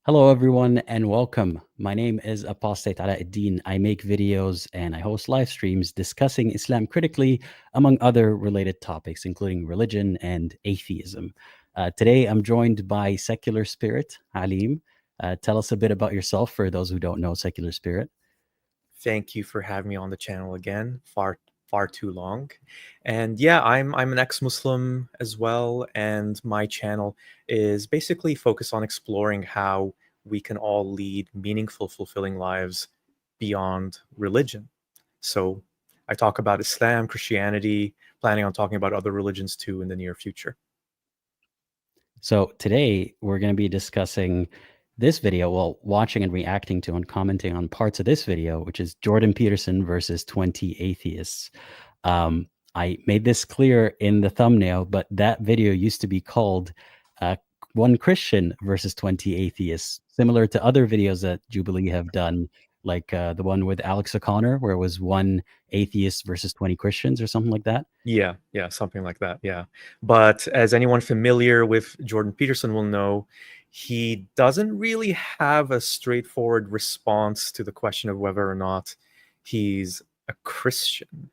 Hello, everyone, and welcome. My name is Apostate Alauddin. I make videos and I host live streams discussing Islam critically, among other related topics, including religion and atheism. Today, I'm joined by Secular Spirit, Halim. Tell us a bit about yourself for those who don't know Secular Spirit. Thank you for having me on the channel again. Far too long. And yeah, I'm an ex-Muslim as well, and my channel is basically focused on exploring how we can all lead meaningful, fulfilling lives beyond religion. So I talk about Islam, Christianity, planning on talking about other religions too in the near future. So today we're going to be discussing this video, well, watching and reacting to and commenting on parts of this video, which is Jordan Peterson versus 20 atheists. I made this clear in the thumbnail, but that video used to be called One Christian versus 20 atheists, similar to other videos that Jubilee have done, like the one with Alex O'Connor, where it was one atheist versus 20 Christians or something like that. Yeah, something like that, yeah. But as anyone familiar with Jordan Peterson will know, he doesn't really have a straightforward response to the question of whether or not he's a Christian.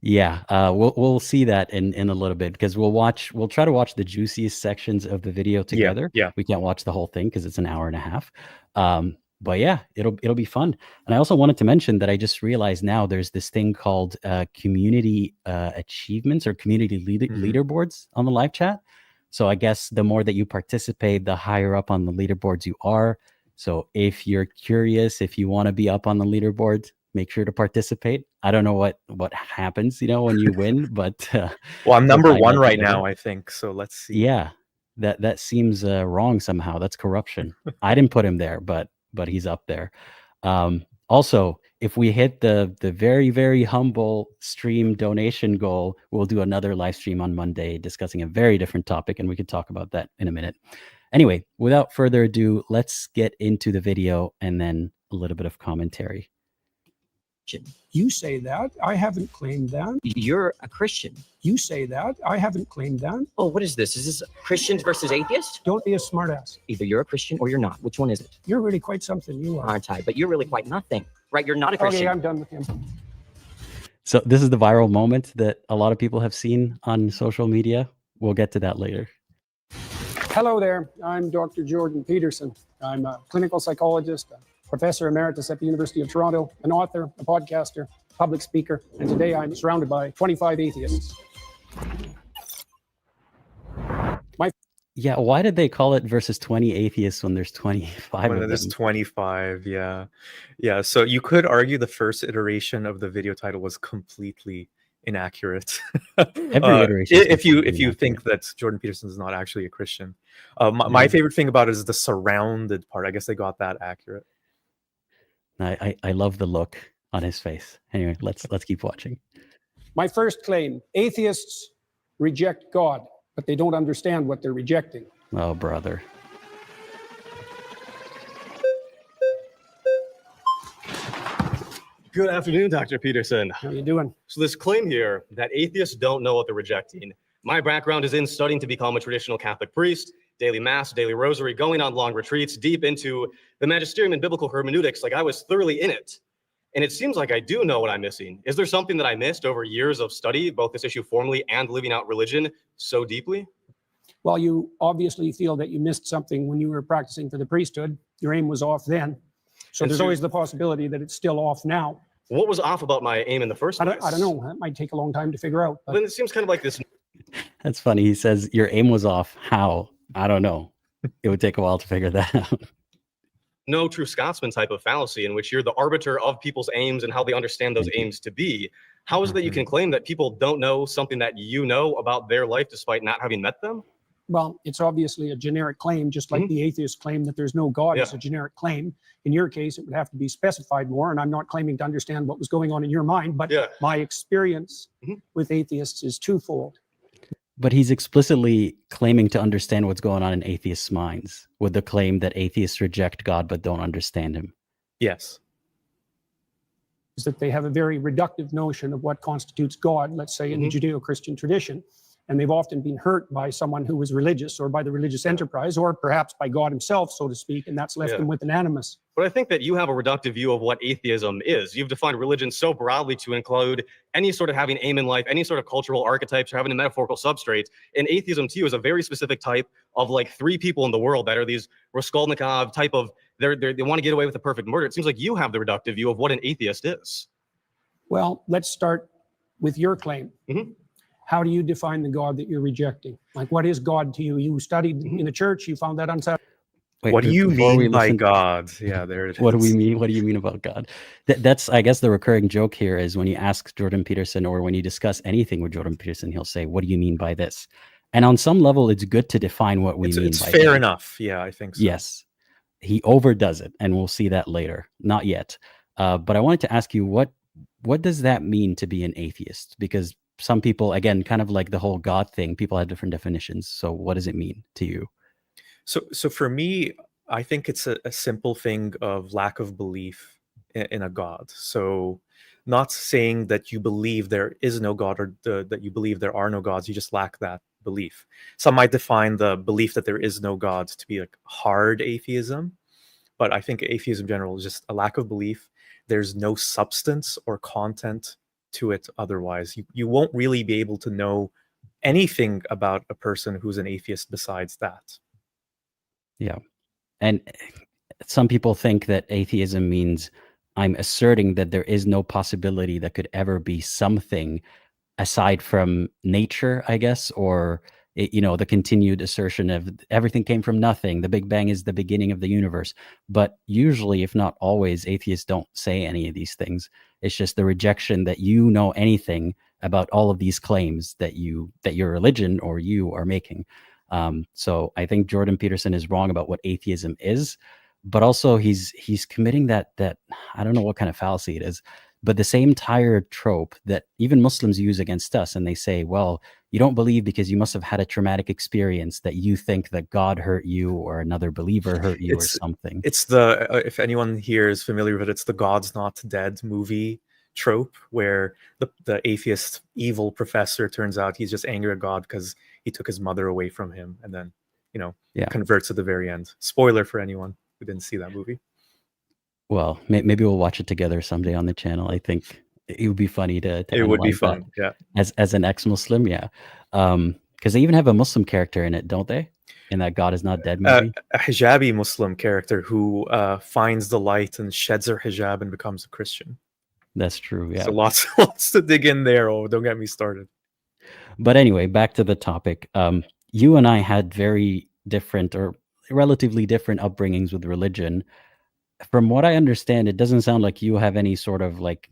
Yeah, we'll see that in a little bit, because we'll try to watch the juiciest sections of the video together. Yeah. We can't watch the whole thing because it's an hour and a half. But yeah, it'll be fun. And I also wanted to mention that I just realized now there's this thing called community achievements or community leaderboards on the live chat. So I guess the more that you participate, the higher up on the leaderboards you are. So if you're curious, if you want to be up on the leaderboard, make sure to participate. I don't know what happens, when you win, but well, I'm number one right now, I think. So let's see. Yeah, that seems wrong somehow. That's corruption. I didn't put him there, but he's up there. Also, if we hit the very, very humble stream donation goal, we'll do another live stream on Monday discussing a very different topic, and we can talk about that in a minute. Anyway, without further ado, let's get into the video and then a little bit of commentary. You say that. I haven't claimed that. You're a Christian. You say that. I haven't claimed that. Oh, what is this? Is this Christians versus atheists? Don't be a smartass. Either you're a Christian or you're not. Which one is it? You're really quite something, you are. Aren't I? But you're really quite nothing. Right? You're not a Christian. Okay, I'm done with him. So this is the viral moment that a lot of people have seen on social media. We'll get to that later. Hello there. I'm Dr. Jordan Peterson. I'm a clinical psychologist, Professor Emeritus at the University of Toronto, an author, a podcaster, public speaker, and today I'm surrounded by 25 atheists. Yeah, why did they call it versus 20 atheists when there's 25 of them? There's 25, yeah. So you could argue the first iteration of the video title was completely inaccurate. Every iteration. If you think that Jordan Peterson is not actually a Christian. My favorite thing about it is the surrounded part. I guess they got that accurate. I love the look on his face. Anyway, let's keep watching. My first claim: atheists reject God, but they don't understand what they're rejecting. Oh, brother. Good afternoon, Dr. Peterson. How you doing? So this claim here that atheists don't know what they're rejecting. My background is in studying to become a traditional Catholic priest, daily mass, daily rosary, going on long retreats, deep into the magisterium and biblical hermeneutics. Like I was thoroughly in it. And it seems like I do know what I'm missing. Is there something that I missed over years of study, both this issue formally and living out religion so deeply? Well, you obviously feel that you missed something when you were practicing for the priesthood. Your aim was off then. So there's always the possibility that it's still off now. What was off about my aim in the first place? I don't know. That might take a long time to figure out. But then it seems kind of like this. That's funny. He says your aim was off. How? I don't know. It would take a while to figure that out. No true Scotsman type of fallacy in which you're the arbiter of people's aims and how they understand those aims to be. How is it that you can claim that people don't know something that you know about their life despite not having met them? Well, it's obviously a generic claim, just like the atheist claim that there's no God is a generic claim. In your case, it would have to be specified more, and I'm not claiming to understand what was going on in your mind, but my experience with atheists is twofold. But he's explicitly claiming to understand what's going on in atheists' minds with the claim that atheists reject God but don't understand him. Yes. Is that they have a very reductive notion of what constitutes God, let's say in the Judeo-Christian tradition. and they've often been hurt by someone who was religious or by the religious enterprise or perhaps by God himself, so to speak, and that's left them with an animus. But I think that you have a reductive view of what atheism is. You've defined religion so broadly to include any sort of having aim in life, any sort of cultural archetypes, or having a metaphorical substrate. And atheism to you is a very specific type of like 3 people in the world that are these Raskolnikov type of, they want to get away with a perfect murder. It seems like you have the reductive view of what an atheist is. Well, let's start with your claim. Mm-hmm. How do you define the God that you're rejecting? Like, what is God to you? You studied in the church, you found that unsatisfactory. Wait, What do you mean by listen, God? Yeah, there it is. what do we mean? What do you mean about God? That's, I guess, the recurring joke here is when you ask Jordan Peterson or when you discuss anything with Jordan Peterson, he'll say, what do you mean by this? And on some level, it's good to define what we mean by it's fair God. enough. Yeah, I think so. Yes. He overdoes it, and we'll see that later. Not yet. But I wanted to ask you, what does that mean to be an atheist? Because some people, again, kind of like the whole God thing, people have different definitions. So what does it mean to you? So for me, I think it's a simple thing of lack of belief in a God. So not saying that you believe there is no God or that you believe there are no gods, you just lack that belief. Some might define the belief that there is no God to be like hard atheism, but I think atheism in general is just a lack of belief. There's no substance or content to it otherwise. You won't really be able to know anything about a person who's an atheist besides that. Yeah. And some people think that atheism means I'm asserting that there is no possibility that could ever be something aside from nature, I guess, or the continued assertion of everything came from nothing. The Big Bang is the beginning of the universe. But usually, if not always, atheists don't say any of these things. It's just the rejection that you know anything about all of these claims that your religion or you are making. So I think Jordan Peterson is wrong about what atheism is, but also he's committing that I don't know what kind of fallacy it is, but the same tired trope that even Muslims use against us. And they say, well, you don't believe because you must have had a traumatic experience that you think that God hurt you or another believer hurt you or something. It's the, if anyone here is familiar with it, it's the God's Not Dead movie trope where the atheist evil professor turns out he's just angry at God because he took his mother away from him and then, converts at the very end. Spoiler for anyone who didn't see that movie. Well, maybe we'll watch it together someday on the channel. I think it would be funny to it would be fun, yeah. As an ex-Muslim, yeah. Because they even have a Muslim character in it, don't they? In that God is Not Dead movie? A hijabi Muslim character who finds the light and sheds her hijab and becomes a Christian. That's true, yeah. So lots to dig in there. Oh, don't get me started. But anyway, back to the topic. You and I had very different or relatively different upbringings with religion. From what I understand, it doesn't sound like you have any sort of like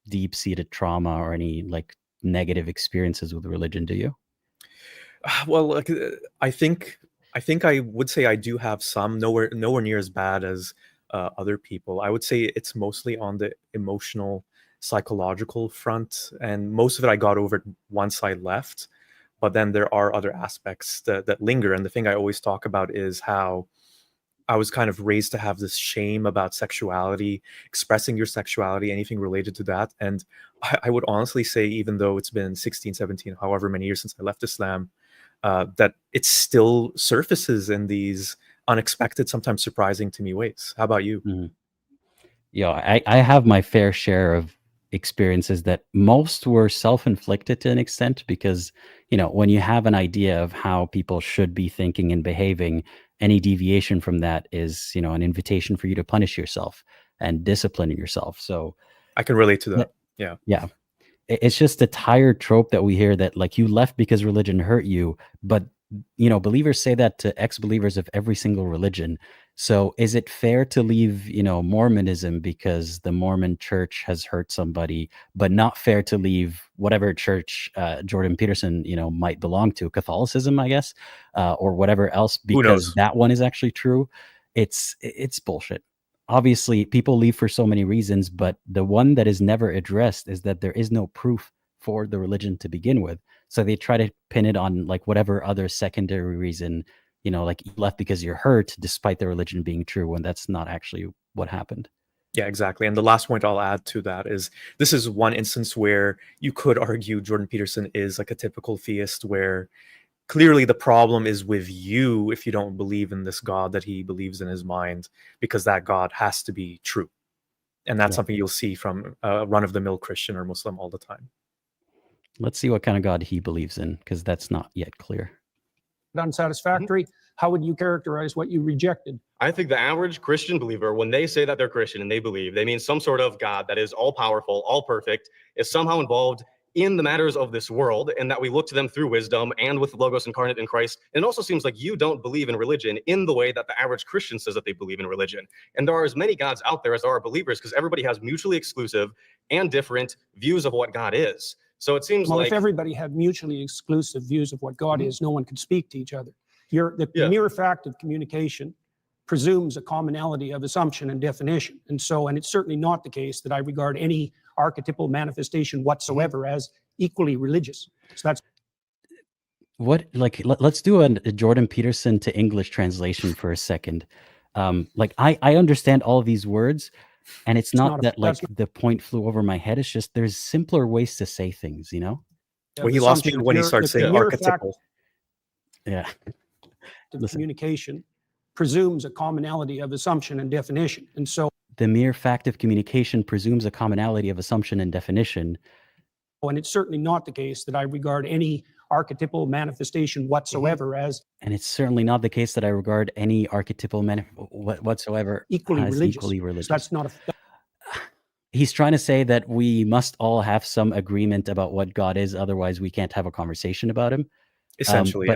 deep-seated trauma or any like negative experiences with religion, do you? Well, I think I would say I do have some, nowhere near as bad as other people. I would say it's mostly on the emotional, psychological front, and most of it I got over once I left. But then there are other aspects that linger, and the thing I always talk about is how I was kind of raised to have this shame about sexuality, expressing your sexuality, anything related to that. And I would honestly say, even though it's been 16, 17, however many years since I left Islam, that it still surfaces in these unexpected, sometimes surprising to me ways. How about you? Mm-hmm. Yeah, I have my fair share of experiences that most were self-inflicted to an extent because, when you have an idea of how people should be thinking and behaving, any deviation from that is, an invitation for you to punish yourself and discipline yourself. So I can relate to that. Yeah. Yeah. It's just a tired trope that we hear that like you left because religion hurt you, but believers say that to ex-believers of every single religion. So is it fair to leave, Mormonism because the Mormon church has hurt somebody, but not fair to leave whatever church Jordan Peterson, might belong to, Catholicism, I guess, or whatever else, because that one is actually true? It's bullshit. Obviously, people leave for so many reasons, but the one that is never addressed is that there is no proof for the religion to begin with. So they try to pin it on like whatever other secondary reason, like you left because you're hurt, despite the religion being true, when that's not actually what happened. Yeah, exactly. And the last point I'll add to that is this is one instance where you could argue Jordan Peterson is like a typical theist, where clearly the problem is with you if you don't believe in this God that he believes in his mind, because that God has to be true. And that's something you'll see from a run-of-the-mill Christian or Muslim all the time. Let's see what kind of God he believes in, because that's not yet clear. Unsatisfactory. How would you characterize what you rejected? I think the average Christian believer, when they say that they're Christian and they believe, they mean some sort of God that is all powerful, all perfect, is somehow involved in the matters of this world, and that we look to them through wisdom and with the Logos incarnate in Christ. And it also seems like you don't believe in religion in the way that the average Christian says that they believe in religion. And there are as many gods out there as there are believers, because everybody has mutually exclusive and different views of what God is. So it seems Well, like if everybody had mutually exclusive views of what God is, no one could speak to each other. The mere fact of communication presumes a commonality of assumption and definition. And it's certainly not the case that I regard any archetypal manifestation whatsoever as equally religious. So that's let's do a Jordan Peterson to English translation for a second. I understand all of these words, and it's not that the point flew over my head. It's just there's simpler ways to say things, you know? Well, he lost me when he started saying archetypal. Yeah. The communication presumes a commonality of assumption and definition. And so the mere fact of communication presumes a commonality of assumption and definition. And it's certainly not the case that I regard any archetypal manifestation whatsoever as... And it's certainly not the case that I regard any archetypal whatsoever equally religious. So that's not a... He's trying to say that we must all have some agreement about what God is, otherwise we can't have a conversation about him. Essentially,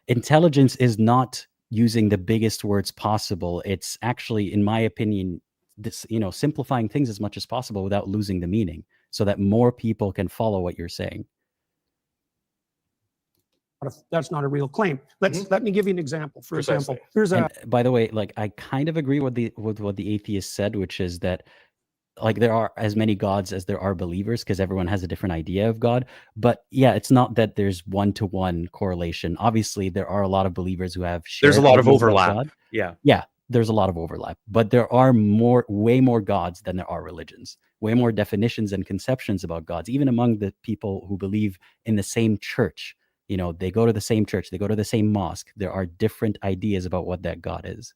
intelligence is not using the biggest words possible. It's actually, in my opinion, simplifying things as much as possible without losing the meaning, so that more people can follow what you're saying. That's not a real claim. Let me give you an example. For example, by the way, I kind of agree with what the atheist said, which is that there are as many gods as there are believers, because everyone has a different idea of God. But yeah, it's not that there's one-to-one correlation. Obviously, there are a lot of believers who have there's a lot of overlap. Yeah, there's a lot of overlap. But there are way more gods than there are religions. Way more definitions and conceptions about gods, even among the people who believe in the same church. They go to the same church, they go to the same mosque. There are different ideas about what that God is.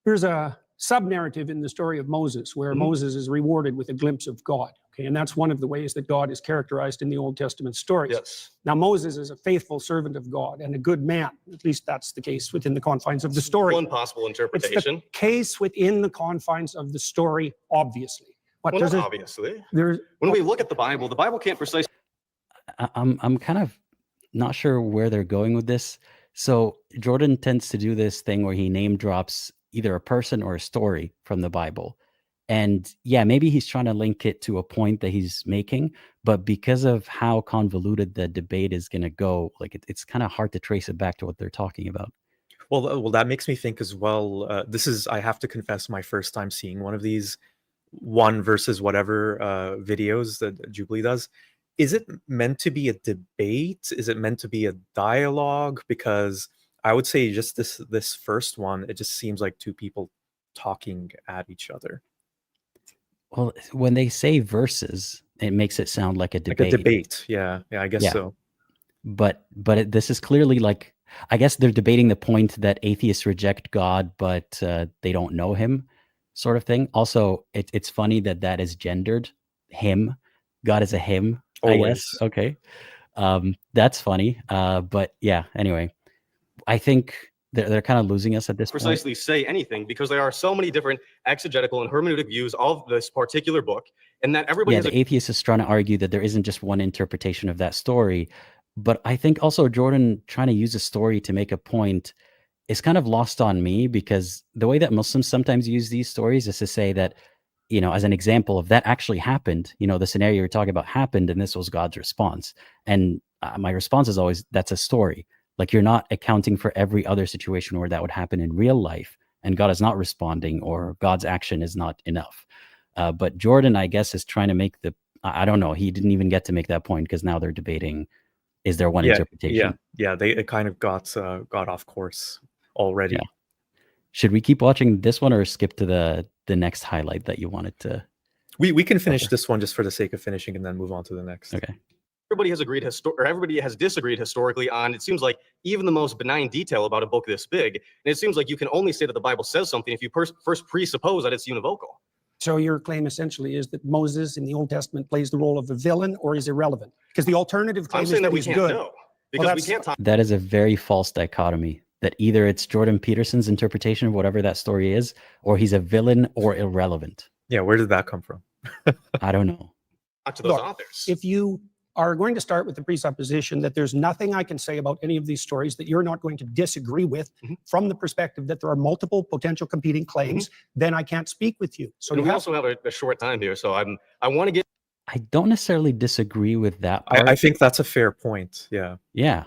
Here's a sub-narrative in the story of Moses, where Moses is rewarded with a glimpse of God. Okay, and that's one of the ways that God is characterized in the Old Testament stories. Yes. Now, Moses is a faithful servant of God and a good man. At least that's the case within the confines of the story. One possible interpretation. It's the case within the confines of the story, obviously. Obviously. When we look at the Bible can't precisely... I'm kind of not sure where they're going with this. So Jordan tends to do this thing where he name drops either a person or a story from the Bible. And yeah, maybe he's trying to link it to a point that he's making, but because of how convoluted the debate is going to go, it's kind of hard to trace it back to what they're talking about. Well, that makes me think as well. This is, I have to confess, my first time seeing one of these one versus whatever videos that Jubilee does. Is it meant to be a debate? Is it meant to be a dialogue? Because I would say just this first one, it just seems like two people talking at each other. Well, when they say verses, it makes it sound like a debate. Like a debate, yeah, I guess so. But this is clearly I guess they're debating the point that atheists reject God, but they don't know him, sort of thing. Also, it's funny that is gendered. Him, God is a him. Always. I guess. Okay, that's funny. But yeah. Anyway, I think they're kind of losing us at this point. Precisely say anything, because there are so many different exegetical and hermeneutic views of this particular book, and that everybody has the atheist is trying to argue that there isn't just one interpretation of that story. But I think also Jordan trying to use a story to make a point is kind of lost on me, because the way that Muslims sometimes use these stories is to say that, as an example of that actually happened, the scenario you're talking about happened, and this was God's response. And my response is always, that's a story. You're not accounting for every other situation where that would happen in real life, and God is not responding, or God's action is not enough. But Jordan, I guess, is trying to make I don't know. He didn't even get to make that point, because now they're debating, is there one interpretation? Yeah. They kind of got off course already. Yeah. Should we keep watching this one or skip to the the next highlight that you wanted to? We can finish this one just for the sake of finishing and then move on to the next. Okay. Everybody has agreed or everybody has disagreed historically on, it seems like, even the most benign detail about a book this big. And it seems like you can only say that the Bible says something if you first presuppose that it's univocal. So your claim essentially is that Moses in the Old Testament plays the role of a villain or is irrelevant? Because the alternative claim I'm is saying that that we he's can't good. know. Because we can't talk. That is a very false dichotomy, that either it's Jordan Peterson's interpretation of whatever that story is, or he's a villain or irrelevant. Yeah, where did that come from? I don't know. To those Look, authors. If you are going to start with the presupposition that there's nothing I can say about any of these stories that you're not going to disagree with from the perspective that there are multiple potential competing claims, then I can't speak with you. So and we also have a short time here, so I want to get. I don't necessarily disagree with that part. I think that's a fair point. Yeah. Yeah.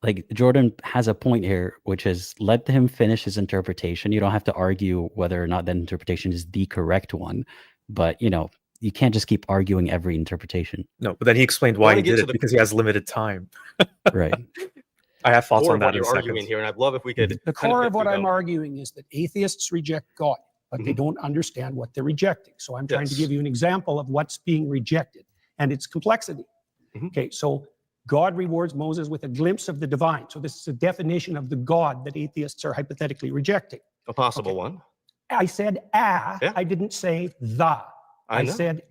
Like Jordan has a point here, which is let him finish his interpretation. You don't have to argue whether or not that interpretation is the correct one, but you can't just keep arguing every interpretation. No, but then he explained why he did it because he has limited time. Right. I have thoughts on that what you're arguing here, and I'd love if we could. The core of what I'm arguing is that atheists reject God, but they don't understand what they're rejecting. So I'm trying to give you an example of what's being rejected and its complexity. Okay, so God rewards Moses with a glimpse of the divine. So this is a definition of the God that atheists are hypothetically rejecting. A possible one. I said I didn't say the. I said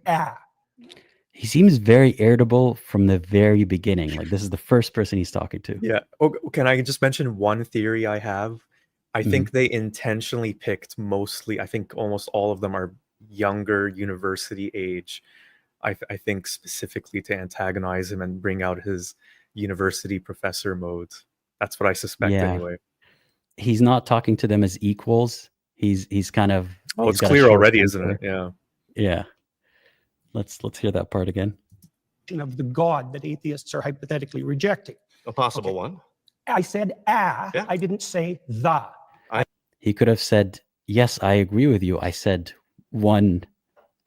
He seems very irritable from the very beginning. Like this is the first person he's talking to. Yeah. Oh, can I just mention one theory I have? I think they intentionally picked mostly, I think almost all of them are younger university age. I think specifically to antagonize him and bring out his university professor mode. That's what I suspect anyway. He's not talking to them as equals. He's kind of. Oh, it's clear already, isn't it? Yeah. Yeah. Let's hear that part again. Of the God that atheists are hypothetically rejecting. A possible one. I said I didn't say the. He could have said, yes, I agree with you. I said one.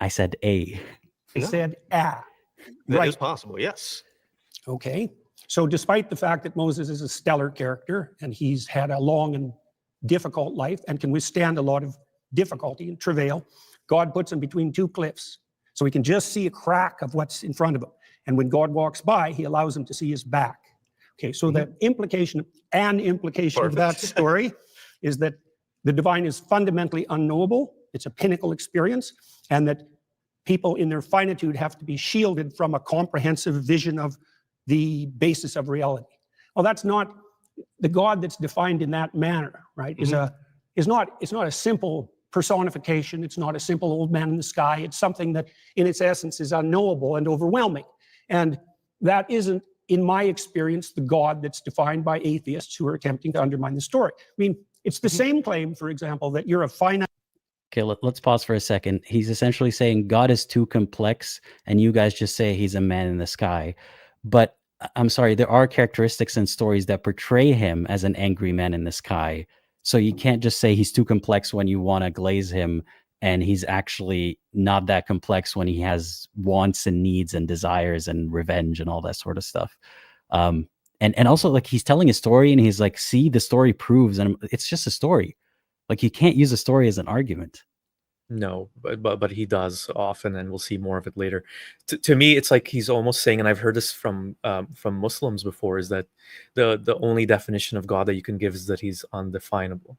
I said a. I said That is possible, yes. Okay. So despite the fact that Moses is a stellar character and he's had a long and difficult life and can withstand a lot of difficulty and travail, God puts him between two cliffs. So he can just see a crack of what's in front of him. And when God walks by, he allows him to see his back. Okay, so the implication of that story is that the divine is fundamentally unknowable. It's a pinnacle experience, and that people in their finitude have to be shielded from a comprehensive vision of the basis of reality. Well, that's not the God that's defined in that manner, right? It's not a simple personification. It's not a simple old man in the sky. It's something that in its essence is unknowable and overwhelming. And that isn't, in my experience, the God that's defined by atheists who are attempting to undermine the story. I mean, it's the same claim, for example, that you're a finite. Okay, let's pause for a second. He's essentially saying God is too complex, and you guys just say he's a man in the sky. But I'm sorry, there are characteristics and stories that portray him as an angry man in the sky. So you can't just say he's too complex when you want to glaze him, and he's actually not that complex when he has wants and needs and desires and revenge and all that sort of stuff. And also, like, he's telling a story and he's like, see, the story proves, and it's just a story. Like, you can't use a story as an argument. No, but he does often, and we'll see more of it later. To me, it's like he's almost saying, and I've heard this from Muslims before, is that the only definition of God that you can give is that he's undefinable,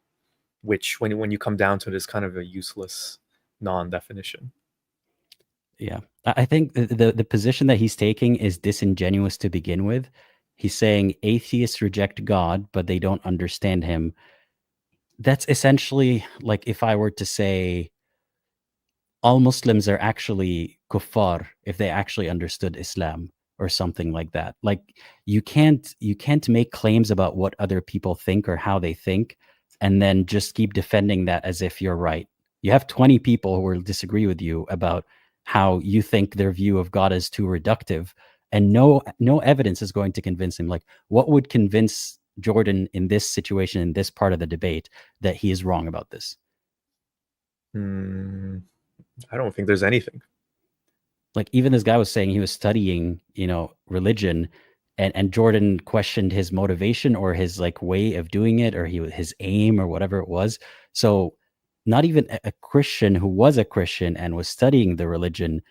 which when you come down to it is kind of a useless non-definition. Yeah, I think the position that he's taking is disingenuous to begin with. He's saying atheists reject God, but they don't understand him. That's essentially like if I were to say all Muslims are actually kuffar if they actually understood Islam or something like that. Like you can't make claims about what other people think or how they think and then just keep defending that as if you're right. You have 20 people who will disagree with you about how you think their view of God is too reductive, and no evidence is going to convince him. Like, what would convince Jordan in this situation, in this part of the debate, that he is wrong about this? I don't think there's anything. Like, even this guy was saying he was studying, religion, and Jordan questioned his motivation or his like way of doing it, or his aim or whatever it was. So not even a Christian who was a Christian and was studying the religion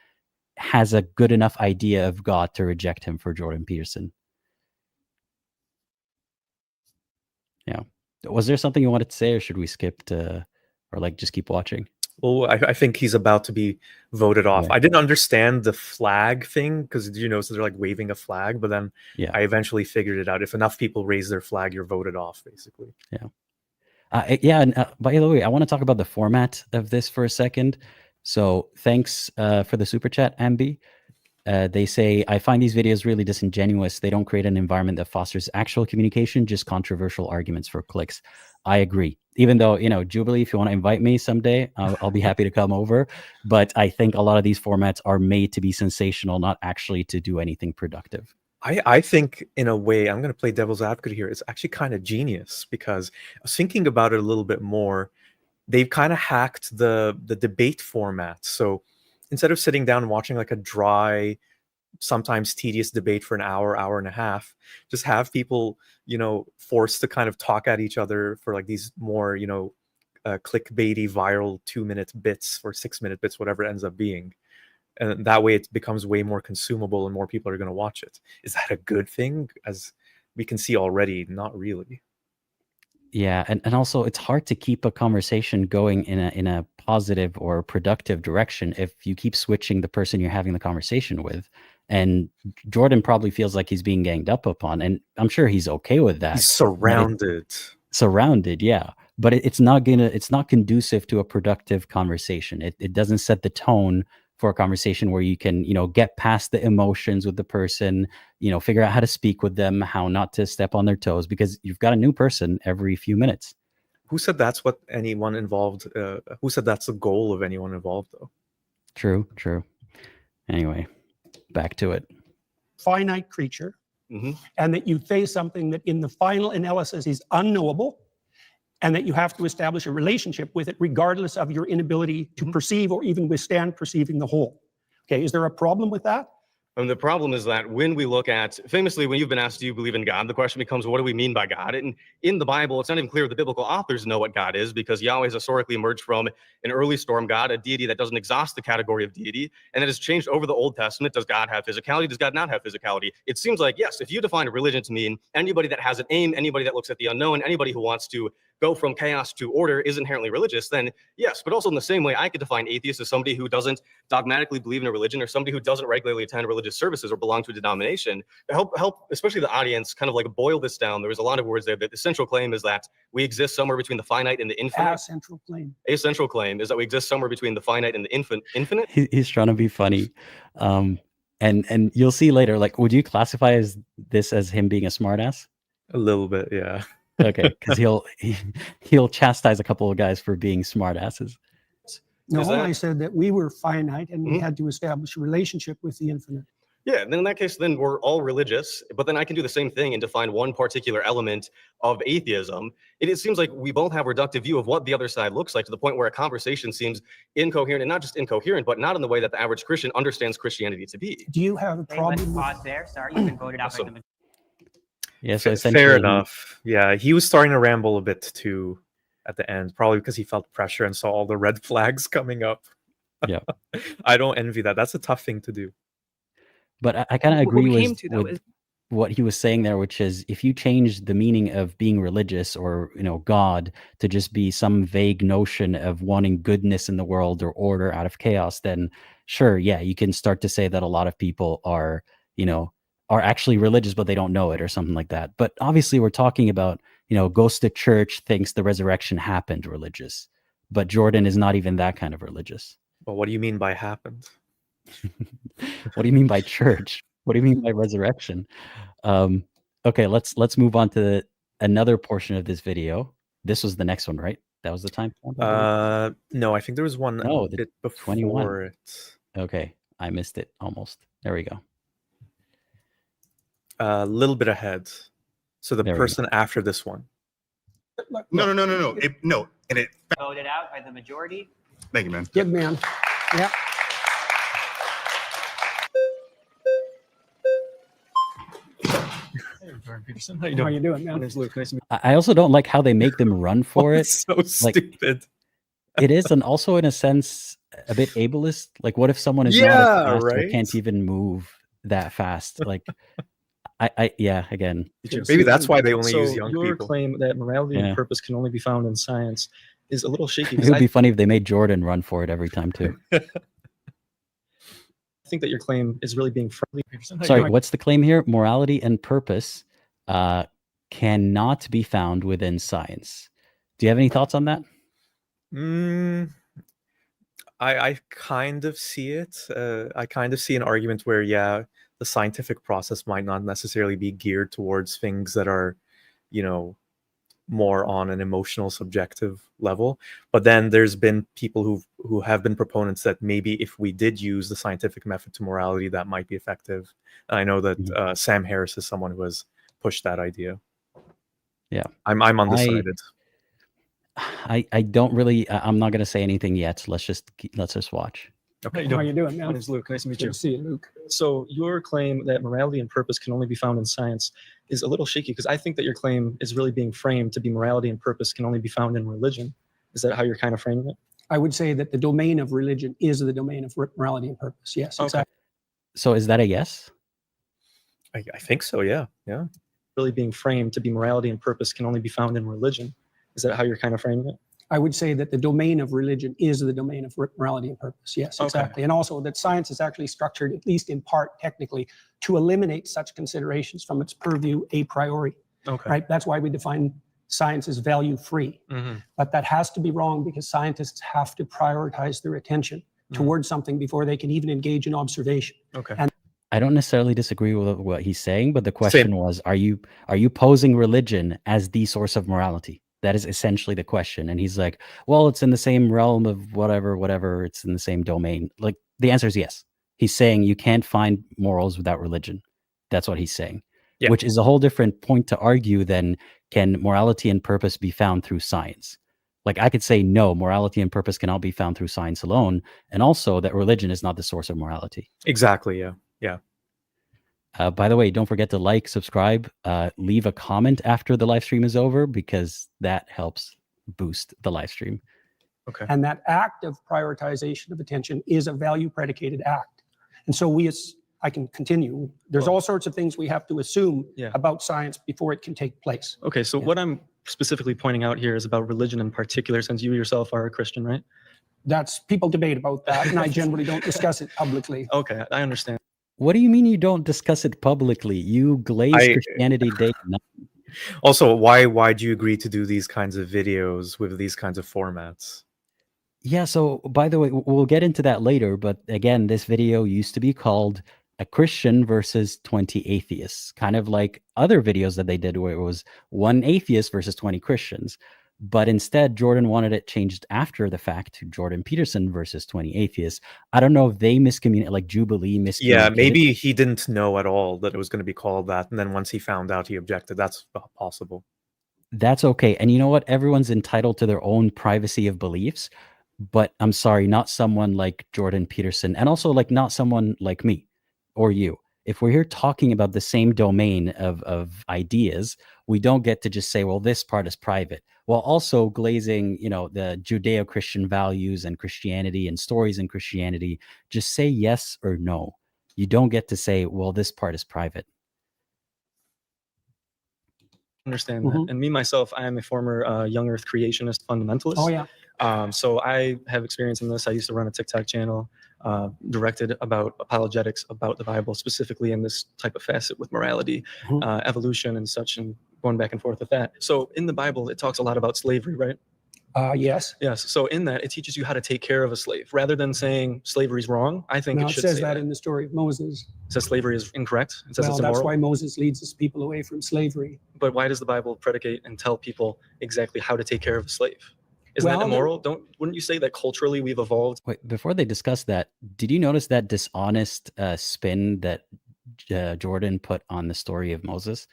has a good enough idea of God to reject him for Jordan Peterson. Yeah. Was there something you wanted to say, or should we skip to, or like just keep watching? Well, I think he's about to be voted off. Yeah. I didn't understand the flag thing because so they're like waving a flag, but then I eventually figured it out. If enough people raise their flag, you're voted off, basically. Yeah. Yeah. And by the way, I want to talk about the format of this for a second. So thanks for the super chat, Ambi. They say, I find these videos really disingenuous. They don't create an environment that fosters actual communication, just controversial arguments for clicks. I agree. Even though, Jubilee, if you want to invite me someday, I'll be happy to come over. But I think a lot of these formats are made to be sensational, not actually to do anything productive. I think, in a way, I'm going to play devil's advocate here. It's actually kind of genius because I was thinking about it a little bit more. They've kind of hacked the debate format. So instead of sitting down and watching like a dry, sometimes tedious debate for an hour and a half, just have people, forced to kind of talk at each other for like these more, clickbaity viral 2-minute bits or 6-minute bits, whatever it ends up being. And that way it becomes way more consumable and more people are going to watch it. Is that a good thing? As we can see already, not really. Yeah, and also it's hard to keep a conversation going in a positive or productive direction if you keep switching the person you're having the conversation with. And Jordan probably feels like he's being ganged up upon, and I'm sure he's okay with that. He's surrounded. Surrounded, yeah. But it's not conducive to a productive conversation. It doesn't set the tone for a conversation where you can, get past the emotions with the person, figure out how to speak with them, how not to step on their toes, because you've got a new person every few minutes. Who said that's what anyone involved, who said that's the goal of anyone involved, though? True. Anyway, back to it. Finite creature, and that you face something that in the final analysis is unknowable, and that you have to establish a relationship with it regardless of your inability to perceive or even withstand perceiving the whole. Okay, is there a problem with that? And the problem is that when we look at, famously, when you've been asked, do you believe in God? The question becomes, what do we mean by God? And in the Bible, it's not even clear the biblical authors know what God is, because Yahweh has historically emerged from an early storm god, a deity that doesn't exhaust the category of deity, and that has changed over the Old Testament. Does God have physicality? Does God not have physicality? It seems like, yes, if you define a religion to mean anybody that has an aim, anybody that looks at the unknown, anybody who wants to go from chaos to order is inherently religious, then yes. But also in the same way, I could define atheist as somebody who doesn't dogmatically believe in a religion, or somebody who doesn't regularly attend religious services or belong to a denomination. To help especially the audience kind of like boil this down, there was a lot of words there. But the central claim is that we exist somewhere between the finite and the infinite. A central claim is that we exist somewhere between the finite and the infinite. He's trying to be funny. And you'll see later, like, would you classify this as him being a smartass? A little bit, yeah. Okay, because he'll chastise a couple of guys for being smartasses. No, I said that we were finite and we had to establish a relationship with the infinite. Yeah, and then in that case, then we're all religious, but then I can do the same thing and define one particular element of atheism. It seems like we both have a reductive view of what the other side looks like, to the point where a conversation seems incoherent, and not just incoherent, but not in the way that the average Christian understands Christianity to be. Do you have a problem with... Pause there. Sorry, you've been voted out by the... Yeah, so fair enough. Yeah, he was starting to ramble a bit too at the end, probably because he felt pressure and saw all the red flags coming up. Yeah. I don't envy that. That's a tough thing to do. But I kind of agree with what he was saying there, which is, if you change the meaning of being religious or, God to just be some vague notion of wanting goodness in the world or order out of chaos, then sure, yeah, you can start to say that a lot of people are actually religious, but they don't know it, or something like that. But obviously we're talking about, goes to church, thinks the resurrection happened, religious. But Jordan is not even that kind of religious. Well, what do you mean by happened? What do you mean by church? What do you mean by resurrection? Okay, let's move on to another portion of this video. This was the next one, right? That was the time? No, I think there was one a bit before 21. It. Okay, I missed it almost. There we go. A little bit ahead. So the person after this one. No. And it voted out by the majority. Thank you, man. Good man. Yeah. Jordan Peterson. How you doing, man? I also don't like how they make them run for it. So stupid. It is, and also in a sense a bit ableist. Like, what if someone is not Yeah, as fast or right. can't even move that fast? Like, yeah, again, Maybe that's why they only use So young your people. claim that morality Yeah. and purpose can only be found in science is a little shaky it because would I be funny if they made Jordan run for it every time too. think that your claim is really being friendly. Sorry, what's the claim here? Morality and purpose cannot be found within science. Do you have any thoughts on that? I kind of see it. I kind of see an argument where, yeah, the scientific process might not necessarily be geared towards things that are, you know, more on an emotional, subjective level. But then there's been people who have been proponents that maybe if we did use the scientific method to morality, that might be effective. And I know that Sam Harris is someone who has pushed that idea. Yeah, I'm undecided. I don't really. I'm not going to say anything yet. Let's just watch. Okay. How you doing, My man? name's Luke. Nice to meet Good you. to see you, Luke. So your claim that morality and purpose can only be found in science is a little shaky because I think that your claim is really being framed to be morality and purpose can only be found in religion. Is that how you're kind of framing it? I would say that the domain of religion is the domain of morality and purpose. Yes, Okay. exactly. So is that a yes? I think so. Yeah. Yeah. Really being framed to be morality and purpose can only be found in religion. Is that how you're kind of framing it? I would say that the domain of religion is the domain of morality and purpose. Yes, Okay. exactly. And also that science is actually structured, at least in part technically, to eliminate such considerations from its purview a priori. Okay. Right? That's why we define science as value free. Mm-hmm. But that has to be wrong because scientists have to prioritize their attention towards something before they can even engage in observation. Okay. And I don't necessarily disagree with what he's saying, but the question was, are you posing religion as the source of morality? That is essentially the question. And he's like, well, it's in the same realm of whatever, it's in the same domain. Like, the answer is yes. He's saying you can't find morals without religion. That's what he's saying, which is a whole different point to argue than can morality and purpose be found through science? Like, I could say, no, morality and purpose cannot be found through science alone. And also that religion is not the source of morality. Exactly. Yeah. Yeah. By the way, don't forget to like, subscribe, leave a comment after the live stream is over, because that helps boost the live stream. Okay. And that act of prioritization of attention is a value predicated act. And so I can continue. There's all sorts of things we have to assume about science before it can take place. Okay. So what I'm specifically pointing out here is about religion in particular, since you yourself are a Christian, right? That's, people debate about that, and I generally don't discuss it publicly. Okay, I understand. What do you mean you don't discuss it publicly? You glaze Christianity day and night. Also, why do you agree to do these kinds of videos with these kinds of formats? Yeah, so by the way, we'll get into that later, but again, this video used to be called A Christian versus 20 Atheists, kind of like other videos that they did where it was one atheist versus 20 Christians. But instead, Jordan wanted it changed after the fact to Jordan Peterson versus 20 Atheists. I don't know if they miscommunicated, like Jubilee miscommunicated. Yeah, maybe he didn't know at all that it was going to be called that. And then once he found out, he objected. That's possible. That's okay. And you know what? Everyone's entitled to their own privacy of beliefs. But I'm sorry, not someone like Jordan Peterson, and also like not someone like me or you. If we're here talking about the same domain of ideas, we don't get to just say, well, this part is private, while also glazing, the Judeo-Christian values and Christianity and stories in Christianity. Just say yes or no. You don't get to say, well, this part is private. Understand that. And me, myself, I am a former young earth creationist fundamentalist. Oh, yeah. So I have experience in this. I used to run a TikTok channel directed about apologetics about the Bible, specifically in this type of facet with morality, evolution and such, and going back and forth with that. So in the Bible, it talks a lot about slavery, right? Yes. Yes. So in that, it teaches you how to take care of a slave. Rather than saying slavery is wrong, I think No, it it should says say that in the story of Moses. It says slavery is incorrect. It says Well, it's that's immoral. why Moses leads his people away from slavery. But why does the Bible predicate and tell people exactly how to take care of a slave? Isn't that Well, immoral? Wouldn't you say that culturally we've evolved? Wait, before they discuss that, did you notice that dishonest spin that Jordan put on the story of Moses?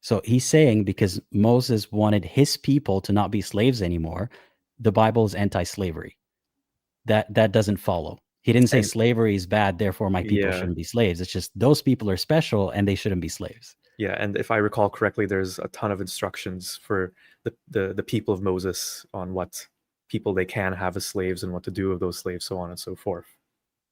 So he's saying because Moses wanted his people to not be slaves anymore, the Bible is anti-slavery. That doesn't follow. He didn't say slavery is bad, therefore my people shouldn't be slaves. It's just those people are special and they shouldn't be slaves. Yeah, and if I recall correctly, there's a ton of instructions for the people of Moses on what people they can have as slaves and what to do with those slaves, so on and so forth.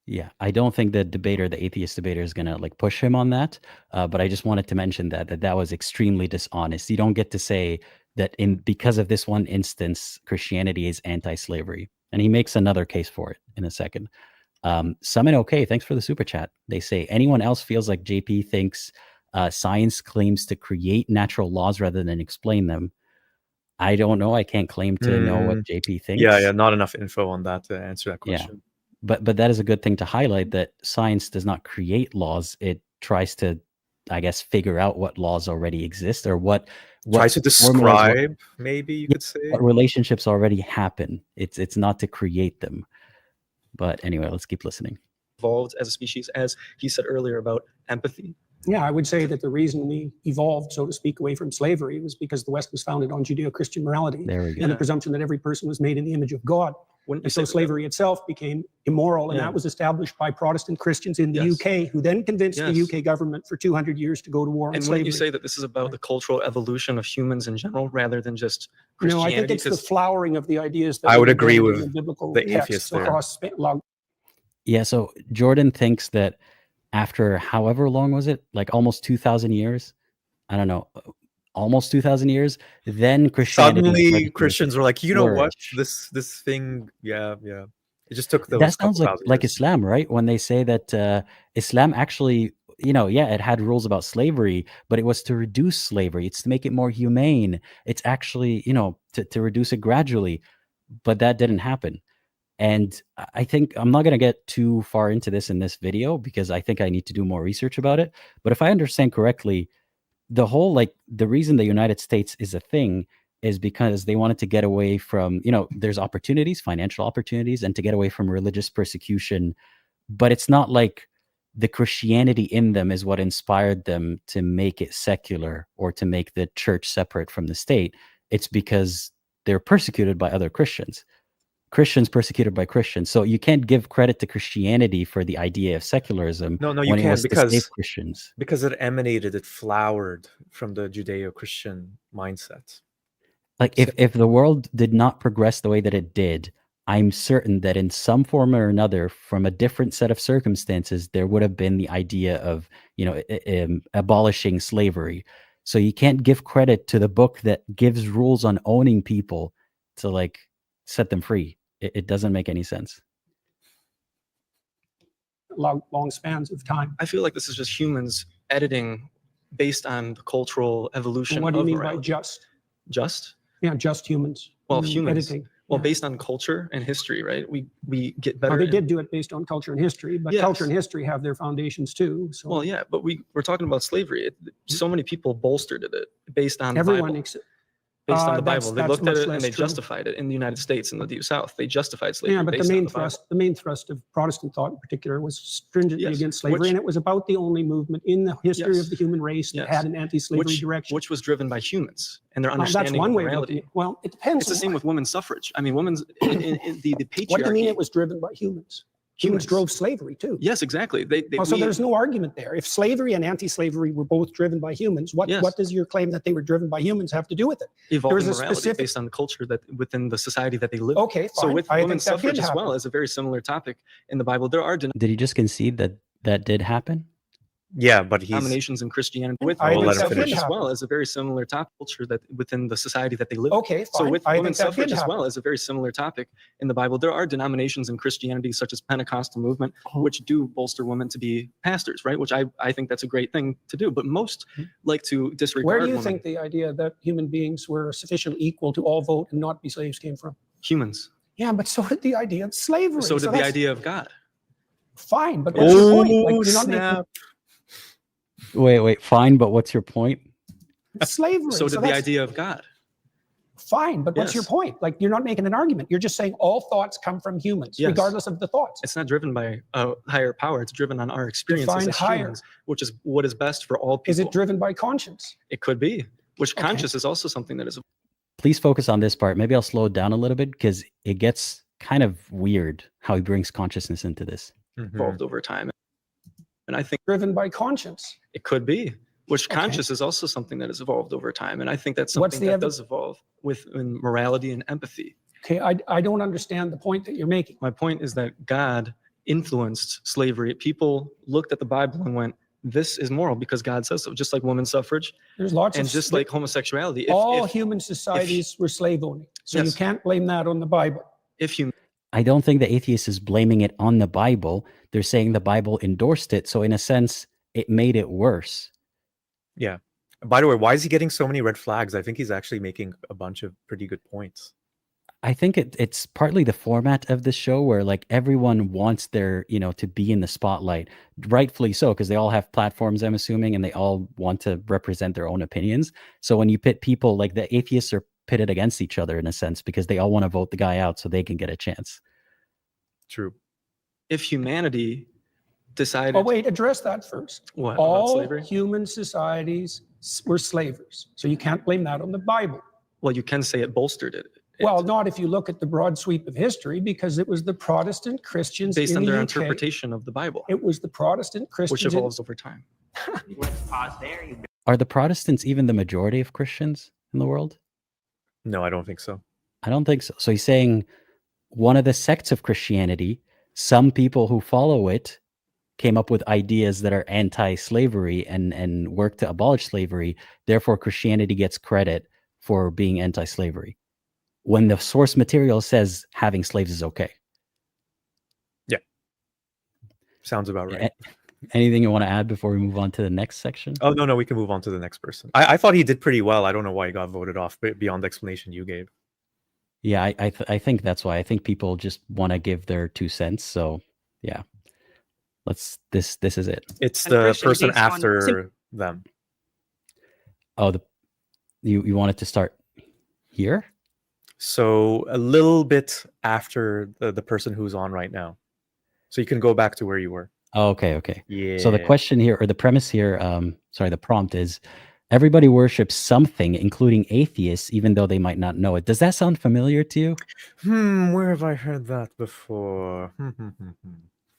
Yeah, I don't think the debater, the atheist debater, is gonna like push him on that. But I just wanted to mention that was extremely dishonest. You don't get to say that because of this one instance, Christianity is anti-slavery, and he makes another case for it in a second. Summon OK, thanks for the super chat. They say anyone else feels like JP thinks science claims to create natural laws rather than explain them. I don't know. I can't claim to know what JP thinks. Yeah, not enough info on that to answer that question. Yeah. But that is a good thing to highlight, that science does not create laws. It tries to, I guess, figure out what laws already exist, or what tries to describe, maybe you could say, what relationships already happen. It's not to create them. But anyway, let's keep listening. Evolved as a species, as he said earlier about empathy. Yeah, I would say that the reason we evolved, so to speak, away from slavery was because the West was founded on Judeo-Christian morality There we go. and the presumption that every person was made in the image of God. And so slavery itself became immoral, and that was established by Protestant Christians in the UK, who then convinced the UK government for 200 years to go to war on slavery. And wouldn't you say that this is about the cultural evolution of humans in general, rather than just Christianity? No, I think it's the flowering of the ideas that I would agree in with the biblical the atheist there. across Yeah, so Jordan thinks that after however long was it, like almost 2,000 years, I don't know, almost 2,000 years, then Christianity suddenly Christians were like, you know what, flourish. this thing, yeah, it just took those. That sounds couple like years. Islam, right? When they say that Islam actually, it had rules about slavery, but it was to reduce slavery. It's to make it more humane. It's actually, to reduce it gradually, but that didn't happen. And I think I'm not going to get too far into this in this video, because I think I need to do more research about it. But if I understand correctly, the reason the United States is a thing is because they wanted to get away from, there's opportunities, financial opportunities, and to get away from religious persecution. But it's not like the Christianity in them is what inspired them to make it secular or to make the church separate from the state. It's because they're persecuted by other Christians persecuted by Christians. So you can't give credit to Christianity for the idea of secularism. No, you when it can, was to save Christians. Because it flowered from the Judeo-Christian mindset. Like if the world did not progress the way that it did, I'm certain that in some form or another, from a different set of circumstances, there would have been the idea of, abolishing slavery. So you can't give credit to the book that gives rules on owning people to set them free. It doesn't make any sense. long spans of time. I feel like this is just humans editing based on the cultural evolution. And what do you mean morality. by just? Just? Yeah, just humans. Well, humans. Editing. Well, based on culture and history, right? We get better. Well, they did do it based on culture and history, but culture and history have their foundations too. So. Well, yeah, but we're talking about slavery. So many people bolstered it based on everyone the Bible. Based on the Bible, they looked at it and they true. justified it in the United States and the Deep South. They justified slavery. Yeah, but the main thrust of Protestant thought in particular was stringently against slavery, and it was about the only movement in the history of the human race that had an anti-slavery direction, which was driven by humans and their understanding that's one of way morality. Well, it depends. It's the same with women's suffrage. I mean, women's in the patriarchy. What do you mean it was driven by humans? Humans drove slavery too. Yes, exactly. So there's no argument there. If slavery and anti-slavery were both driven by humans, what does your claim that they were driven by humans have to do with it? Evolving morality based on the culture that within the society that they live. Okay, fine. So with women's suffrage as well as a very similar topic in the Bible, there are Did he just concede that did happen? Yeah, but denominations in Christianity with women's suffrage as well as a very similar topic culture that within the society that they live. Okay, fine. So with women's suffrage as well as a very similar topic in the Bible, there are denominations in Christianity such as Pentecostal movement, which do bolster women to be pastors, right? Which I think that's a great thing to do. But most like to disregard. Where do you women. think the idea that human beings were sufficiently equal to all vote and not be slaves came from? Humans. Yeah, but so did the idea of slavery. So did the idea of God. Fine, but what's your point? Like, you're not making... Wait, fine, but what's your point? Slavery. So did the idea of God. Fine, but what's your point? Like, you're not making an argument. You're just saying all thoughts come from humans, regardless of the thoughts. It's not driven by a higher power. It's driven on our experiences as humans, which is what is best for all people. Is it driven by conscience? It could be, which conscience is also something that is... Please focus on this part. Maybe I'll slow it down a little bit because it gets kind of weird how he brings consciousness into this. Evolved over time. And I think driven by conscience. It could be, which conscience is also something that has evolved over time. And I think that's something that does evolve in morality and empathy. Okay, I don't understand the point that you're making. My point is that God influenced slavery. People looked at the Bible and went, this is moral because God says so, just like women's suffrage There's lots and of just like homosexuality. all human societies were slave owning. So you Yes. can't blame that on the Bible. if you I don't think the atheist is blaming it on the Bible. They're saying the Bible endorsed it. So in a sense, it made it worse. Yeah. By the way, why is he getting so many red flags? I think he's actually making a bunch of pretty good points. I think it's partly the format of the show where like everyone wants their, to be in the spotlight, rightfully so, because they all have platforms, I'm assuming, and they all want to represent their own opinions. So when you pit people, like the atheists are pitted against each other in a sense, because they all want to vote the guy out so they can get a chance. True. if humanity decided Oh, wait, address that first. what about All slavery? human societies were slavers. So you can't blame that on the Bible. Well, you can say it bolstered it. Well, not if you look at the broad sweep of history, because it was the Protestant Christians based in on the their UK. interpretation of the Bible, It was the Protestant which Christians. evolves over time. Let's pause there. Are the Protestants even the majority of Christians in the world? No, I don't think so. I don't think so. So he's saying one of the sects of Christianity, some people who follow it came up with ideas that are anti-slavery and work to abolish slavery. Therefore, Christianity gets credit for being anti-slavery, when the source material says having slaves is okay. Sounds about right. Anything you want to add before we move on to the next section? Oh, no, we can move on to the next person. I thought he did pretty well. I don't know why he got voted off beyond the explanation you gave. Yeah, I think that's why. I think people just want to give their 2 cents. So yeah, this is it. It's And the Christian, person based on- after them. Oh, you wanted to start here? So a little bit after the person who's on right now. So you can go back to where you were. Oh, okay. Yeah. So the question here, or the premise here, the prompt is, everybody worships something, including atheists, even though they might not know it. Does that sound familiar to you? Where have I heard that before?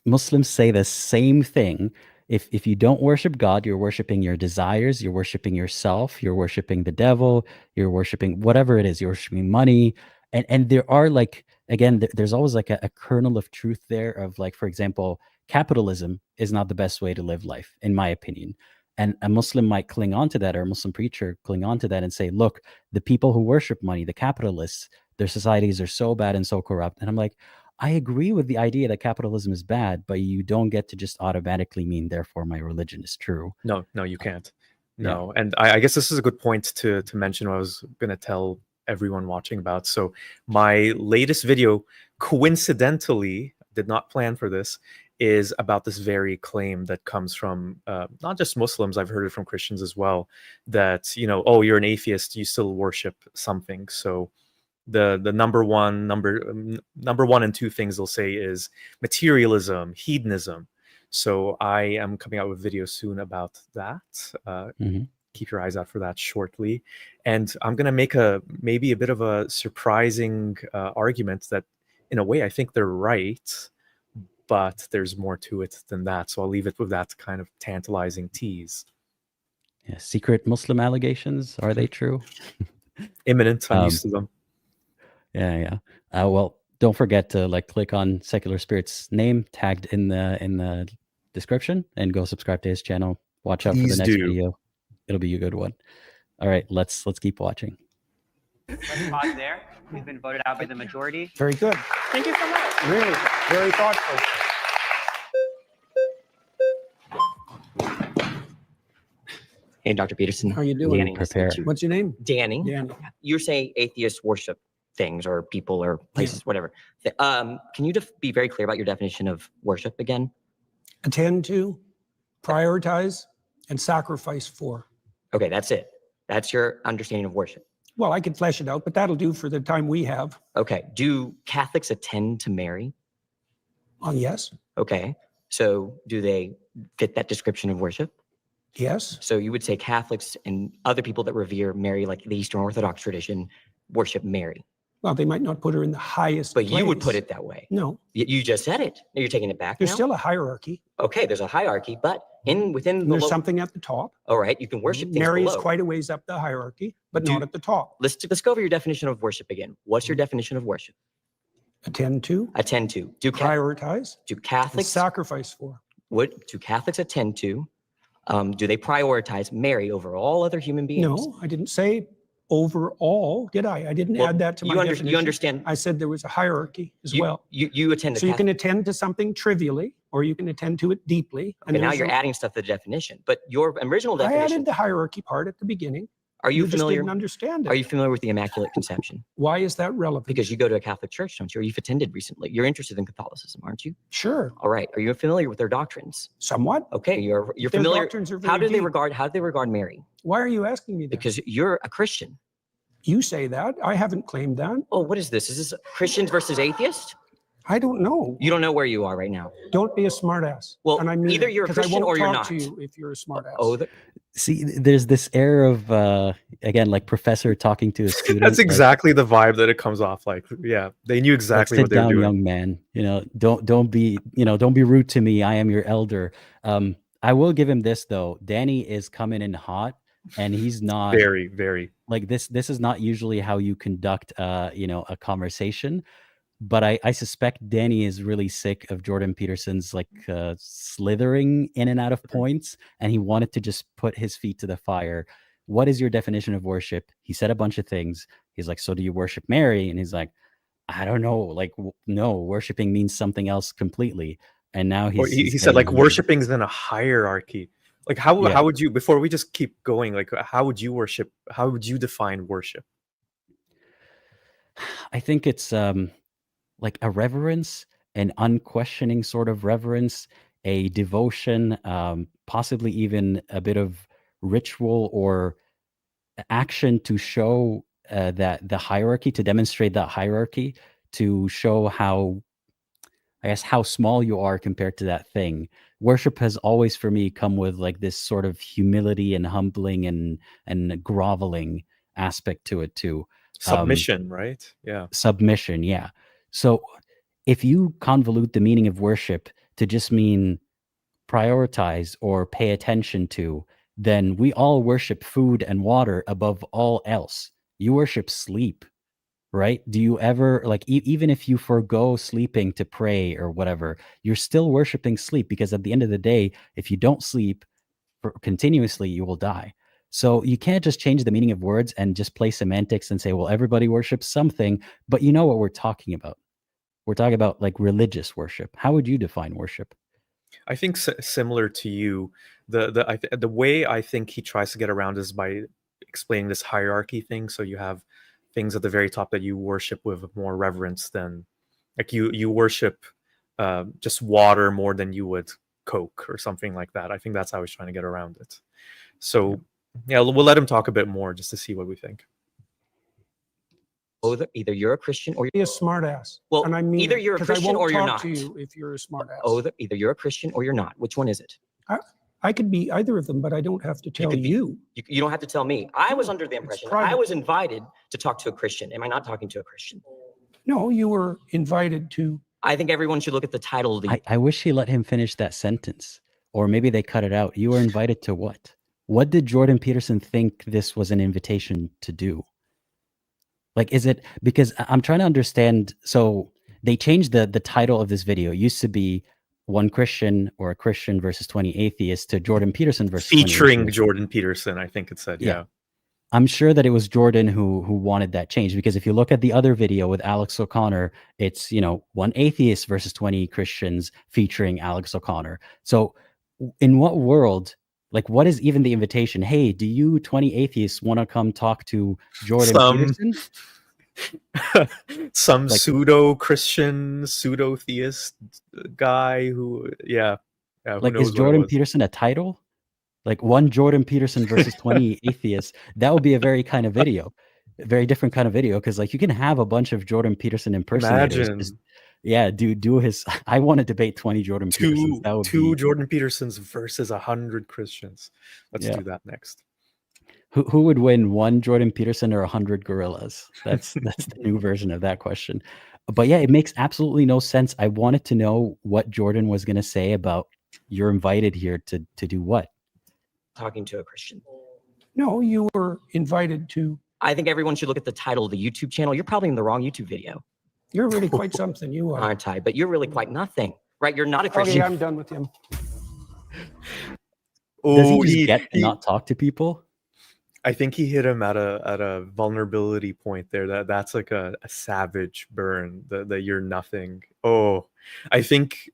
Muslims say the same thing. If you don't worship God, you're worshiping your desires, you're worshiping yourself, you're worshiping the devil, you're worshiping whatever it is, you're worshiping money. And there are like, again, there's always like a kernel of truth there of like, for example, capitalism is not the best way to live life, in my opinion. And a Muslim might cling on to that, or a Muslim preacher cling on to that and say, look, the people who worship money, the capitalists, their societies are so bad and so corrupt. And I'm like, I agree with the idea that capitalism is bad, but you don't get to just automatically mean, therefore, my religion is true. No, you can't. No. And I guess this is a good point to mention what I was going to tell everyone watching about. So my latest video, coincidentally, did not plan for this, is about this very claim that comes from not just Muslims, I've heard it from Christians as well, that, oh, you're an atheist, you still worship something. So the number one and two things they'll say is materialism, hedonism. So I am coming out with videos soon about that. Keep your eyes out for that shortly. And I'm going to make maybe a bit of a surprising argument that in a way I think they're right, but there's more to it than that. So I'll leave it with that kind of tantalizing tease. Yeah, secret Muslim allegations, are they true? Imminent, I'm used to them. Yeah. Well, don't forget to click on Secular Spirit's name tagged in the description and go subscribe to his channel. Watch out for the next video. It'll be a good one. All right, let's keep watching. Let's pause there. We've been voted out by the majority. Very good. Thank you so much. Really, very thoughtful. Hey, Dr. Peterson. How you doing? Danny, nice to meet Prepare. you. What's your name? Danny. Danny. You're saying atheists worship things or people or places, whatever. Can you be very clear about your definition of worship again? Attend to, prioritize, and sacrifice for. Okay, that's it. That's your understanding of worship. Well, I could flesh it out, but that'll do for the time we have. Okay. Do Catholics attend to Mary? Yes. Okay. So do they fit that description of worship? Yes. So you would say Catholics and other people that revere Mary, like the Eastern Orthodox tradition, worship Mary. Well, they might not put her in the highest But you would put place. it that way. No, You just said it. You're taking it back there's now? still a hierarchy. Okay, there's a hierarchy, but within And the there's something at the top. all right, you can worship things Mary is below. quite a ways up the hierarchy, but Do- not at the top. Let's go over your definition of worship again. What's your definition of worship? Attend to, Attend to. Do prioritize, and Catholics sacrifice for. what do Catholics attend to? Do they prioritize Mary over all other human beings? No, I didn't say overall, did I? I didn't Well, add that to my definition. you understand. I said there was a hierarchy as You, well. you attend the So you Catholic. can attend to something trivially, or you can attend to it deeply. Okay, now there's you're a- adding stuff to the definition, but your original I definition. added the hierarchy part at the beginning. Are you You just familiar? didn't understand it. Are you familiar with the Immaculate Conception? Why is that relevant? Because you go to a Catholic church, don't you? Or you've attended recently. You're interested in Catholicism, aren't you? Sure, All right. Are you familiar with their doctrines? somewhat. Okay, you're Their familiar. doctrines are How very do they deep. regard Mary? Why are you asking me that? Because you're a Christian. You say that. I haven't claimed that. Oh, what is this? Is this Christians versus atheists? I don't know. You don't know where you are right now. Don't be a smartass. Well, and I mean either it, you're a 'cause I Christian won't or you're talk to not. you if you're a smartass. Oh, See, there's this air of again, like professor talking to a student. That's like, exactly the vibe that it comes off like. Yeah, they knew like, exactly sit what they were down, doing. young man. Don't be don't be rude to me. I am your elder. I will give him this though. Danny is coming in hot, and he's not Very, very. like this. This is not usually how you conduct a conversation. But I suspect Danny is really sick of Jordan Peterson's like slithering in and out of points, and he wanted to just put his feet to the fire. What is your definition of worship? He said a bunch of things. He's like, so do you worship Mary? And he's like, I don't know. Like, no, worshiping means something else completely. And now Or he's he said like getting- worshiping's in a hierarchy. Like how Yeah. would you, before we just keep going, like how would you worship? How would you define worship? I think it's like a reverence, an unquestioning sort of reverence, a devotion, possibly even a bit of ritual or action to show that the hierarchy, to demonstrate that hierarchy, to show how, I guess, how small you are compared to that thing. Worship has always, for me, come with like this sort of humility and humbling and groveling aspect to it too. Submission, right? Yeah. Submission, yeah. So if you convolute the meaning of worship to just mean prioritize or pay attention to, then we all worship food and water above all else. You worship sleep, right? Do you ever, like, even if you forgo sleeping to pray or whatever, you're still worshiping sleep, because at the end of the day, if you don't sleep continuously, you will die. So you can't just change the meaning of words and just play semantics and say, well, everybody worships something, but you know what we're talking about. We're talking about like religious worship. How would you define worship? I think similar to you, the way I think he tries to get around is by explaining this hierarchy thing. So you have things at the very top that you worship with more reverence than, like you worship just water more than you would Coke or something like that. I think that's how he's trying to get around it. So yeah, we'll let him talk a bit more just to see what we think. either you're a Christian or Be a smartass. Well, and I mean either it, you're a 'cause I Christian won't or you're talk to not. you if you're a smartass. either you're a Christian or you're not. Which one is it? I could be either of them, but I don't have to tell could be- you. You don't have to tell me. I was No, under the it's impression I private. was invited to talk to a Christian. Am I not talking to a Christian? No, you were invited to. I think everyone should look at the title of the. I wish he let him finish that sentence, or maybe they cut it out. You were invited to what? What did Jordan Peterson think this was an invitation to do? Like, is it because I'm trying to understand? So they changed the title of this video. It used to be one Christian or a Christian versus 20 atheists to Jordan Peterson versus 20 Featuring atheists. Jordan Peterson, I think it said. Yeah. Yeah. I'm sure that it was Jordan who wanted that change, because if you look at the other video with Alex O'Connor, it's, one atheist versus 20 Christians featuring Alex O'Connor. So in what world, like, what is even the invitation? Hey, do you 20 atheists want to come talk to Jordan Peterson? Some Like- pseudo-Christian, pseudo-theist guy who, yeah. Who Like, knows is what it Jordan was. Peterson a title? Like, one Jordan Peterson versus 20 atheists, that would be a very kind of video, a very different kind of video, because like you can have a bunch of Jordan Peterson impersonators. Imagine. Yeah, do his. I want to debate 20 Jordan Petersons. That would two be Jordan Petersons versus 100 Christians. Let's Yeah. do that next. Who would win, one Jordan Peterson or 100 gorillas? That's the new version of that question. But yeah, it makes absolutely no sense. I wanted to know what Jordan was going to say about you're invited here to do what? Talking to a Christian. No, you were invited to. I think everyone should look at the title of the YouTube channel. You're probably in the wrong YouTube video. You're really quite something. You are. Aren't I? But you're really quite nothing, right? You're not a Okay, Christian. I'm done with him. Does he just get to not talk to people? I think he hit him at a vulnerability point there. That's like a savage burn. That you're nothing. Oh, I think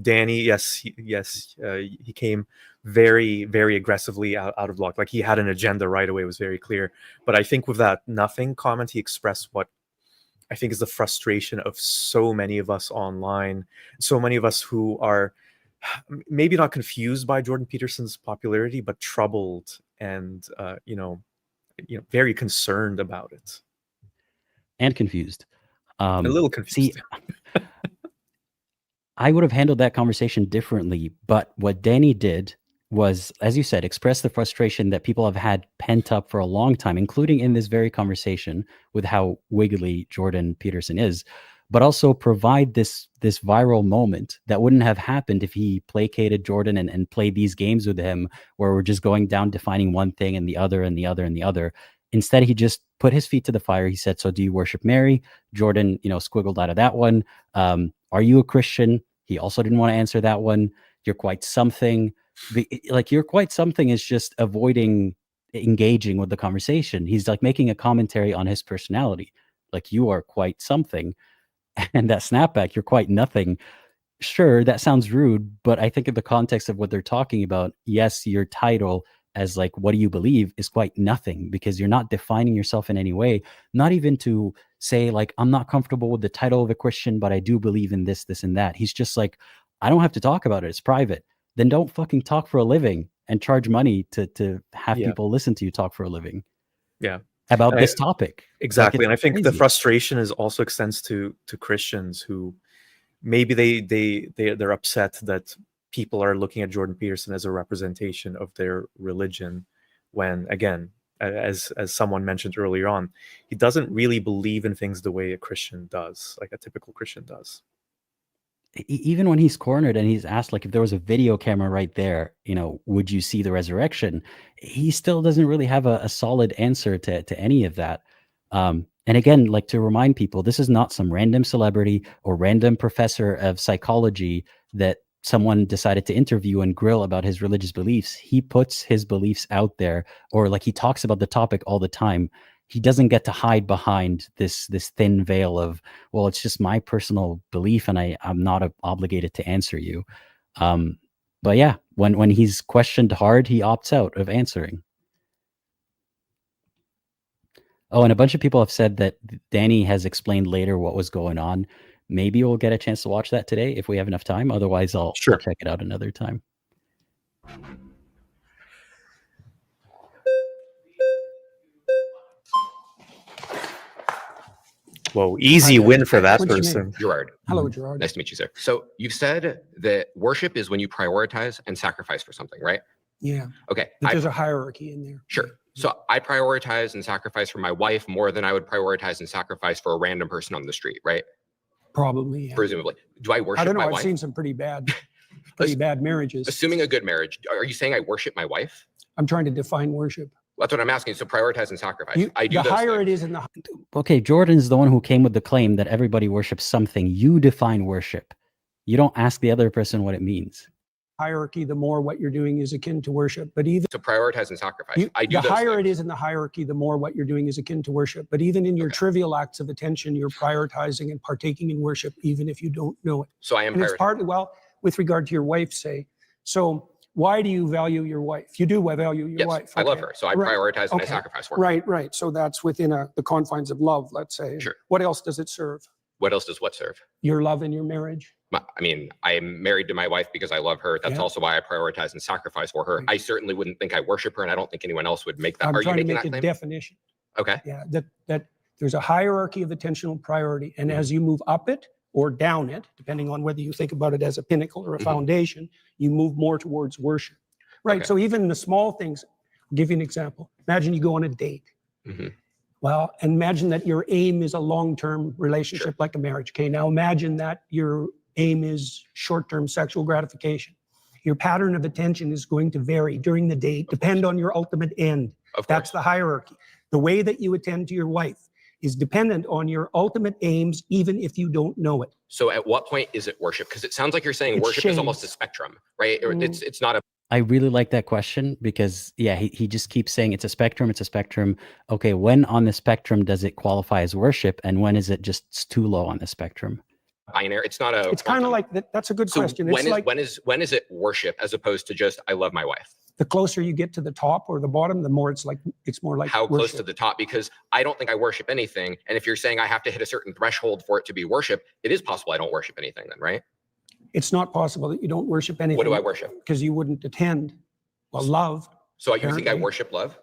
Danny. Yes, he came very, very aggressively out of block. Like he had an agenda right away. It was very clear. But I think with that nothing comment, he expressed what I think is the frustration of so many of us online, so many of us who are maybe not confused by Jordan Peterson's popularity, but troubled and very concerned about it and confused. A little confused. See, I would have handled that conversation differently, but what Danny did was, as you said, express the frustration that people have had pent up for a long time, including in this very conversation with how wiggly Jordan Peterson is, but also provide this viral moment that wouldn't have happened if he placated Jordan and played these games with him where we're just going down defining one thing and the other and the other and the other. Instead, he just put his feet to the fire. He said, so do you worship Mary? Jordan, squiggled out of that one. Are you a Christian? He also didn't want to answer that one. You're quite something. You're quite something is just avoiding engaging with the conversation. He's like making a commentary on his personality. Like, you are quite something. And that snapback, you're quite nothing. Sure, that sounds rude, but I think in the context of what they're talking about, yes, your title as like, what do you believe, is quite nothing, because you're not defining yourself in any way, not even to say like, I'm not comfortable with the title of a Christian, but I do believe in this, this, and that. He's just like, I don't have to talk about it. It's private. Then don't fucking talk for a living and charge money to have people listen to you talk for a living. Yeah. About this topic. Exactly. And I think crazy. the frustration is also extends to Christians who maybe they're upset that people are looking at Jordan Peterson as a representation of their religion, when, again, as someone mentioned earlier on, he doesn't really believe in things the way a Christian does, like a typical Christian does. Even when he's cornered and he's asked, like, if there was a video camera right there, would you see the resurrection? He still doesn't really have a solid answer to any of that. And again, like, to remind people, this is not some random celebrity or random professor of psychology that someone decided to interview and grill about his religious beliefs. He puts his beliefs out there, or like he talks about the topic all the time. He doesn't get to hide behind this thin veil of, well, it's just my personal belief and I'm not obligated to answer you. But yeah, when he's questioned hard, he opts out of answering. Oh, and a bunch of people have said that Danny has explained later what was going on. Maybe we'll get a chance to watch that today if we have enough time. Otherwise, I'll check it out another time. Whoa, easy win for that person. Gerard. Hello, Gerard. Nice to meet you, sir. So you've said that worship is when you prioritize and sacrifice for something, right? Yeah. Okay. There's a hierarchy in there. Sure. So I prioritize and sacrifice for my wife more than I would prioritize and sacrifice for a random person on the street, right? Probably. Yeah. Presumably. Do I worship I don't know. my I've wife? seen some pretty bad marriages. Assuming a good marriage, are you saying I worship my wife? I'm trying to define worship. That's what I'm asking. So prioritize and sacrifice. I do the those higher things. it is in the Okay, Jordan's the one who came with the claim that everybody worships something. You define worship. You don't ask the other person what it means. hierarchy, the more what you're doing is akin to worship. But even to prioritize and sacrifice. I do the those higher things. it is in the hierarchy, the more what you're doing is akin to worship. But even in your trivial acts of attention, you're prioritizing and partaking in worship, even if you don't know it. So I am And it's prioritizing. partly, well, with regard to your wife, say. So why do you value your wife? You do value your Yes, wife. I love okay. her. So I Right. prioritize and I Okay. sacrifice for her. Right, right. So that's within the confines of love, let's say. Sure. What else does it serve? What else does what serve? Your love in your marriage? I mean, I am married to my wife because I love her. That's Yeah. also why I prioritize and sacrifice for her. Right. I certainly wouldn't think I worship her, and I don't think anyone else would make that. I'm Are you trying to making make that a claim? definition. Okay. Yeah, that there's a hierarchy of attentional priority. And as you move up it or down it, depending on whether you think about it as a pinnacle or a Mhm. foundation, you move more towards worship. Right. Okay. So even the small things, I'll give you an example. Imagine you go on a date. Mhm. Well, and imagine that your aim is a long-term relationship like a marriage. Okay, now imagine that your aim is short-term sexual gratification. Your pattern of attention is going to vary during the date, depend on your ultimate end. That's the hierarchy. The way that you attend to your wife is dependent on your ultimate aims, even if you don't know it. So at what point is it worship? Because it sounds like you're saying It's worship is almost a shades. spectrum, right? Or it's not a I really like that question because, yeah, he just keeps saying it's a spectrum, it's a spectrum. Okay, when on the spectrum does it qualify as worship, and when is it just too low on the spectrum? binary. It's not a. It's kind of like that. That's a good So question. when It's is like when is it worship as opposed to just I love my wife? the closer you get to the top or the bottom, the more it's more like How close worship. to the top? Because I don't think I worship anything. And if you're saying I have to hit a certain threshold for it to be worship, it is possible I don't worship anything then, right? It's not possible that you don't worship anything. What do I worship? Because you wouldn't attend. Well, love. So you think I apparently. worship love?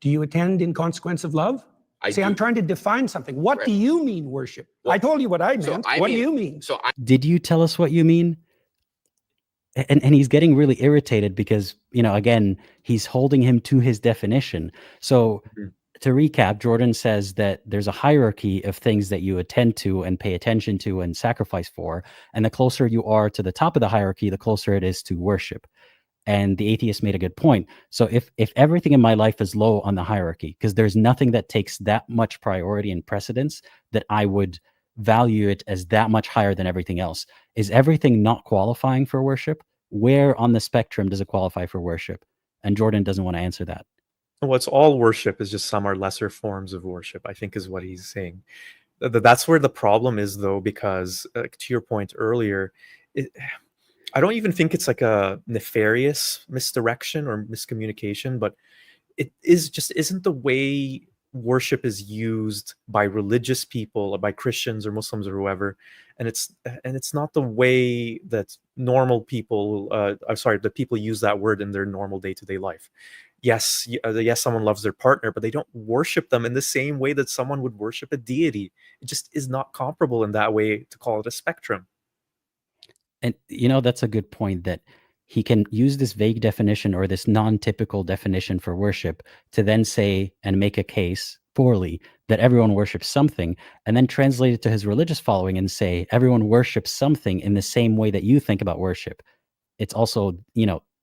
Do you attend in consequence of love? See, I'm trying to define something. What do you mean worship? Well, I told you what I so meant. I What mean- do you mean? So I, Did you tell us what you mean? And he's getting really irritated because, again, he's holding him to his definition. So to recap, Jordan says that there's a hierarchy of things that you attend to and pay attention to and sacrifice for. And the closer you are to the top of the hierarchy, the closer it is to worship. And the atheist made a good point. So if everything in my life is low on the hierarchy, because there's nothing that takes that much priority and precedence, that I would value it as that much higher than everything else. Is everything not qualifying for worship? Where on the spectrum does it qualify for worship? And Jordan doesn't want to answer that. What's all worship is just some are lesser forms of worship, I think is what he's saying. That's where the problem is, though, because to your point earlier, I don't even think it's like a nefarious misdirection or miscommunication, but it isn't the way worship is used by religious people or by Christians or Muslims or whoever, and it's not the way that normal people the people use that word in their normal day-to-day life. Yes, someone loves their partner, but they don't worship them in the same way that someone would worship a deity. It just is not comparable in that way to call it a spectrum. And that's a good point, that he can use this vague definition or this non-typical definition for worship to then say and make a case poorly that everyone worships something, and then translate it to his religious following and say everyone worships something in the same way that you think about worship. It's also,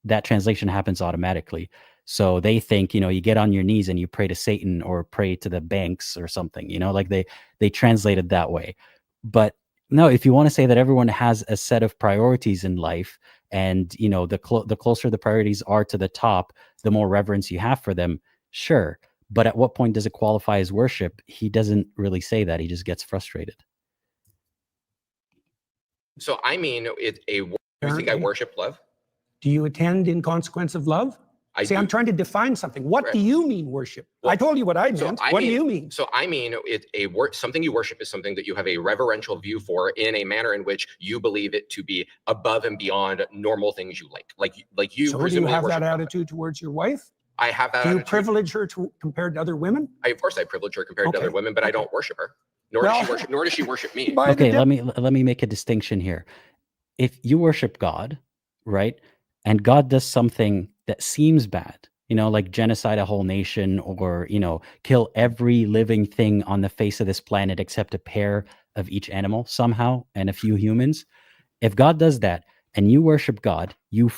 that translation happens automatically. So they think, you get on your knees and you pray to Satan or pray to the banks or something, like they translate it that way. But no, if you want to say that everyone has a set of priorities in life, and the closer the priorities are to the top, the more reverence you have for them, sure. But at what point does it qualify as worship? He doesn't really say that. He just gets frustrated. So I mean, you think I worship love? Do you attend in consequence of love? See, I'm trying to define something. What do you mean worship? I told you what I meant. What do you mean? So I mean, something you worship is something that you have a reverential view for in a manner in which you believe it to be above and beyond normal things you like you. So do you have that attitude towards your wife? I have that. Do you privilege her compared to other women? Of course, I privilege her compared to other women, but I don't worship her. Nor does she worship me. Okay, let me make a distinction here. If you worship God, right, and God does something that seems bad, like genocide a whole nation, or kill every living thing on the face of this planet except a pair of each animal somehow and a few humans. If God does that and you worship God, you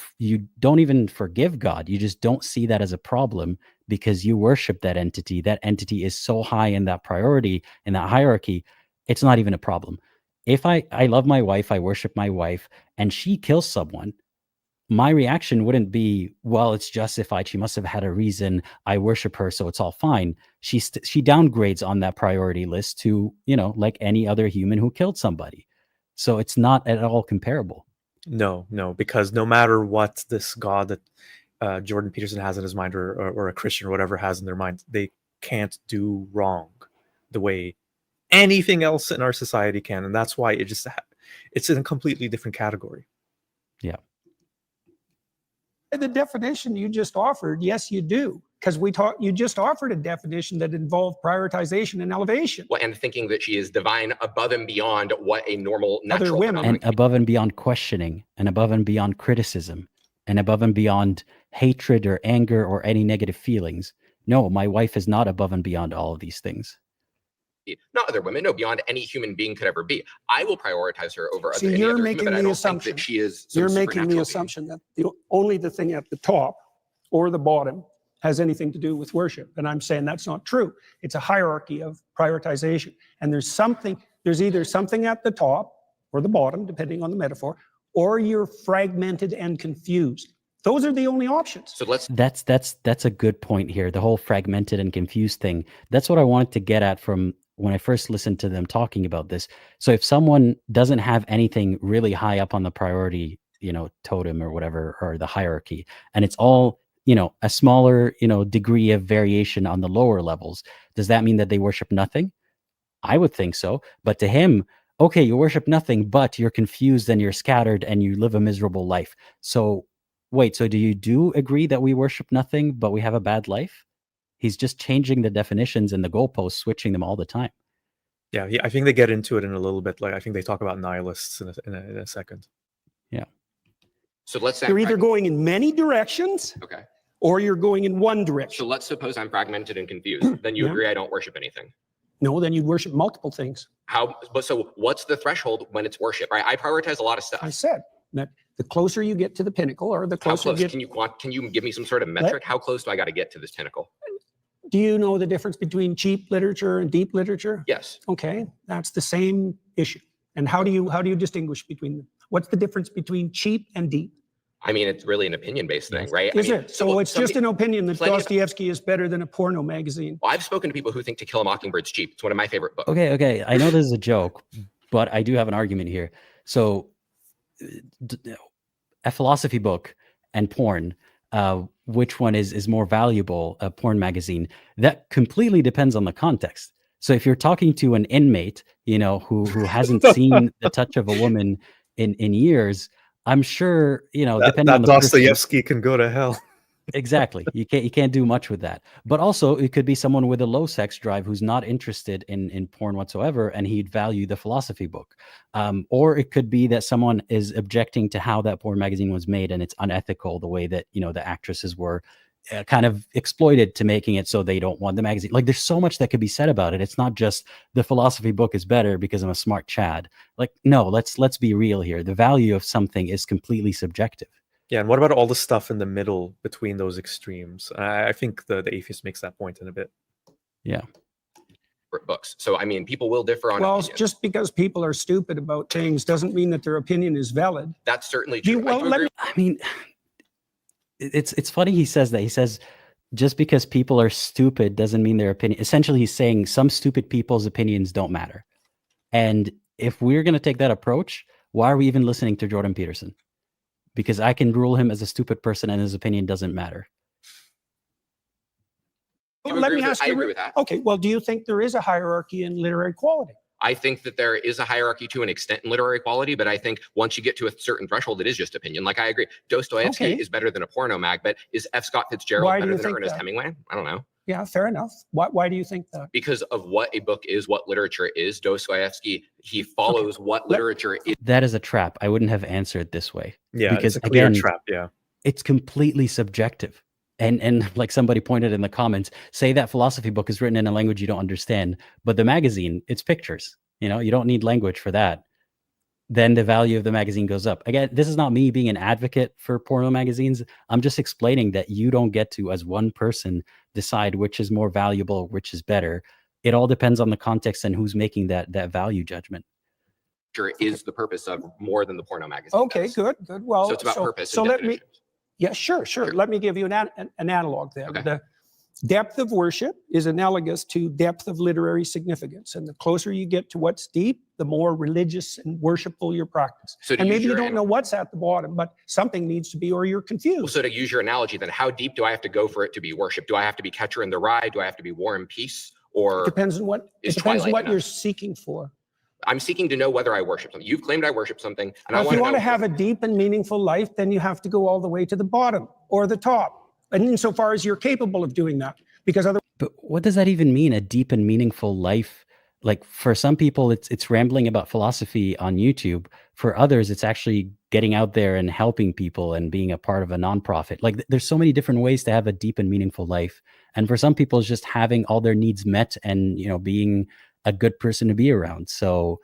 don't even forgive God. You just don't see that as a problem because you worship that entity. That entity is so high in that priority, in that hierarchy, it's not even a problem. If I love my wife, I worship my wife, and she kills someone, my reaction wouldn't be, well, it's justified. She must have had a reason. I worship her, so it's all fine. She downgrades on that priority list to, like any other human who killed somebody. So it's not at all comparable. No, because no matter what this God that Jordan Peterson has in his mind, or a Christian or whatever has in their mind, they can't do wrong the way anything else in our society can. And that's why it's in a completely different category. Yeah. The definition you just offered, yes, you do. Because you just offered a definition that involved prioritization and elevation. Well, and thinking that she is divine above and beyond what a normal natural other women, and above and beyond questioning, and above and beyond criticism, and above and beyond hatred or anger or any negative feelings. No, my wife is not above and beyond all of these things. Not other women, no, beyond any human being could ever be. I will prioritize her over See, any you're other making human, but I the don't think assumption. that she is some You're making the supernatural being. assumption that only the thing at the top or the bottom has anything to do with worship. And I'm saying that's not true. It's a hierarchy of prioritization. And there's either something at the top or the bottom, depending on the metaphor, or you're fragmented and confused. Those are the only options. So let's. That's a good point here. The whole fragmented and confused thing. That's what I wanted to get at from when I first listened to them talking about this. So if someone doesn't have anything really high up on the priority, totem or whatever, or the hierarchy, and it's all, a smaller, degree of variation on the lower levels, does that mean that they worship nothing? I would think so. But to him, okay, you worship nothing, but you're confused and you're scattered and you live a miserable life. So wait, so do you agree that we worship nothing, but we have a bad life? He's just changing the definitions and the goalposts, switching them all the time. Yeah, I think they get into it in a little bit. Like, I think they talk about nihilists in a second. Yeah. So let's say You're either going in many directions, okay, or you're going in one direction. so let's suppose I'm fragmented and confused. Then you Yeah. agree I don't worship anything. No, then you'd worship multiple things. But so what's the threshold when it's worship? Right? I prioritize a lot of stuff. I said that the closer you get to the pinnacle, or the How closer close? you get. Can you give me some sort of metric? How close do I got to get to this pinnacle? Do you know the difference between cheap literature and deep literature? Yes. Okay, that's the same issue. And how do you distinguish between them? What's the difference between cheap and deep? I mean, it's really an opinion-based thing, right? Is I mean, it? So it's just an opinion that plenty of- Dostoevsky is better than a porno magazine. Well, I've spoken to people who think To Kill a Mockingbird's cheap. It's one of my favorite books. Okay. I know this is a joke, but I do have an argument here. So a philosophy book and porn, which one is more valuable, a porn magazine? That completely depends on the context. So if you're talking to an inmate, who hasn't seen the touch of a woman in years, I'm sure, depending on the Dostoevsky can go to hell. Exactly. You can't do much with that. But also it could be someone with a low sex drive who's not interested in porn whatsoever, and he'd value the philosophy book. Or it could be that someone is objecting to how that porn magazine was made, and it's unethical the way that, the actresses were kind of exploited to making it so they don't want the magazine. Like, there's so much that could be said about it. It's not just the philosophy book is better because I'm a smart Chad. Like, no, let's be real here. The value of something is completely subjective. Yeah, and what about all the stuff in the middle between those extremes? I think the atheist makes that point in a bit. Yeah. Books. So, I mean, people will differ on Well, opinions. just because people are stupid about things doesn't mean that their opinion is valid. That's certainly true. I mean, it's funny he says that. He says just because people are stupid doesn't mean their opinion. Essentially, he's saying some stupid people's opinions don't matter. And if we're going to take that approach, why are we even listening to Jordan Peterson? Because I can rule him as a stupid person and his opinion doesn't matter. Let me ask I you. agree with that. Okay, well, do you think there is a hierarchy in literary quality? I think that there is a hierarchy to an extent in literary quality, but I think once you get to a certain threshold, it is just opinion. Like, I agree. Dostoevsky is better than a porno mag, but is F. Scott Fitzgerald better than Ernest Hemingway? I don't know. Yeah, fair enough. Why do you think that? Because of what a book is, what literature is. Dostoevsky, he follows what literature is. That is a trap. I wouldn't have answered this way. Yeah, because it's a clear again, trap. Yeah, it's completely subjective. And like somebody pointed in the comments, say that philosophy book is written in a language you don't understand, but the magazine, it's pictures. You don't need language for that. Then the value of the magazine goes up. Again, this is not me being an advocate for porno magazines. I'm just explaining that you don't get to, as one person, decide which is more valuable, which is better. It all depends on the context and who's making that value judgment. Is the purpose of more than the porno magazine. Okay, good. Well, so it's about purpose. So let me. Yeah, sure. Let me give you an analog then. Okay. The depth of worship is analogous to depth of literary significance. And the closer you get to what's deep, the more religious and worshipful your practice. So and maybe you don't know what's at the bottom, but something needs to be, or you're confused. Well, so to use your analogy, then how deep do I have to go for it to be worship? Do I have to be Catcher in the Rye? Do I have to be War and Peace? Or it depends on what you're seeking for. I'm seeking to know whether I worship something. You've claimed I worship something. And if you want to have a deep and meaningful life, then you have to go all the way to the bottom or the top. And insofar as you're capable of doing that, because otherwise. But what does that even mean, a deep and meaningful life? like for some people it's rambling about philosophy on YouTube. For others it's actually getting out there and helping people and being a part of a nonprofit. Like there's so many different ways to have a deep and meaningful life. And for some people it's just having all their needs met and, you know, being a good person to be around. So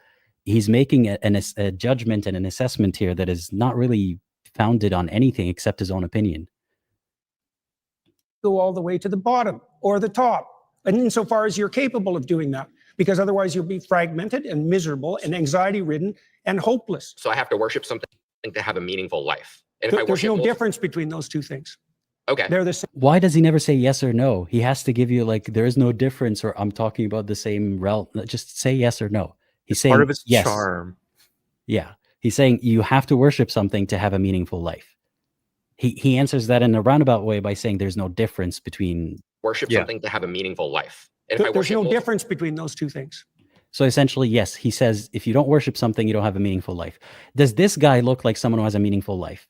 he's making a judgment and an assessment here that is not really founded on anything except his own opinion. Go all the way to the bottom or the top, and insofar as you're capable of doing that, because otherwise you'll be fragmented and miserable and anxiety ridden and hopeless. So I have to worship something to have a meaningful life. And if I There's worship no difference between those two things. Okay. They're the same. Why does he never say yes or no? He has to give you like, there is no difference, or I'm talking about the same realm. Just say yes or no. He's saying Part of his yes. charm. Yeah. He's saying you have to worship something to have a meaningful life. He answers that in a roundabout way by saying there's no difference between worship something to have a meaningful life. And if I There's worship no difference between those two things. So essentially, yes, he says if you don't worship something, you don't have a meaningful life. Does this guy look like someone who has a meaningful life?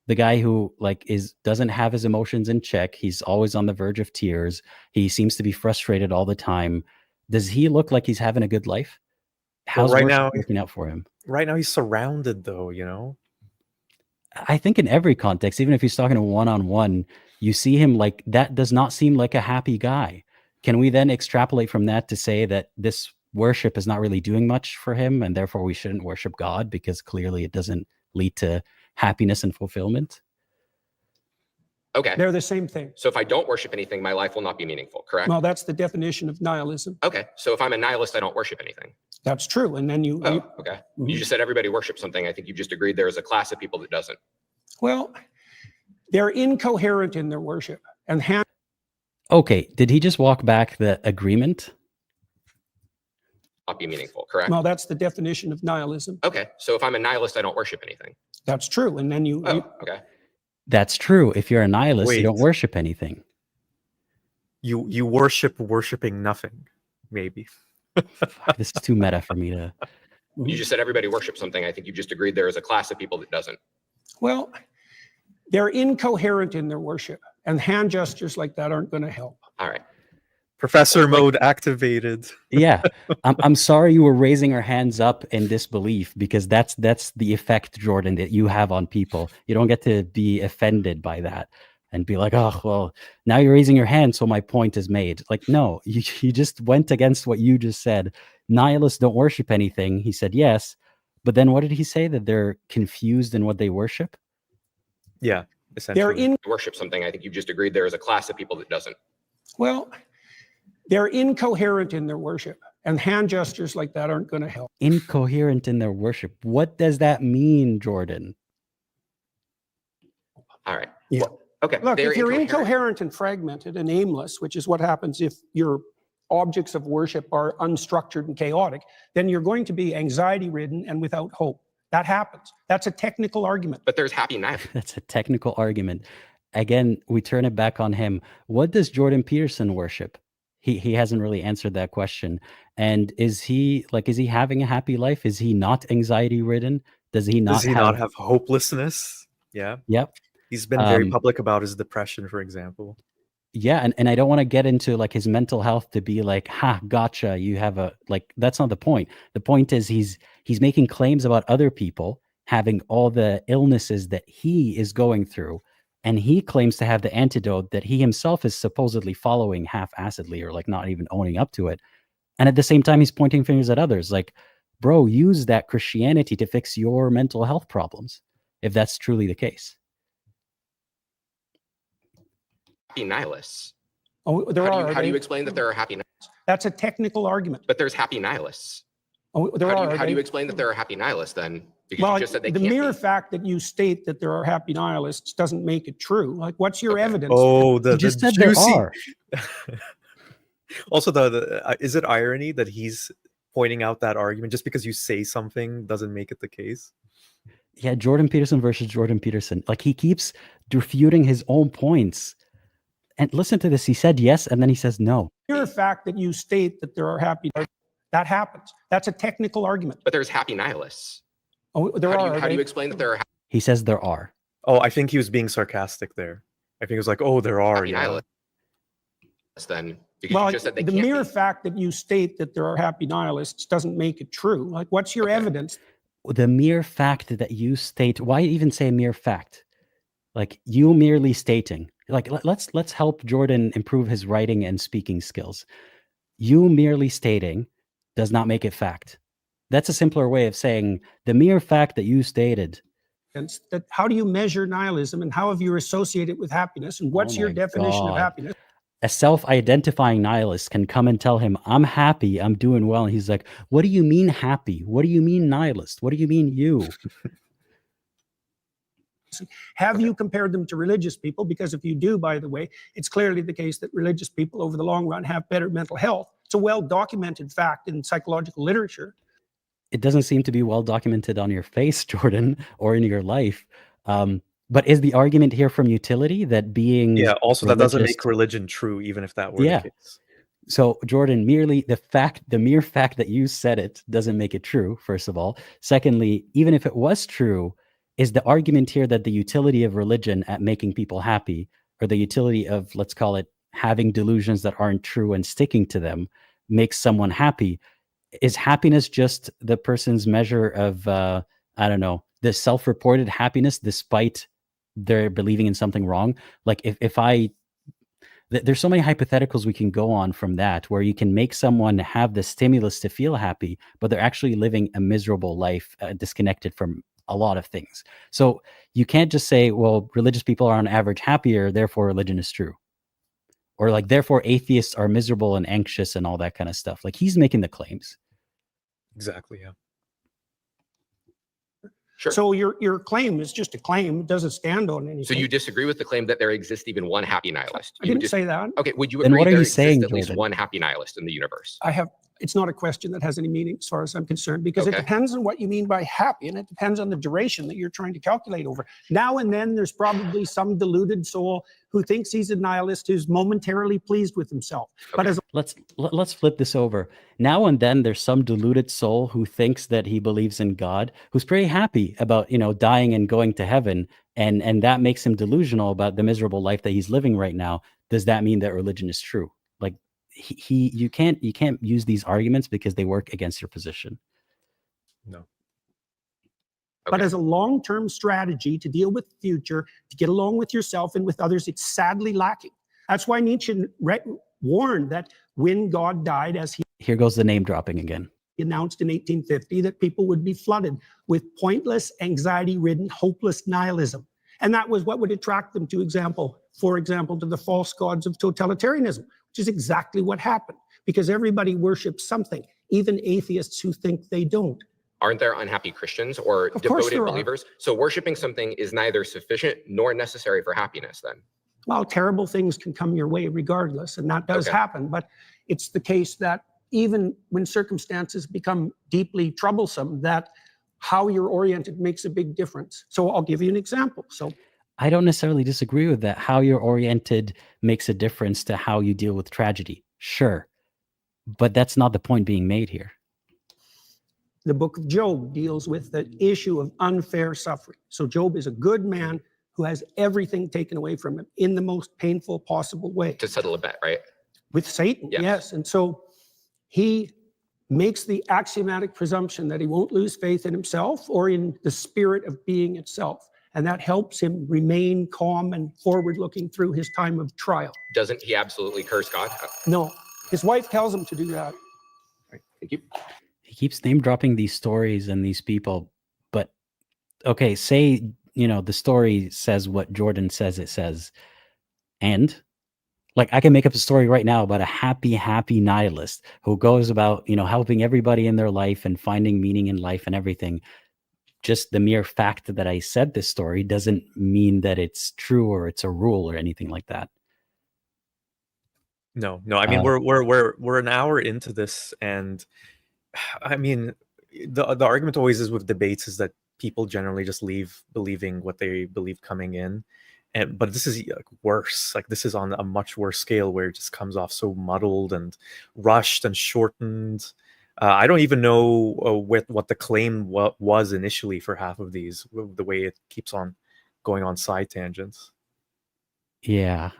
The guy who like doesn't have his emotions in check. He's always on the verge of tears. He seems to be frustrated all the time. Does he look like he's having a good life? How's right worship now working out for him? Right now he's surrounded though, you know. I think in every context, even if he's talking to one-on-one, you see him like that does not seem like a happy guy. Can we then extrapolate from that to say that this worship is not really doing much for him and therefore we shouldn't worship God because clearly it doesn't lead to happiness and fulfillment? Okay. They're the same thing. So if I don't worship anything, my life will not be meaningful, correct? Well, that's the definition of nihilism. Okay. So if I'm a nihilist, I don't worship anything. That's true. And then you... Okay. You just said everybody worships something. I think you just agreed there is a class of people that doesn't. Well, they're incoherent in their worship. And Okay. Did he just walk back the agreement? Not be meaningful, correct? Well, that's the definition of nihilism. Okay. So if I'm a nihilist, I don't worship anything. That's true. And then you... Okay. That's true. If you're a nihilist, Wait. you don't worship anything. You worship worshiping nothing, maybe. Fuck, this is too meta for me to... You just said everybody worships something. I think you just agreed there is a class of people that doesn't. Well, they're incoherent in their worship. And hand gestures like that aren't going to help. All right. Professor mode activated. Yeah. I'm sorry you were raising our hands up in disbelief because that's the effect, Jordan, that you have on people. You don't get to be offended by that and be like, oh, well, now you're raising your hand, so my point is made. Like, no, you just went against what you just said. Nihilists don't worship anything. He said yes. But then what did he say? That they're confused in what they worship? Yeah, essentially. They're Worship something. I think you just agreed there is a class of people that doesn't. Well, they're incoherent in their worship. And hand gestures like that aren't going to help. Incoherent in their worship. What does that mean, Jordan? All right. Yeah. Well, okay. Look, They're if you're incoherent and fragmented and aimless, which is what happens if your objects of worship are unstructured and chaotic, then you're going to be anxiety-ridden and without hope. That happens. That's a technical argument. But there's happy nihilists. That's a technical argument. Again, we turn it back on him. What does Jordan Peterson worship? He hasn't really answered that question. And is he having a happy life? Is he not anxiety ridden? Does he not have hopelessness? Yeah. Yep. He's been very public about his depression, for example. Yeah, and I don't want to get into like his mental health to be like, ha, gotcha, you have a like that's not the point. The point is he's making claims about other people having all the illnesses that he is going through. And he claims to have the antidote that he himself is supposedly following half-assedly or like not even owning up to it. And at the same time, he's pointing fingers at others. Like, bro, use that Christianity to fix your mental health problems, if that's truly the case. Happy nihilists. Oh, there are. How do you explain that there are happy nihilists? That's a technical argument. But there's happy nihilists. Oh, there are. How do you explain that there are happy nihilists then? Because Well, you just said they the can't mere be. fact that you state that there are happy nihilists doesn't make it true. Like, what's your evidence? Oh, You just said there are. Also, is it irony that he's pointing out that argument just because you say something doesn't make it the case? Yeah, Jordan Peterson versus Jordan Peterson. Like he keeps refuting his own points. And listen to this. He said yes, and then he says no. The mere fact that you state that there are happy, that happens. That's a technical argument. But there's happy nihilists. Oh, there are. How do you explain that there are He says there are. Oh, I think he was being sarcastic there. I think it was like, oh, there are. happy Yeah. nihilists then? Because Well, you just said they the can't mere be. fact that you state that there are happy nihilists doesn't make it true. Like, what's your evidence? The mere fact that you state, why even say mere fact? Like, you merely stating, like, let's help Jordan improve his writing and speaking skills. You merely stating does not make it fact. That's a simpler way of saying the mere fact that you stated. That how do you measure nihilism, and how have you associated it with happiness, and what's your definition of happiness? A self-identifying nihilist can come and tell him, I'm happy, I'm doing well. And he's like, what do you mean happy? What do you mean nihilist? What do you mean you? Have you compared them to religious people? Because if you do, by the way, it's clearly the case that religious people over the long run have better mental health. It's a well-documented fact in psychological literature. It doesn't seem to be well documented on your face, Jordan, or in your life. But is the argument here from utility that being also that doesn't religious- make religion true, even if that were the case. So Jordan, merely the mere fact that you said it doesn't make it true, first of all. Secondly, even if it was true, is the argument here that the utility of religion at making people happy, or the utility of, let's call it, having delusions that aren't true and sticking to them, makes someone happy? Is happiness just the person's measure of, I don't know, the self-reported happiness despite their believing in something wrong? Like there's so many hypotheticals we can go on from that, where you can make someone have the stimulus to feel happy, but they're actually living a miserable life, disconnected from a lot of things. So you can't just say, well, religious people are on average happier, therefore religion is true. Or like, therefore atheists are miserable and anxious and all that kind of stuff. Like, he's making the claims. Exactly, yeah. Sure. So your claim is just a claim. It doesn't stand on anything. So you disagree with the claim that there exists even one happy nihilist? I didn't say that. Okay, would you Then agree what are there you exists saying, at least Jordan? one happy nihilist in the universe? It's not a question that has any meaning as far as I'm concerned, because it Okay. depends on what you mean by happy, and it depends on the duration that you're trying to calculate over. Now and then there's probably some deluded soul who thinks he's a nihilist who's momentarily pleased with himself. But as Let's flip this over. Now and then there's some deluded soul who thinks that he believes in God, who's pretty happy about, dying and going to heaven, and that makes him delusional about the miserable life that he's living right now. Does that mean that religion is true? Like, you can't use these arguments because they work against your position. No. But as a long-term strategy to deal with the future, to get along with yourself and with others, it's sadly lacking. That's why Nietzsche warned that when God died, as he Here goes the name dropping again. announced in 1850, that people would be flooded with pointless, anxiety-ridden, hopeless nihilism. And that was what would attract them for example, to the false gods of totalitarianism, which is exactly what happened, because everybody worships something, even atheists who think they don't. Aren't there unhappy Christians or Of course devoted there are. believers? So worshiping something is neither sufficient nor necessary for happiness then? Well, terrible things can come your way regardless, and that does Okay. happen, but it's the case that even when circumstances become deeply troublesome, that how you're oriented makes a big difference. So I'll give you an example. So I don't necessarily disagree with that. How you're oriented makes a difference to how you deal with tragedy. Sure. But that's not the point being made here. the book of Job deals with the issue of unfair suffering. So Job is a good man who has everything taken away from him in the most painful possible way. To settle a bet, right? With Satan, yes. And so he makes the axiomatic presumption that he won't lose faith in himself or in the spirit of being itself. And that helps him remain calm and forward-looking through his time of trial. Doesn't he absolutely curse God? No, his wife tells him to do that. Right. Thank you. He keeps name dropping these stories and these people, but okay, say, you know, the story says what Jordan says it says, and like I can make up a story right now about a happy nihilist who goes about, you know, helping everybody in their life and finding meaning in life and everything. Just the mere fact that I said this story doesn't mean that it's true or it's a rule or anything like that. No. I mean, we're an hour into this, and I mean, the argument always is with debates is that people generally just leave believing what they believe coming in, but this is like worse. Like this is on a much worse scale where it just comes off so muddled and rushed and shortened. I don't even know what the claim was initially for half of these, the way it keeps on going on side tangents. Yeah.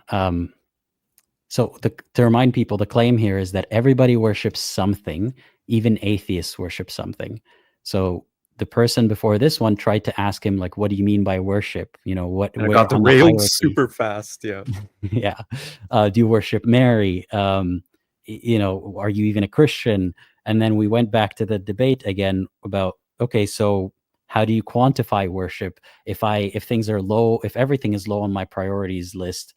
So to remind people, the claim here is that everybody worships something, even atheists worship something. So the person before this one tried to ask him, like, what do you mean by worship? You know, what I got the on railed hierarchy? super fast. Yeah. Yeah. Do you worship Mary? You know, are you even a Christian? And then we went back to the debate again about, okay, so how do you quantify worship? If things are low, if everything is low on my priorities list,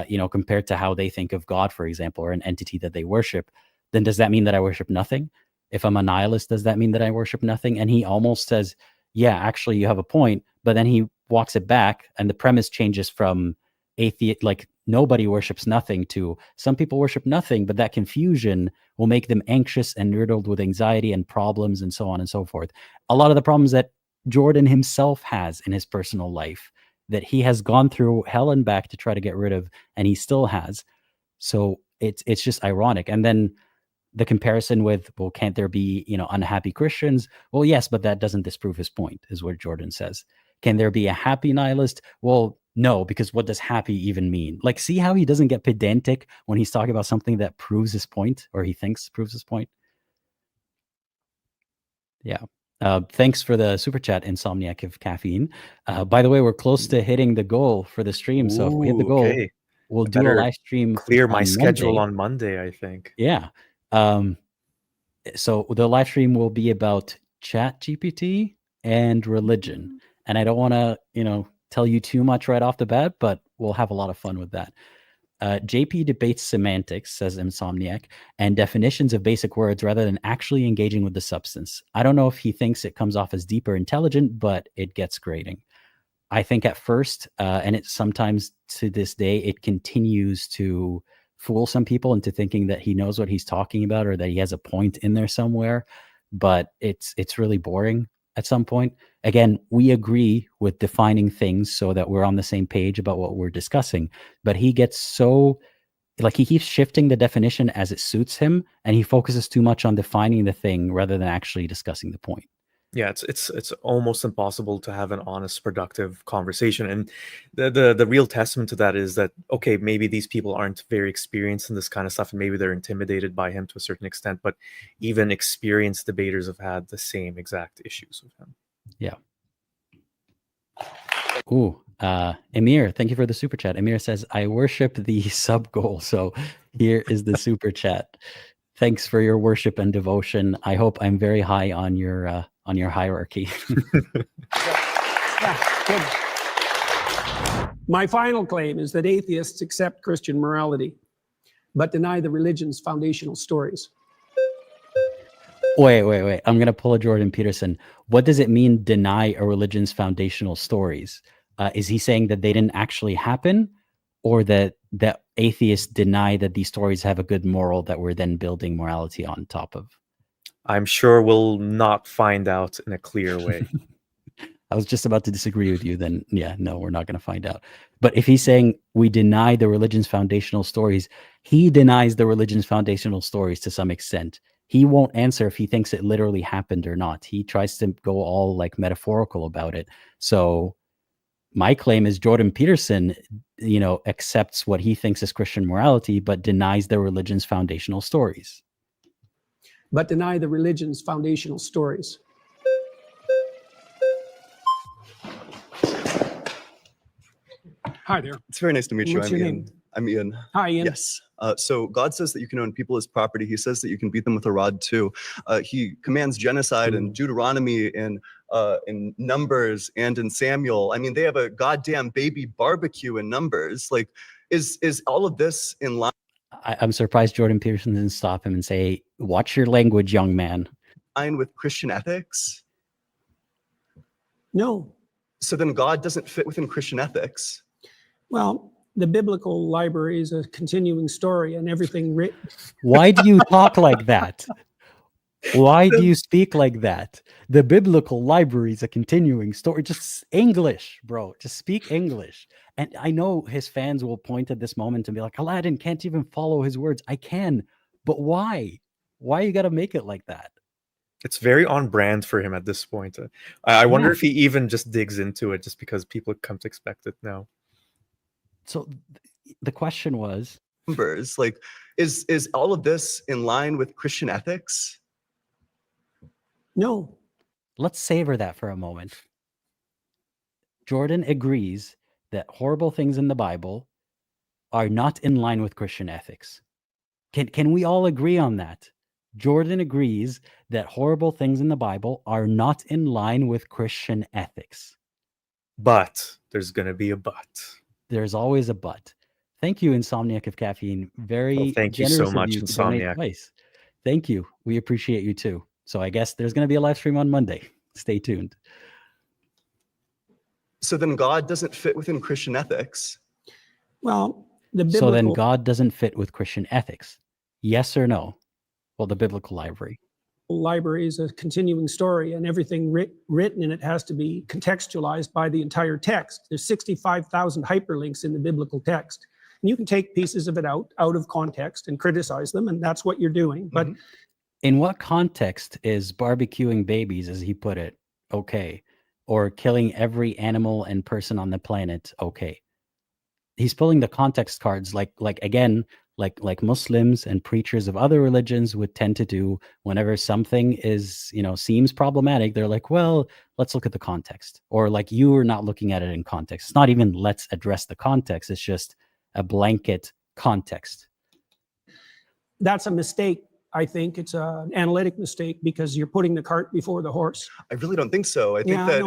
you know, compared to how they think of God, for example, or an entity that they worship, then does that mean that I worship nothing? If I'm a nihilist, does that mean that I worship nothing? And he almost says, yeah, actually you have a point, but then he walks it back and the premise changes from atheist, like nobody worships nothing, to some people worship nothing, but that confusion will make them anxious and riddled with anxiety and problems and so on and so forth. A lot of the problems that Jordan himself has in his personal life, that he has gone through hell and back to try to get rid of, and he still has. So it's just ironic. And then the comparison with, well, can't there be, you know, unhappy Christians? Well, yes, but that doesn't disprove his point, is what Jordan says. Can there be a happy nihilist? Well, no, because what does happy even mean? Like, see how he doesn't get pedantic when he's talking about something that proves his point, or he thinks proves his point? Yeah. Thanks for the super chat, Insomniac of Caffeine. By the way, we're close to hitting the goal for the stream. So if we hit the goal, okay. we'll do a live stream. Clear my schedule Monday. on Monday, I think. Yeah. So the live stream will be about ChatGPT and religion. And I don't want to, you know, tell you too much right off the bat, but we'll have a lot of fun with that. JP debates semantics, says Insomniac, and definitions of basic words rather than actually engaging with the substance. I don't know if he thinks it comes off as deep or intelligent, but it gets grating. I think at first, and it sometimes to this day, it continues to fool some people into thinking that he knows what he's talking about or that he has a point in there somewhere, but it's really boring at some point. Again, we agree with defining things so that we're on the same page about what we're discussing, but he gets so, like, he keeps shifting the definition as it suits him, and he focuses too much on defining the thing rather than actually discussing the point. Yeah, it's almost impossible to have an honest, productive conversation. And the real testament to that is that, okay, maybe these people aren't very experienced in this kind of stuff, and maybe they're intimidated by him to a certain extent, but even experienced debaters have had the same exact issues with him. Yeah. Ooh, Emir, thank you for the super chat. Emir says, I worship the sub goal. So here is the super chat. Thanks for your worship and devotion. I hope I'm very high on your hierarchy. Yeah, good. My final claim is that atheists accept Christian morality, but deny the religion's foundational stories. Wait. I'm going to pull a Jordan Peterson. What does it mean, deny a religion's foundational stories? Is he saying that they didn't actually happen, or that atheists deny that these stories have a good moral that we're then building morality on top of? I'm sure we'll not find out in a clear way. I was just about to disagree with you. Then, yeah, no, we're not going to find out. But if he's saying we deny the religion's foundational stories, he denies the religion's foundational stories to some extent. He won't answer if he thinks it literally happened or not. He tries to go all like metaphorical about it. So my claim is Jordan Peterson, you know, accepts what he thinks is Christian morality, but denies the religion's foundational stories. But deny the religion's foundational stories. Hi there. It's very nice to meet you. What's your name? I'm Ian. Hi, Ian. Yes. So God says that you can own people as property. He says that you can beat them with a rod too. He commands genocide in Deuteronomy, in Numbers, and in Samuel. I mean, they have a goddamn baby barbecue in Numbers. Like, is all of this in line? I'm surprised Jordan Peterson didn't stop him and say, watch your language, young man. With Christian ethics? No. So then God doesn't fit within Christian ethics? Well, the biblical library is a continuing story, and everything written. Why do you talk like that? Why do you speak like that? The biblical library is a continuing story. Just English, bro. Just speak English. And I know his fans will point at this moment and be like, Aladdin can't even follow his words. I can, but why? Why you got to make it like that? It's very on brand for him at this point. I wonder if he even just digs into it just because people come to expect it now. So the question was, numbers. Like, is all of this in line with Christian ethics? No. Let's savor that for a moment. Jordan agrees that horrible things in the Bible are not in line with Christian ethics. Can we all agree on that? Jordan agrees that horrible things in the Bible are not in line with Christian ethics. But there's going to be a but. There's always a but. Thank you, Insomniac of Caffeine. Very thank you generous so much, of you to donate Insomniac. twice. Thank you. We appreciate you too. So I guess there's going to be a live stream on Monday. Stay tuned. So then God doesn't fit within Christian ethics. Well, the biblical So then God doesn't fit with Christian ethics. Yes or no? Well, the biblical library. library is a continuing story, and everything written in it has to be contextualized by the entire text. There's 65,000 hyperlinks in the biblical text. And you can take pieces of it out of context and criticize them, and that's what you're doing. But in what context is barbecuing babies, as he put it, okay? Or killing every animal and person on the planet, okay? He's pulling the context cards like Muslims and preachers of other religions would tend to do whenever something is, seems problematic. They're like, well, let's look at the context. Or like, you are not looking at it in context. It's not even let's address the context. It's just a blanket context. that's a mistake. I think it's an analytic mistake because you're putting the cart before the horse. I really don't think so. I think that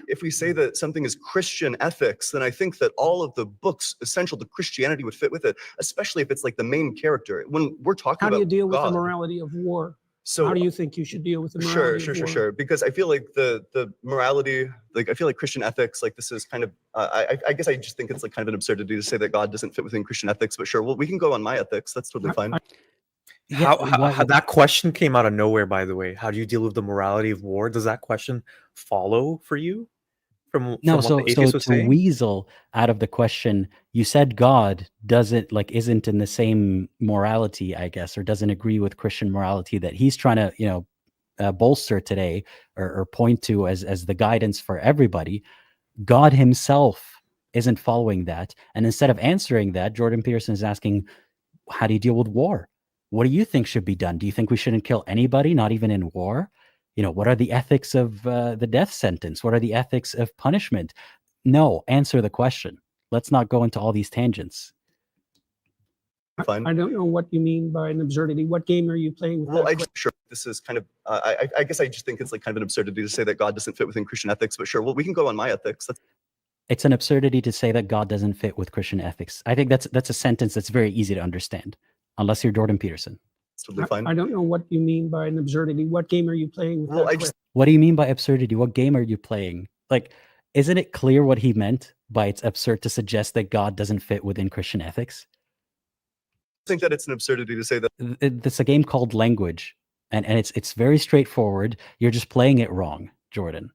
if we say that something is Christian ethics, then I think that all of the books essential to Christianity would fit with it, especially if it's like the main character. When we're talking about how do you deal with God, the morality of war? So how do you think you should deal with the morality of war? Sure. Because I feel like the morality, like I feel like Christian ethics, like this is kind of, I guess I just think it's like kind of an absurdity to say that God doesn't fit within Christian ethics, but sure, well, we can go on my ethics. That's totally fine. How that question came out of nowhere, by the way. How do you deal with the morality of war? Does that question follow for you from what the atheist was saying? Weasel out of the question, you said God isn't in the same morality, I guess, or doesn't agree with Christian morality that he's trying to, bolster today or point to as the guidance for everybody. God himself isn't following that. And instead of answering that, Jordan Peterson is asking, how do you deal with war? What do you think should be done? Do you think we shouldn't kill anybody, not even in war? What are the ethics of the death sentence? What are the ethics of punishment? No, answer the question. Let's not go into all these tangents. Fine. I don't know what you mean by an absurdity. What game are you playing with? Well, this is kind of, I guess I just think it's like kind of an absurdity to say that God doesn't fit within Christian ethics, but sure, well, we can go on my ethics. It's an absurdity to say that God doesn't fit with Christian ethics. I think that's a sentence that's very easy to understand. Unless you're Jordan Peterson. Totally fine. I don't know what you mean by an absurdity. What game are you playing with? Well, what do you mean by absurdity? What game are you playing? Like, isn't it clear what he meant by it's absurd to suggest that God doesn't fit within Christian ethics? I think that it's an absurdity to say that. It's a game called language, and it's very straightforward. You're just playing it wrong, Jordan.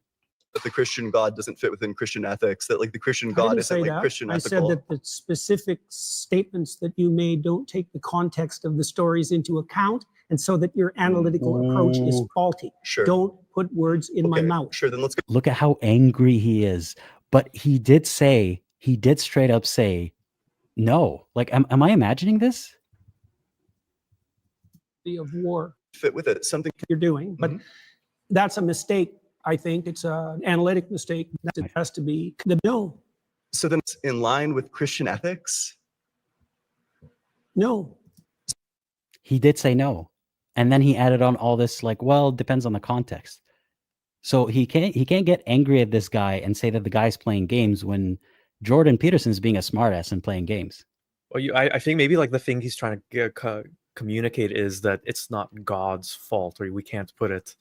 That the Christian God doesn't fit within Christian ethics, that like the Christian God isn't like Christian ethical. I said that the specific statements that you made don't take the context of the stories into account, and so that your analytical approach is faulty. Sure. Don't put words in my mouth. Sure, then let's go. Look at how angry he is. But he did straight up say, no. Like, am I imagining this? Of war. Fit with it, something you're doing, but that's a mistake. I think it's an analytic mistake. That it has to be no. So then it's in line with Christian ethics? No. He did say no. And then he added on all this like, well, it depends on the context. So he can't get angry at this guy and say that the guy's playing games when Jordan Peterson's being a smartass and playing games. Well, I think maybe like the thing he's trying to communicate is that it's not God's fault, or we can't put it,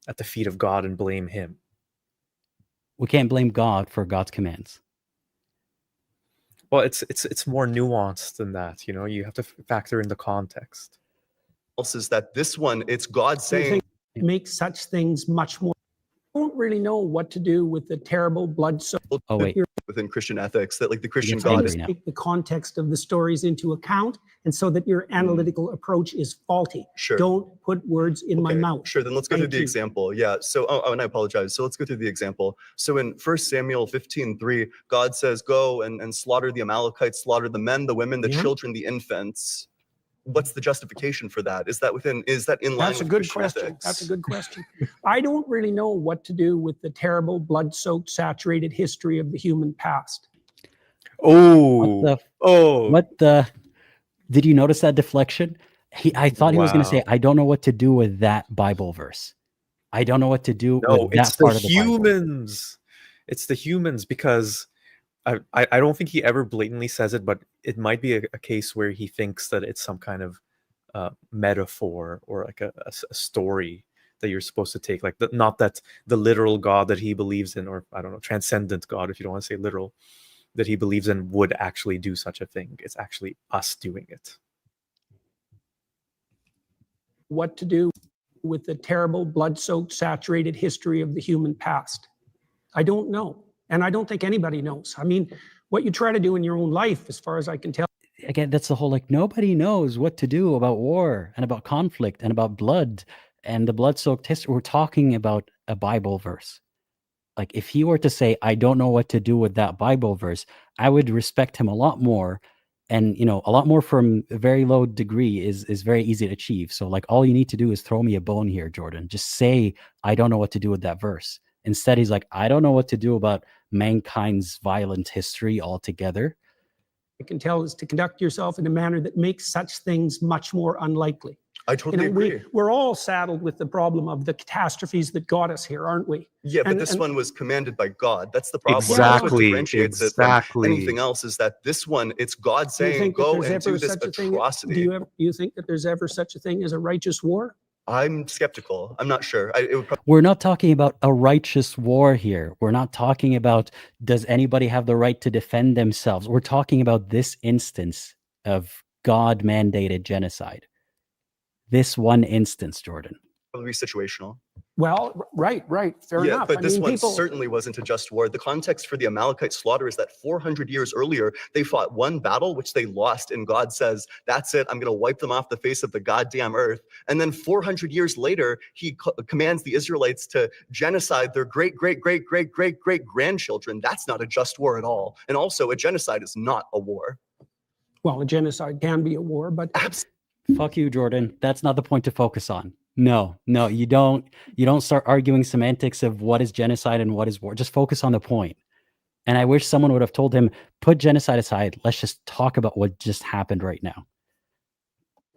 at the feet of God and blame him. We can't blame God for God's commands. Well, it's more nuanced than that. You have to factor in the context. Else is that this one, it's God saying, make such things much more. I don't really know what to do with the terrible blood. Oh wait, within Christian ethics that like the Christian gets God angry is now. Take the context of the stories into account, and so that your analytical approach is faulty. Sure. Don't put words in my mouth. Sure, then let's go through Thank the you. example. Yeah, so, and I apologize. So let's go through the example. So in 1 Samuel 15:3, God says, go and slaughter the Amalekites, slaughter the men, the women, the Yeah. children, the infants. What's the justification for that? Is that in line That's a with good Christian question. ethics? That's a good question. I don't really know what to do with the terrible, blood-soaked, saturated history of the human past. Oh, What the? Did you notice that deflection? I thought he was going to say, Wow. I don't know what to do with that Bible verse. I don't know what to do No, with that it's the part of the Bible. humans. It's the humans, because I don't think he ever blatantly says it, but it might be a case where he thinks that it's some kind of metaphor or like a story that you're supposed to take, like not that the literal God that he believes in, or I don't know, transcendent God, if you don't want to say literal, that he believes in would actually do such a thing. It's actually us doing it. What to do with the terrible, blood-soaked, saturated history of the human past? I don't know. And I don't think anybody knows. I mean, what you try to do in your own life, as far as I can tell. Again, that's the whole, like, nobody knows what to do about war and about conflict and about blood and the blood-soaked history. We're talking about a Bible verse. Like, if he were to say, I don't know what to do with that Bible verse, I would respect him a lot more. And, you know, a lot more from a very low degree is very easy to achieve. So, like, all you need to do is throw me a bone here, Jordan. Just say, I don't know what to do with that verse. Instead, he's like, I don't know what to do about mankind's violent history altogether. I can tell is to conduct yourself in a manner that makes such things much more unlikely. I totally agree. We're all saddled with the problem of the catastrophes that got us here, aren't we? Yeah, but this one was commanded by God. That's the problem. That's what Exactly. differentiates it from anything else, is that this one, it's God saying, go and do this atrocity. Do you think that there's ever such a thing as a righteous war? I'm skeptical. I'm not sure. We're not talking about a righteous war here. We're not talking about, does anybody have the right to defend themselves? We're talking about this instance of God-mandated genocide. This one instance, Jordan. Probably situational. Well, right, fair enough. But this one certainly wasn't a just war. The context for the Amalekite slaughter is that 400 years earlier, they fought one battle, which they lost, and God says, that's it, I'm going to wipe them off the face of the goddamn earth. And then 400 years later, he commands the Israelites to genocide their great-great-great-great-great-great-grandchildren. That's not a just war at all. And also, a genocide is not a war. Well, a genocide can be a war, but... Fuck you, Jordan. That's not the point to focus on. No, you don't start arguing semantics of what is genocide and what is war. Just focus on the point. And I wish someone would have told him, put genocide aside. Let's just talk about what just happened right now.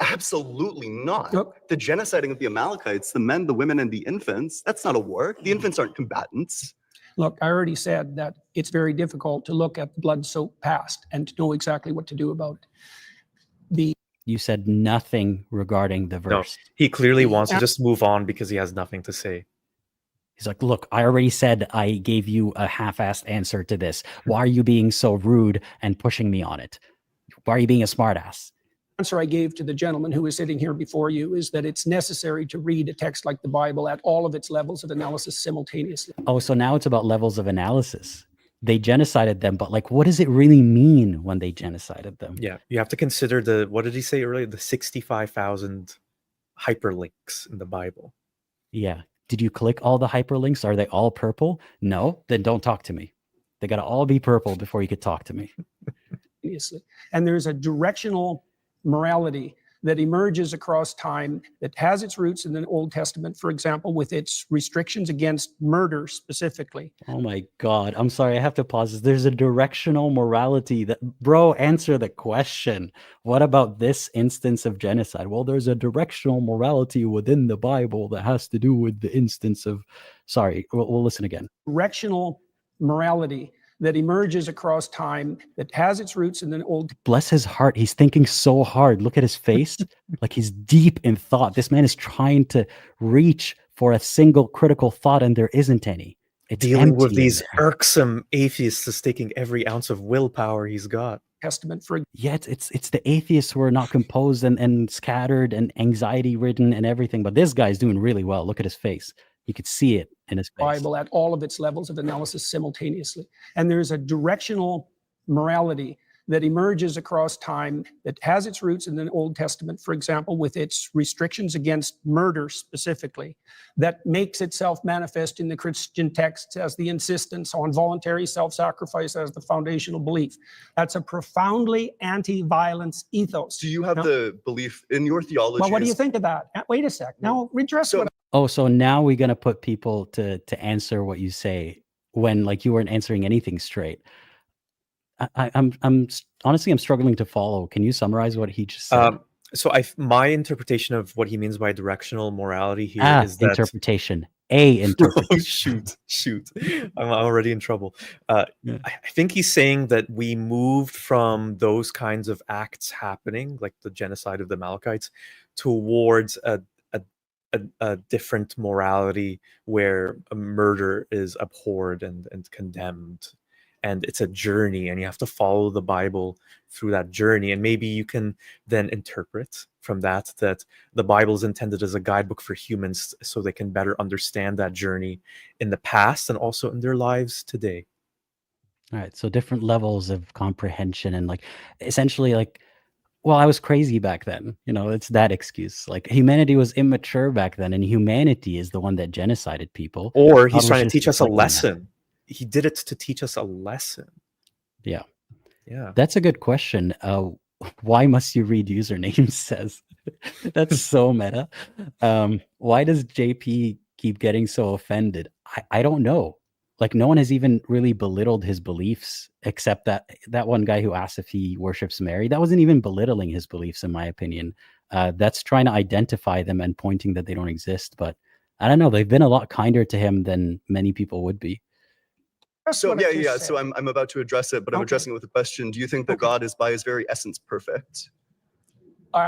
Absolutely not. Nope. The genociding of the Amalekites, the men, the women, and the infants, that's not a war. The infants aren't combatants. Look, I already said that it's very difficult to look at the blood-soaked past and to know exactly what to do about it. You said nothing regarding the verse. No, he clearly wants to just move on because he has nothing to say. He's like, look, I already said I gave you a half-assed answer to this. Why are you being so rude and pushing me on it? Why are you being a smartass? The answer I gave to the gentleman who is sitting here before you is that it's necessary to read a text like the Bible at all of its levels of analysis simultaneously. Oh, so now it's about levels of analysis. They genocided them, but like, what does it really mean when they genocided them? Yeah, you have to consider what did he say earlier? The 65,000 hyperlinks in the Bible. Yeah. Did you click all the hyperlinks? Are they all purple? No, then don't talk to me. They got to all be purple before you could talk to me. And there's a directional morality that emerges across time that has its roots in the Old Testament, for example, with its restrictions against murder specifically. Oh my God. I'm sorry. I have to pause this. There's a directional morality that, bro, answer the question. What about this instance of genocide? Well, there's a directional morality within the Bible that has to do with the instance of, sorry, we'll listen again. Directional morality that emerges across time that has its roots in the Old. Bless his heart. He's thinking so hard. Look at his face. Like he's deep in thought. This man is trying to reach for a single critical thought and there isn't any. It's dealing with these irksome atheists is taking every ounce of willpower he's got. Testament for it's the atheists who are not composed and scattered and anxiety ridden and everything. But this guy's doing really well. Look at his face. He could see it in his face. Bible at all of its levels of analysis simultaneously. And there's a directional morality that emerges across time that has its roots in the Old Testament, for example, with its restrictions against murder specifically, that makes itself manifest in the Christian texts as the insistence on voluntary self-sacrifice as the foundational belief. That's a profoundly anti-violence ethos. Do you have the belief in your theology? Well, what do you think of that? Wait a sec. Now, redress what Oh, so now we're gonna put people to answer what you say when like you weren't answering anything straight. I'm honestly I'm struggling to follow. Can you summarize what he just said? So my interpretation of what he means by directional morality here is that interpretation. Interpretation. Oh, shoot! I'm already in trouble. I think he's saying that we moved from those kinds of acts happening, like the genocide of the Amalekites, towards a different morality where a murder is abhorred and condemned. And it's a journey, and you have to follow the Bible through that journey. And maybe you can then interpret from that the Bible is intended as a guidebook for humans so they can better understand that journey in the past and also in their lives today. All right. So different levels of comprehension and like essentially like, well, I was crazy back then. You know, it's that excuse. Like humanity was immature back then, and humanity is the one that genocided people. Or he's trying to teach us a lesson. He did it to teach us a lesson. Yeah. Yeah. That's a good question. Why must you read usernames says? That's so meta. Why does JP keep getting so offended? I don't know. Like no one has even really belittled his beliefs except that one guy who asked if he worships Mary. That wasn't even belittling his beliefs, in my opinion. That's trying to identify them and pointing that they don't exist. But I don't know. They've been a lot kinder to him than many people would be. So yeah. So I'm about to address it, but I'm addressing it with a question. Do you think that God is by his very essence perfect?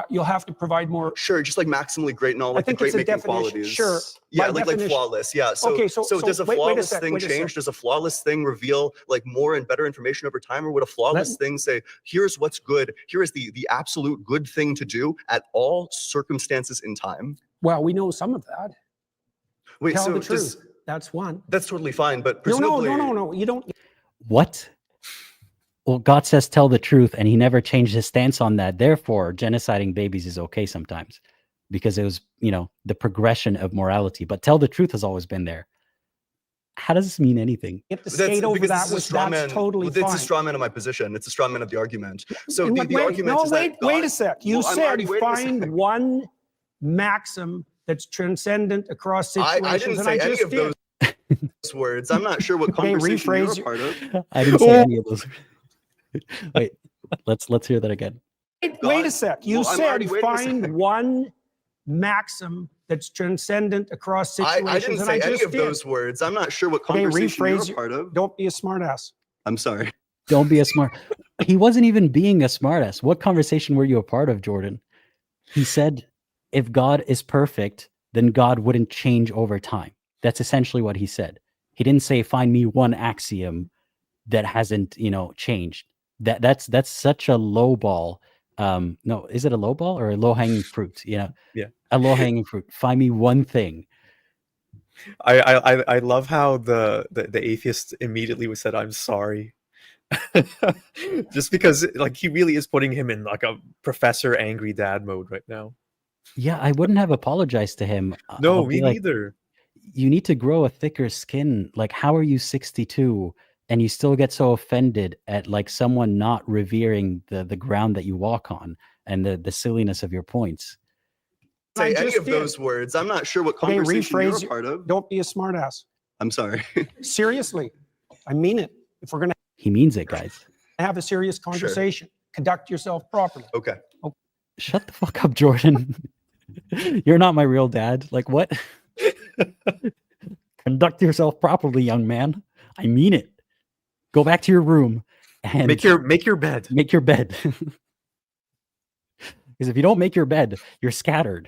You'll have to provide more. Sure, just like maximally great and all like the great making qualities. Sure. Yeah, like flawless. Yeah. So does a flawless thing change? Does a flawless thing reveal like more and better information over time, or would a flawless thing say, here's what's good, here is the absolute good thing to do at all circumstances in time? Well, we know some of that. Wait, Tell so the truth. That's one. That's totally fine, but presumably no, you don't. What? Well, God says tell the truth, and he never changed his stance on that. Therefore, genociding babies is okay sometimes because it was, you know, the progression of morality. But tell the truth has always been there. How does this mean anything? If the skate over that was that's totally fine. It's a straw man of my position. It's a straw man of the argument. So the argument is that wait a sec. You said find one maxim that's transcendent across situations. I didn't say any of those words. I'm not sure what conversation you're a part of. I didn't say any of those. Wait, let's hear that again. Wait a sec. You said find one maxim that's transcendent across situations. I didn't say any of those words. I'm not sure what conversation you're a part of. Don't be a smartass. I'm sorry. Don't be a smart. He wasn't even being a smartass. What conversation were you a part of, Jordan? He said, if God is perfect, then God wouldn't change over time. That's essentially what he said. He didn't say, find me one axiom that hasn't, you know, changed. That's such a low ball. No, is it a low ball or a low hanging fruit? You know, yeah, a low hanging fruit. Find me one thing. I love how the atheist immediately said, "I'm sorry," just because like he really is putting him in like a professor angry dad mode right now. Yeah, I wouldn't have apologized to him. No, me neither. You need to grow a thicker skin. Like, how are you 62 and you still get so offended at like someone not revering the ground that you walk on and the silliness of your points? Say any of those words. I'm not sure what conversation you're a part of. Don't be a smartass. I'm sorry. Seriously, I mean it. If we're gonna, he means it, guys. Have a serious conversation. Sure. Conduct yourself properly. Okay. Shut the fuck up, Jordan. You're not my real dad. Like what? Conduct yourself properly, young man. I mean it. Go back to your room and make your bed. Make your bed. Because if you don't make your bed, you're scattered.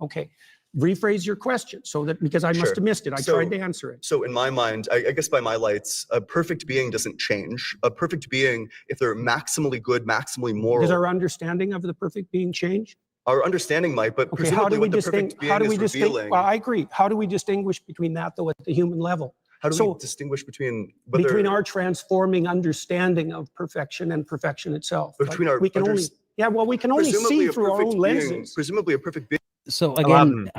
Okay. Rephrase your question so that because I must have missed it. I tried to answer it. So in my mind, I guess by my lights, a perfect being doesn't change. A perfect being, if they're maximally good, maximally moral. Does our understanding of the perfect being change? Our understanding might, but Okay, how presumably do we what the perfect distinguish? How being do we is distinguish? revealing. Well, I agree. How do we distinguish between that, though, at the human level? How do So we distinguish between whether, between our transforming understanding of perfection and perfection itself? between Like, our we can only, yeah, well, we can only presumably see a through our perfect own being, lenses. presumably a perfect being. So again, Aladdin,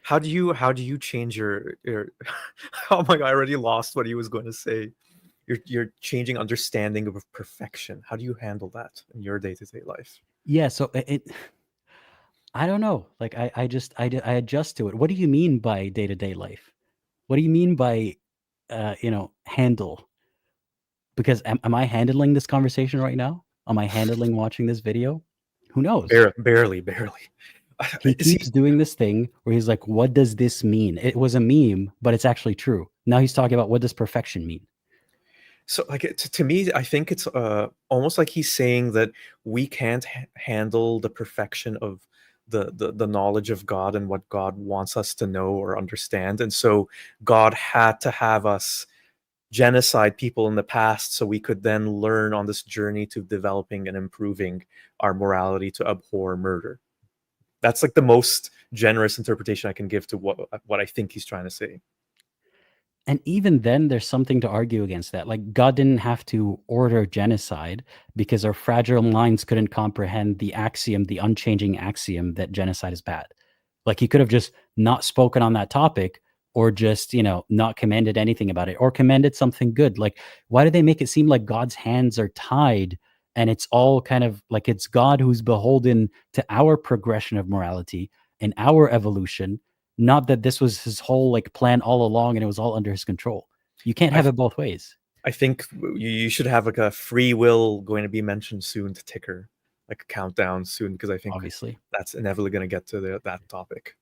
how do you change your oh my god, I already lost what he was going to say. You're changing understanding of perfection. How do you handle that in your day-to-day life? yeah, so I don't know. Like I adjust to it. What do you mean by day-to-day life? What do you mean by handle? Because am I handling this conversation right now? Am I handling watching this video? Who knows? Barely. He See, keeps doing this thing where he's like, what does this mean? It was a meme, but it's actually true. Now he's talking about what does perfection mean? so like to me, I think it's almost like he's saying that we can't handle the perfection of the knowledge of God and what God wants us to know or understand, and so God had to have us genocide people in the past so we could then learn on this journey to developing and improving our morality to abhor murder. That's like the most generous interpretation I can give to what I think he's trying to say. And even then, there's something to argue against that. Like, God didn't have to order genocide because our fragile minds couldn't comprehend the axiom, the unchanging axiom that genocide is bad. Like, he could have just not spoken on that topic, or just, not commanded anything about it, or commanded something good. Like, why do they make it seem like God's hands are tied and it's all kind of like it's God who's beholden to our progression of morality and our evolution? Not that this was his whole like plan all along and it was all under his control. You can't have it both ways. I think you should have like a free will going to be mentioned soon to ticker, like a countdown soon, because I think Obviously. that's inevitably going to get to that topic.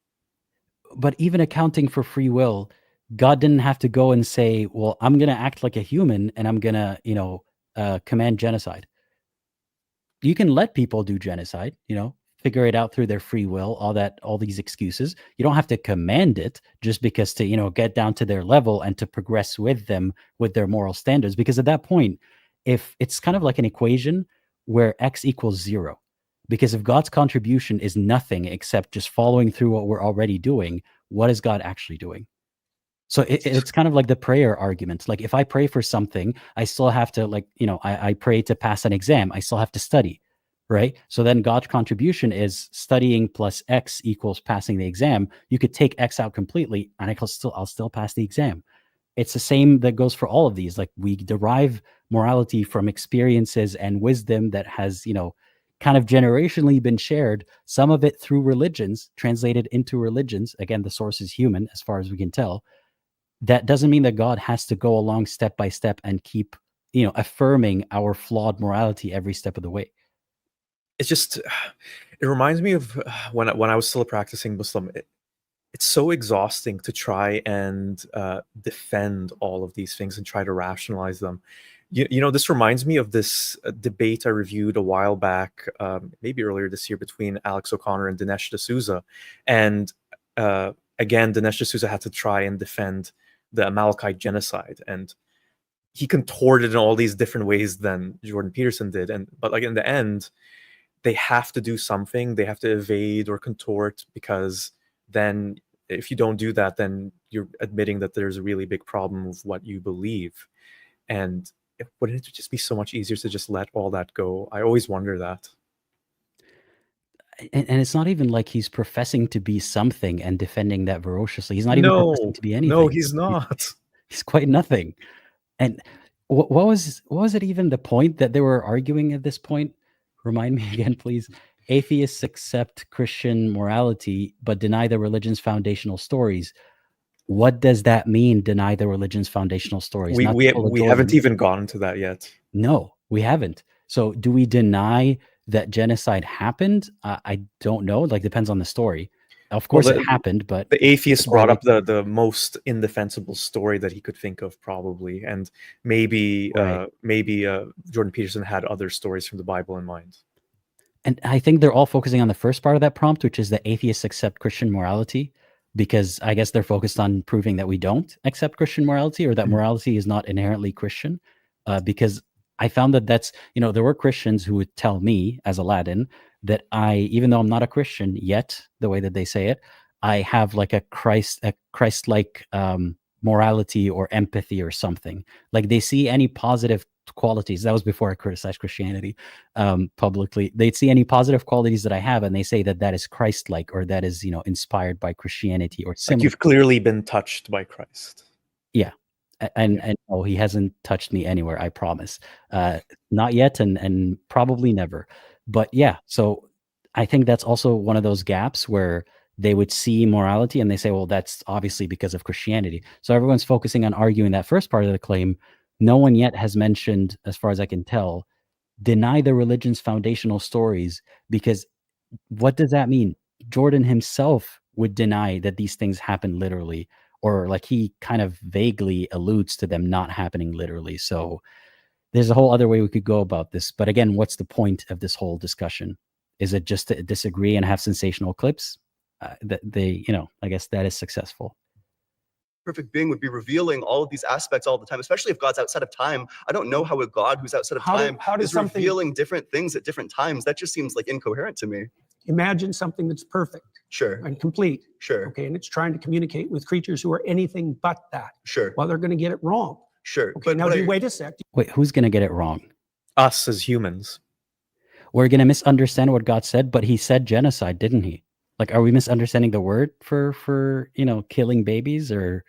But even accounting for free will, God didn't have to go and say, well, I'm going to act like a human and I'm going to, command genocide. You can let people do genocide, figure it out through their free will, all these excuses. You don't have to command it just because to, get down to their level and to progress with them with their moral standards. Because at that point, if it's kind of like an equation where X equals 0, because if God's contribution is nothing except just following through what we're already doing, what is God actually doing? So it's kind of like the prayer argument. Like if I pray for something, I still have to I pray to pass an exam. I still have to study. Right. So then God's contribution is studying plus X equals passing the exam. You could take X out completely and I'll still pass the exam. It's the same that goes for all of these. Like we derive morality from experiences and wisdom that has, kind of generationally been shared, some of it through religions, translated into religions. Again, the source is human as far as we can tell. That doesn't mean that God has to go along step by step and keep, affirming our flawed morality every step of the way. It's just, it reminds me of when I was still a practicing Muslim. It's so exhausting to try and defend all of these things and try to rationalize them. This reminds me of this debate I reviewed a while back, maybe earlier this year, between Alex O'Connor and Dinesh D'Souza. And again, Dinesh D'Souza had to try and defend the Amalekite genocide. And he contorted in all these different ways than Jordan Peterson did. But like in the end, they have to do something. They have to evade or contort, because then if you don't do that, then you're admitting that there's a really big problem with what you believe. And wouldn't it just be so much easier to just let all that go? I always wonder that. And it's not even like he's professing to be something and defending that ferociously. He's not even professing to be anything. No, he's not. He's quite nothing. And what was it even the point that they were arguing at this point? Remind me again, please. Atheists accept Christian morality, but deny the religion's foundational stories. What does that mean, deny the religion's foundational stories? We haven't even gotten to that yet. No, we haven't. So do we deny that genocide happened? I don't know. Like, depends on the story. Of course it happened, but the atheist brought up the most indefensible story that he could think of, probably, and maybe Jordan Peterson had other stories from the Bible in mind. And I think they're all focusing on the first part of that prompt, which is that atheists accept Christian morality, because I guess they're focused on proving that we don't accept Christian morality, or that morality is not inherently Christian. Because I found that that's, there were Christians who would tell me as Aladdin that I, even though I'm not a Christian yet, the way that they say it, I have like a Christ-like morality or empathy or something. Like they see any positive qualities. That was before I criticized Christianity publicly. They'd see any positive qualities that I have, and they say that that is Christ-like, or that is, you know, inspired by Christianity or similar. Like you've clearly been touched by Christ. Yeah. And oh, he hasn't touched me anywhere, I promise. Not yet, and probably never. But yeah, so I think that's also one of those gaps where they would see morality and they say, well, that's obviously because of Christianity. So everyone's focusing on arguing that first part of the claim. No one yet has mentioned, as far as I can tell, deny the religion's foundational stories, because what does that mean? Jordan himself would deny that these things happen literally, or like he kind of vaguely alludes to them not happening literally. So there's a whole other way we could go about this. But again, what's the point of this whole discussion? Is it just to disagree and have sensational clips? That they, you know, I guess that is successful. Perfect being would be revealing all of these aspects all the time, especially if God's outside of time. I don't know how a God who's outside of time is revealing different things at different times. That just seems like incoherent to me. Imagine something that's perfect. Sure. And complete. Sure. Okay, and it's trying to communicate with creatures who are anything but that. Sure. Well, they're going to get it wrong. Sure. Okay, now wait a sec. Wait, who's going to get it wrong? Us as humans. We're going to misunderstand what God said, but he said genocide, didn't he? Like, are we misunderstanding the word for you know, killing babies, or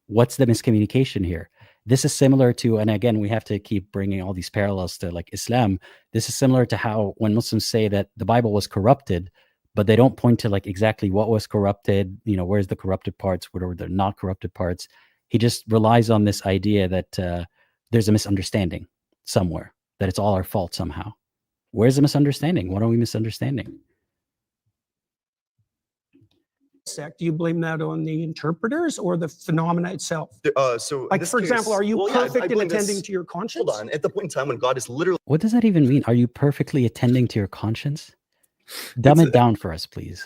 what's the miscommunication here? This is similar to, and again, we have to keep bringing all these parallels to like Islam. This is similar to how when Muslims say that the Bible was corrupted, but they don't point to like exactly what was corrupted, you know, where's the corrupted parts, what are the not corrupted parts. He just relies on this idea that there's a misunderstanding somewhere, that it's all our fault somehow. Where's the misunderstanding? What are we misunderstanding? Do you blame that on the interpreters or the phenomena itself? So like, for example, are you perfect in attending to your conscience? Hold on. At the point in time when God is literally... What does that even mean? Are you perfectly attending to your conscience? Dumb it down for us, please.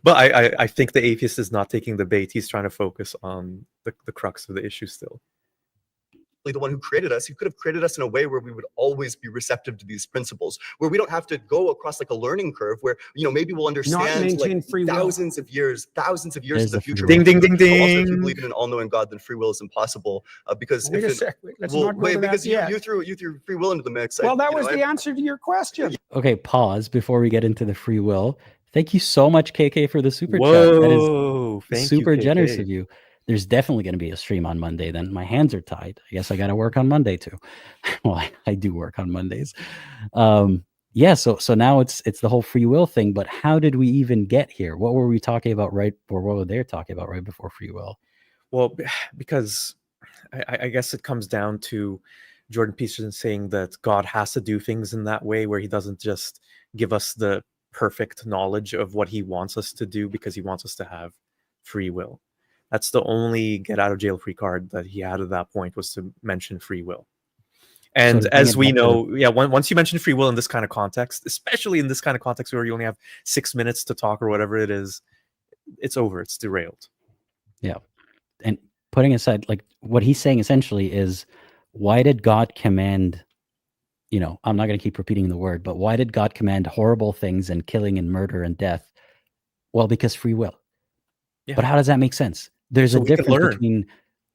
But I think the atheist is not taking the bait. He's trying to focus on the crux of the issue still. The one who created us, he could have created us in a way where we would always be receptive to these principles, where we don't have to go across like a learning curve where, you know, maybe we'll understand like thousands of years in the future. Ding, ding, ding, ding. Also, if you believe in an all-knowing God, then free will is impossible because wait a sec. Let's not go to because that you threw free will into the mix. Well, that was the answer to your question. Okay, pause before we get into the free will. Thank you so much, KK, for the super chat. That is super generous of you. There's definitely going to be a stream on Monday. Then my hands are tied. I guess I got to work on Monday too. Well, I do work on Mondays. Yeah. So now it's the whole free will thing. But how did we even get here? What were we talking about what were they talking about right before free will? Well, because I guess it comes down to Jordan Peterson saying that God has to do things in that way where he doesn't just give us the perfect knowledge of what he wants us to do because he wants us to have free will. That's the only get out of jail free card that he had at that point, was to mention free will. And so as we know, once you mention free will in this kind of context, especially in this kind of context where you only have 6 minutes to talk or whatever it is, it's over. It's derailed. Yeah. And putting aside, like, what he's saying essentially is, why did God command, you know, I'm not going to keep repeating the word, but why did God command horrible things and killing and murder and death? Well, because free will. Yeah. But how does that make sense? There's a difference between,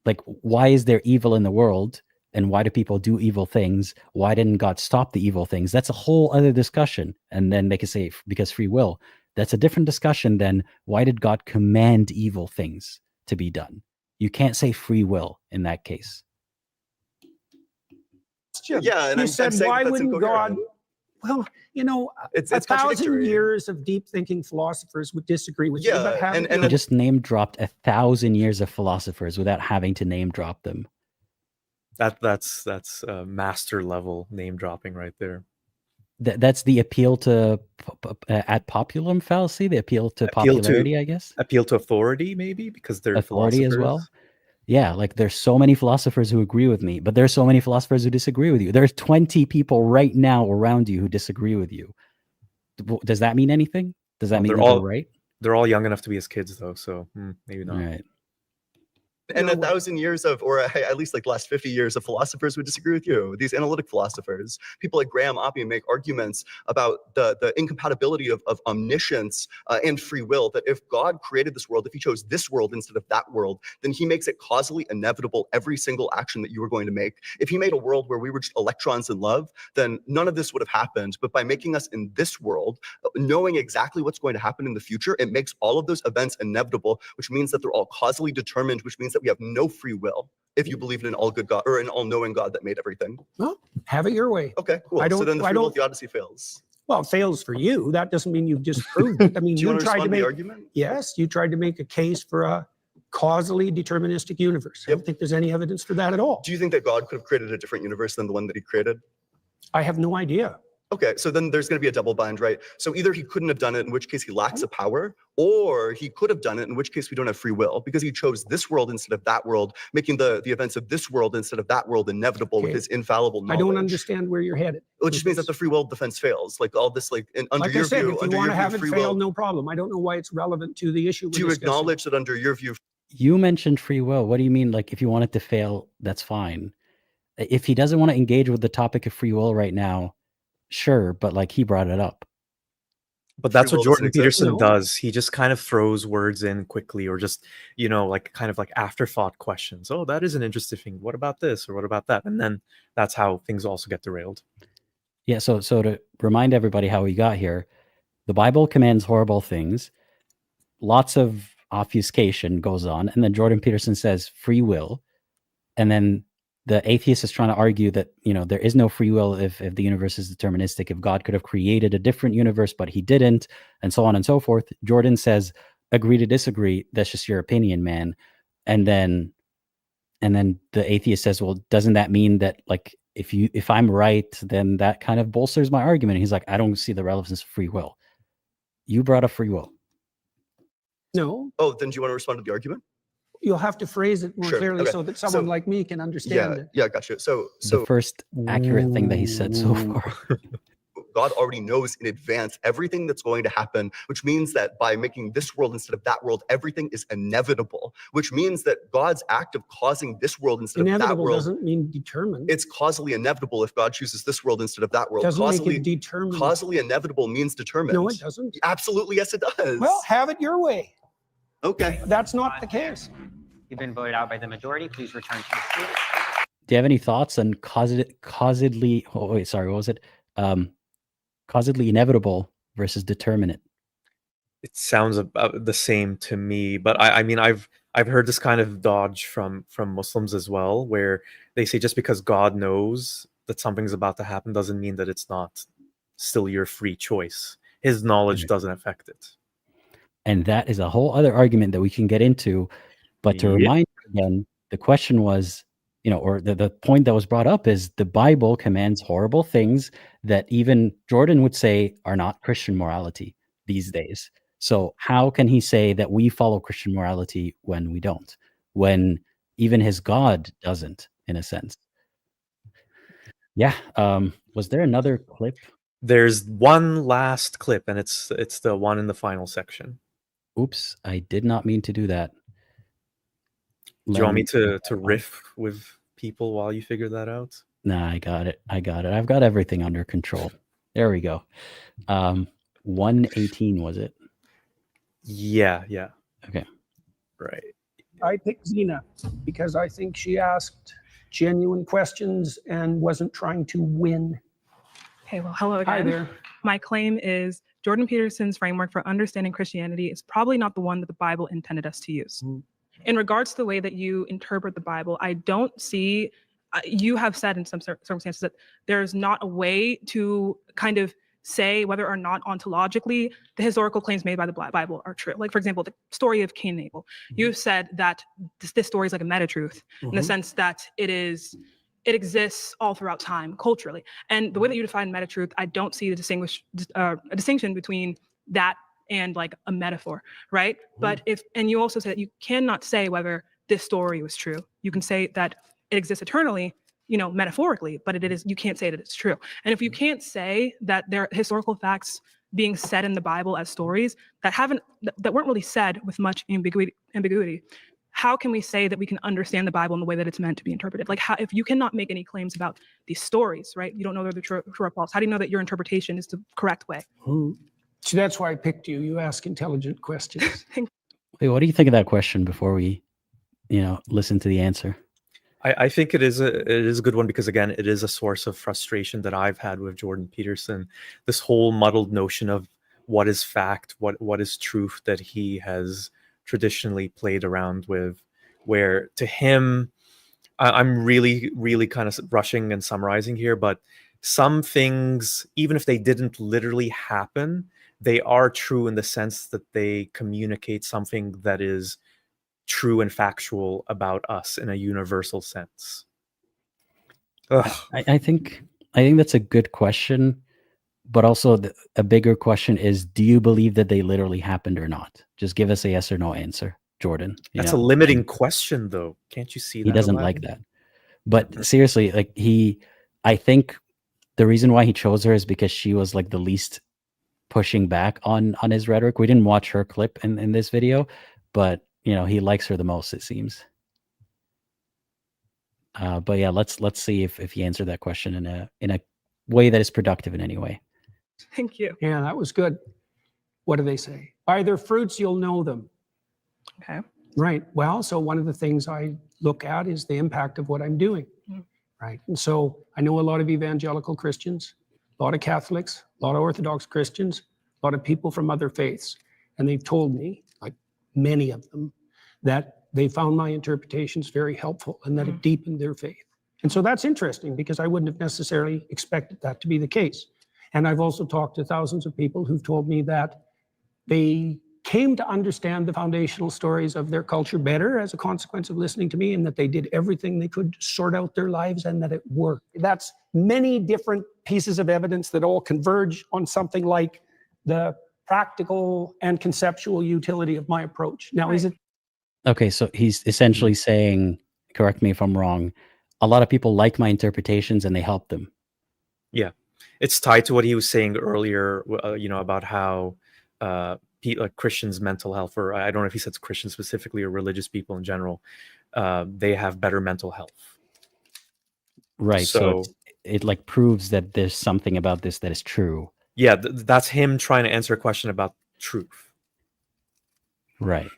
like, why is there evil in the world and why do people do evil things? Why didn't God stop the evil things? That's a whole other discussion. And then they can say because free will. That's a different discussion than why did God command evil things to be done? You can't say free will in that case. Yeah, and you said, why wouldn't God? Well, you know, it's 1,000 years of deep thinking philosophers would disagree with you. But and just name dropped 1,000 years of philosophers without having to name drop them. That's master level name dropping right there. That's the appeal to ad populum fallacy. The appeal to popularity, I guess. Appeal to authority, maybe, because they're authority as well. Yeah, like there's so many philosophers who agree with me, but there's so many philosophers who disagree with you. There's 20 people right now around you who disagree with you. Does that mean anything? Does that mean they're all right? They're all young enough to be as kids, though, so maybe not. Right. And 1,000 years of, or at least like the last 50 years of philosophers would disagree with you. These analytic philosophers, people like Graham Oppie make arguments about the incompatibility of omniscience and free will, that if God created this world, if he chose this world instead of that world, then he makes it causally inevitable every single action that you were going to make. If he made a world where we were just electrons in love, then none of this would have happened. But by making us in this world, knowing exactly what's going to happen in the future, it makes all of those events inevitable, which means that they're all causally determined, which means that we have no free will if you believe in an all-good God or an all-knowing God that made everything. Well, have it your way. Okay, cool. So then the free will theodicy fails. Well, it fails for you. That doesn't mean you've disproved it. I mean, you tried to make the argument? Yes, you tried to make a case for a causally deterministic universe. I don't think there's any evidence for that at all. Do you think that God could have created a different universe than the one that he created? I have no idea. Okay, so then there's going to be a double bind, right? So either he couldn't have done it, in which case he lacks a power, or he could have done it, in which case we don't have free will, because he chose this world instead of that world, making the events of this world instead of that world inevitable with his infallible knowledge. I don't understand where you're headed. Well, it just means that the free will defense fails. Like all this, under your view, if you want to have it fail, no problem. I don't know why it's relevant to the issue. Do you acknowledge that under your view? You mentioned free will. What do you mean? Like, if you want it to fail, that's fine. If he doesn't want to engage with the topic of free will right now, sure, but like he brought it up. But that's what Jordan Peterson does. He just kind of throws words in quickly, or just, like kind of like afterthought questions. Oh, that is an interesting thing. What about this? Or what about that? And then that's how things also get derailed. Yeah. So to remind everybody how we got here, the Bible commands horrible things. Lots of obfuscation goes on. And then Jordan Peterson says free will. And then the atheist is trying to argue that, there is no free will if the universe is deterministic, if God could have created a different universe, but he didn't, and so on and so forth. Jordan says, agree to disagree. That's just your opinion, man. And then the atheist says, well, doesn't that mean that like, if I'm right, then that kind of bolsters my argument? And he's like, I don't see the relevance of free will. You brought up free will. No. Oh, then do you want to respond to the argument? You'll have to phrase it more clearly so that someone like me can understand it. Yeah, gotcha. So the first accurate thing that he said so far. God already knows in advance everything that's going to happen, which means that by making this world instead of that world, everything is inevitable, which means that God's act of causing this world instead of that world doesn't mean determined. It's causally inevitable if God chooses this world instead of that world. Doesn't make it determined. Causally inevitable means determined. No, it doesn't. Absolutely, yes, it does. Well, have it your way. Okay. That's not the case. You've been voted out by the majority. Please return to your seat. Do you have any thoughts on causedly? Oh wait, sorry. What was it? Causedly inevitable versus determinate. It sounds about the same to me, but I mean, I've heard this kind of dodge from Muslims as well, where they say just because God knows that something's about to happen doesn't mean that it's not still your free choice. His knowledge doesn't affect it. And that is a whole other argument that we can get into. But to remind you again, the question was, or the point that was brought up is the Bible commands horrible things that even Jordan would say are not Christian morality these days. So how can he say that we follow Christian morality when we don't? When even his God doesn't, in a sense. Yeah. Was there another clip? There's one last clip, and it's the one in the final section. Oops, I did not mean to do that. Do you want me to riff with people while you figure that out? Nah, I got it. I've got everything under control. There we go. 118 was it? Yeah. Okay. Right. I picked Zena because I think she asked genuine questions and wasn't trying to win. Okay, well, hello again. Hi there. My claim is Jordan Peterson's framework for understanding Christianity is probably not the one that the Bible intended us to use. In regards to the way that you interpret the Bible, I don't see, you have said in some circumstances that there's not a way to kind of say whether or not ontologically the historical claims made by the Bible are true. Like, for example, the story of Cain and Abel. You've said that this story is like a meta-truth in the sense that it exists all throughout time culturally. And the way that you define meta-truth, I don't see a distinction between that and like a metaphor, right? But and you also said that you cannot say whether this story was true. You can say that it exists eternally, metaphorically, but you can't say that it's true. And if you can't say that there are historical facts being said in the Bible as stories that weren't really said with much ambiguity, how can we say that we can understand the Bible in the way that it's meant to be interpreted? Like, how, if you cannot make any claims about these stories, right? You don't know they're true or false. How do you know that your interpretation is the correct way? So that's why I picked you. You ask intelligent questions. Wait, what do you think of that question before we, listen to the answer? I think it is a good one because, again, it is a source of frustration that I've had with Jordan Peterson. This whole muddled notion of what is fact, what is truth that he has traditionally played around with, where to him, I'm really, really kind of rushing and summarizing here, but some things, even if they didn't literally happen, they are true in the sense that they communicate something that is true and factual about us in a universal sense. I think that's a good question, but also a bigger question is, do you believe that they literally happened or not? Just give us a yes or no answer, Jordan. That's a limiting question, though. Can't you see that? He doesn't like that. But seriously, I think the reason why he chose her is because she was like the least pushing back on his rhetoric. We didn't watch her clip in this video, but he likes her the most, it seems. But yeah, let's see if he answered that question in a way that is productive in any way. Thank you. Yeah, that was good. What do they say? By their fruits, you'll know them. Okay. Right. Well, so one of the things I look at is the impact of what I'm doing. Right. And so I know a lot of evangelical Christians, a lot of Catholics, a lot of Orthodox Christians, a lot of people from other faiths. And they've told me, like many of them, that they found my interpretations very helpful and that it deepened their faith. And so that's interesting because I wouldn't have necessarily expected that to be the case. And I've also talked to thousands of people who've told me that they came to understand the foundational stories of their culture better as a consequence of listening to me, and that they did everything they could to sort out their lives and that it worked. That's many different pieces of evidence that all converge on something like the practical and conceptual utility of my approach. Now, is it? Okay, so he's essentially saying, correct me if I'm wrong, a lot of people like my interpretations and they help them. Yeah, it's tied to what he was saying earlier, about how Christians' mental health, or I don't know if he says Christians specifically or religious people in general, they have better mental health. Right. So it like proves that there's something about this that is true. Yeah, that's him trying to answer a question about truth. Right.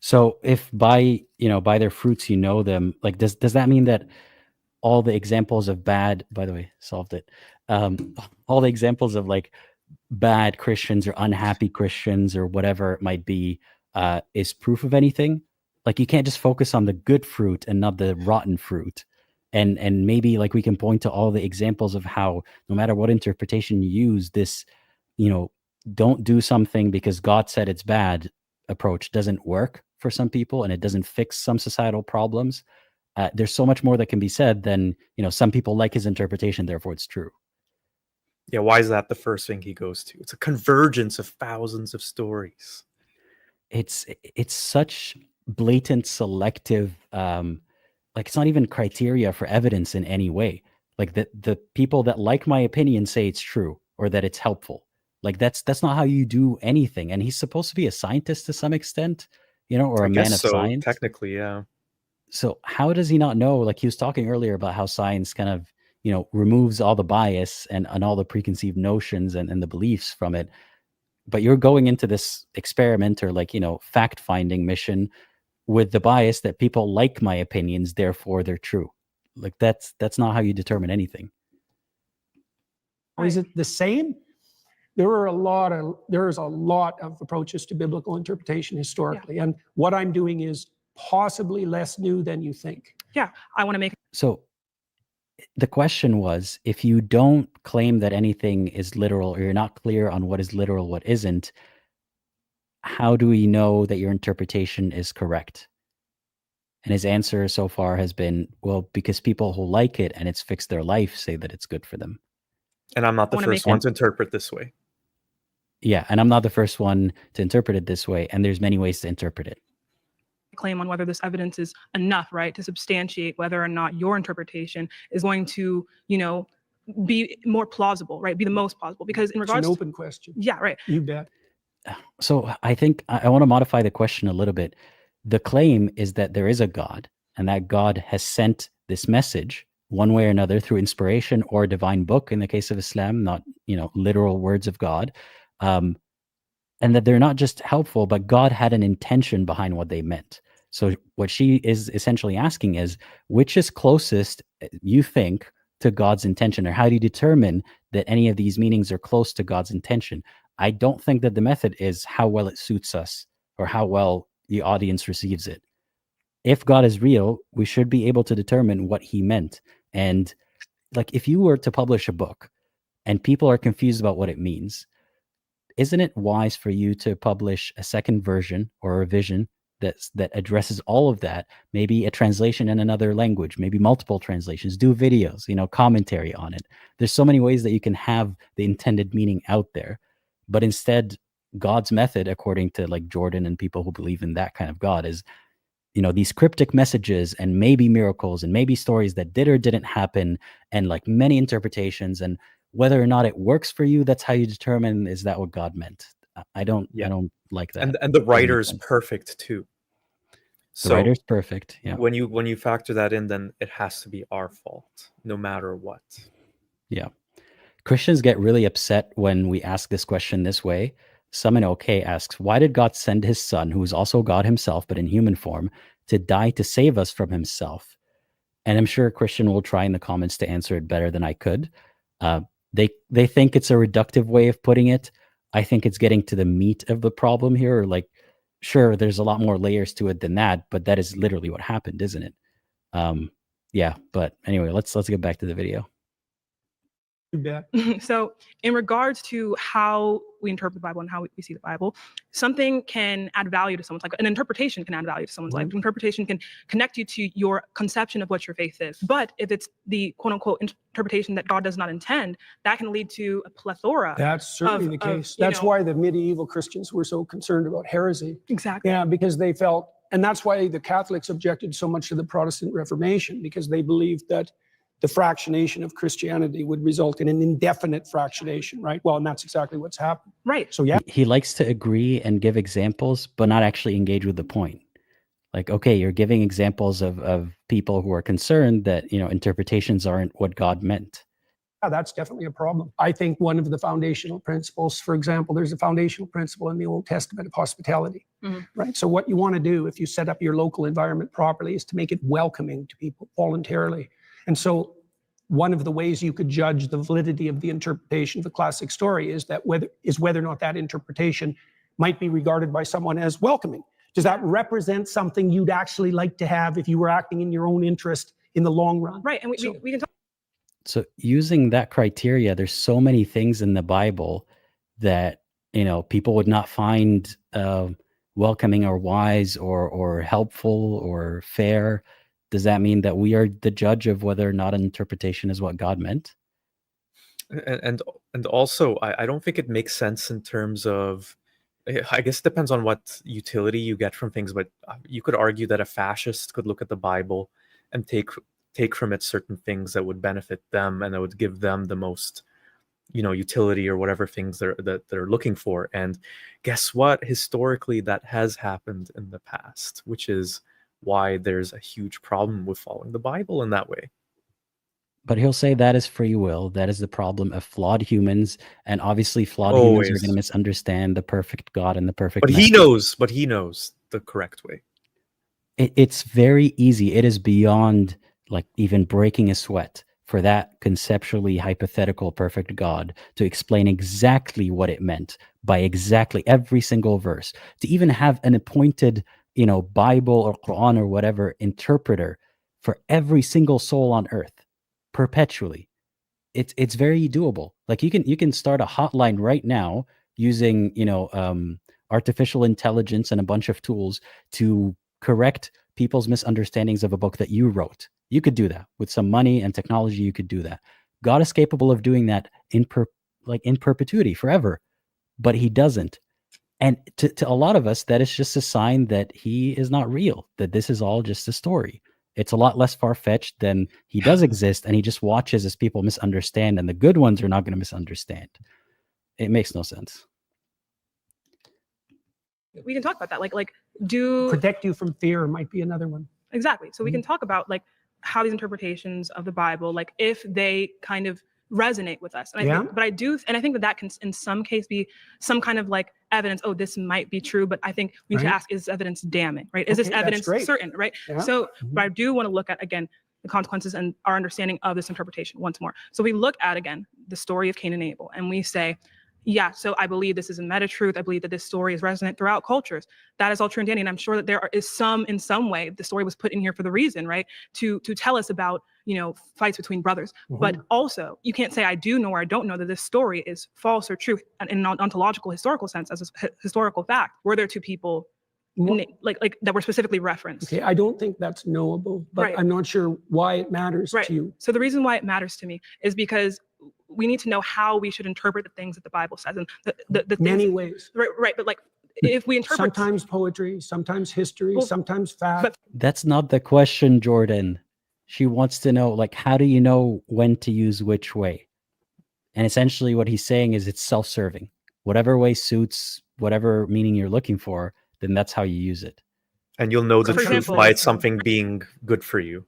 So if by their fruits you know them, like does that mean that all the examples of bad, by the way, solved it. All the examples of like bad Christians or unhappy Christians or whatever it might be, is proof of anything? Like you can't just focus on the good fruit and not the rotten fruit. And maybe like we can point to all the examples of how no matter what interpretation you use, this, don't do something because God said it's bad approach doesn't work for some people and it doesn't fix some societal problems. There's so much more that can be said than, some people like his interpretation, therefore it's true. Yeah, why is that the first thing he goes to? It's a convergence of thousands of stories. It's such blatant selective, like it's not even criteria for evidence in any way. Like the people that like my opinion say it's true or that it's helpful. Like that's not how you do anything. And he's supposed to be a scientist to some extent, or a man of science. Technically, yeah. So how does he not know? Like he was talking earlier about how science kind of, removes all the bias and all the preconceived notions and the beliefs from it. But you're going into this experiment or like, fact-finding mission with the bias that people like my opinions, therefore they're true. Like that's not how you determine anything. Is it the same? There is a lot of approaches to biblical interpretation historically. Yeah. And what I'm doing is possibly less new than you think. Yeah, I want to make. So the question was, if you don't claim that anything is literal or you're not clear on what is literal, what isn't, how do we know that your interpretation is correct? And his answer so far has been, well, because people who like it and it's fixed their life say that it's good for them. And I'm not the first one to interpret this way. Yeah, and I'm not the first one to interpret it this way, and there's many ways to interpret it. Claim on whether this evidence is enough, right, to substantiate whether or not your interpretation is going to, be more plausible, right, be the most plausible. Because in regards, it's an open question. Yeah, right. You bet. So I think I want to modify the question a little bit. The claim is that there is a God, and that God has sent this message one way or another through inspiration or a divine book in the case of Islam, not literal words of God, and that they're not just helpful, but God had an intention behind what they meant. So what she is essentially asking is, which is closest, you think, to God's intention, or how do you determine that any of these meanings are close to God's intention? I don't think that the method is how well it suits us or how well the audience receives it. If God is real, we should be able to determine what he meant. And like, if you were to publish a book and people are confused about what it means, isn't it wise for you to publish a second version or a revision that addresses all of that? Maybe a translation in another language, maybe multiple translations, do videos, commentary on it. There's so many ways that you can have the intended meaning out there. But instead, God's method, according to like Jordan and people who believe in that kind of God, is these cryptic messages and maybe miracles and maybe stories that did or didn't happen, and like many interpretations, and whether or not it works for you, that's how you determine, is that what God meant? I don't like that. And the writer's perfect too. The writer's perfect. Yeah. When you factor that in, then it has to be our fault, no matter what. Yeah. Christians get really upset when we ask this question this way. Summon OK asks, why did God send his son, who is also God himself, but in human form, to die to save us from himself? And I'm sure Christian will try in the comments to answer it better than I could. They think it's a reductive way of putting it. I think it's getting to the meat of the problem here. Or like, sure, there's a lot more layers to it than that, but that is literally what happened, isn't it? Yeah, but anyway, let's get back to the video. So in regards to how we interpret the Bible and how we see the Bible, something can add value to someone's life. An interpretation can add value to someone's life. Interpretation can connect you to your conception of what your faith is. But if it's the quote unquote interpretation that God does not intend, that can lead to a plethora. That's certainly the case. That's why the medieval Christians were so concerned about heresy. Exactly. Yeah, because they felt, and that's why the Catholics objected so much to the Protestant Reformation, because they believed that the fractionation of Christianity would result in an indefinite fractionation, right? Well, and that's exactly what's happened. Right. So yeah. He likes to agree and give examples, but not actually engage with the point. Like, okay, you're giving examples of people who are concerned that, interpretations aren't what God meant. Yeah, that's definitely a problem. I think one of the foundational principles, for example, there's a foundational principle in the Old Testament of hospitality, right? So what you want to do if you set up your local environment properly is to make it welcoming to people voluntarily. And so one of the ways you could judge the validity of the interpretation of a classic story is whether or not that interpretation might be regarded by someone as welcoming. Does that represent something you'd actually like to have if you were acting in your own interest in the long run? Right. And we can talk. So using that criteria, there's so many things in the Bible that, people would not find welcoming or wise or helpful or fair. Does that mean that we are the judge of whether or not an interpretation is what God meant? And also, I don't think it makes sense in terms of, I guess it depends on what utility you get from things, but you could argue that a fascist could look at the Bible and take from it certain things that would benefit them and that would give them the most, utility or whatever things that they're looking for. And guess what? Historically, that has happened in the past, which is why there's a huge problem with following the Bible in that way. But he'll say that is free will. That is the problem of flawed humans. And obviously flawed humans are going to misunderstand the perfect God and the perfect But he knows the correct way. It's very easy. It is beyond like even breaking a sweat for that conceptually hypothetical perfect God to explain exactly what it meant by exactly every single verse, to even have an appointed Bible or Quran or whatever interpreter for every single soul on earth perpetually. It's very doable. Like you can start a hotline right now using artificial intelligence and a bunch of tools to correct people's misunderstandings of a book that you wrote. You could do that with some money and technology. You could do that. God is capable of doing that in perpetuity, forever, but he doesn't. And to a lot of us, that is just a sign that he is not real, that this is all just a story. It's a lot less far-fetched than he does exist, and he just watches as people misunderstand, and the good ones are not going to misunderstand. It makes no sense. we can talk about that. Like do Protect you from fear might be another one. exactly. So we can talk about like how these interpretations of the Bible, like if they kind of resonate with us. And I think, but I do, and I think that can in some case be some kind of like evidence. Oh, this might be true, but I think we need to ask: is evidence damning? Right? Is this evidence certain? Right? So, but I do want to look at again the consequences and our understanding of this interpretation once more. So we look at again the story of Cain and Abel, and we say, yeah, so I believe this is a meta truth. I believe that this story is resonant throughout cultures. That is all true and dandy. And I'm sure that there is in some way, the story was put in here for the reason, right? To tell us about, fights between brothers. But also, you can't say I do know or I don't know that this story is false or true in an ontological, historical sense, as a historical fact. Were there two people like that were specifically referenced? Okay, I don't think that's knowable, but I'm not sure why it matters to you. So the reason why it matters to me is because we need to know how we should interpret the things that the Bible says, and the many ways. Right, but like if we interpret sometimes poetry, sometimes history, sometimes fact. That's not the question, Jordan. She wants to know, like, how do you know when to use which way? And essentially what he's saying is it's self-serving. Whatever way suits whatever meaning you're looking for, then that's how you use it. And you'll know the truth by something being good for you.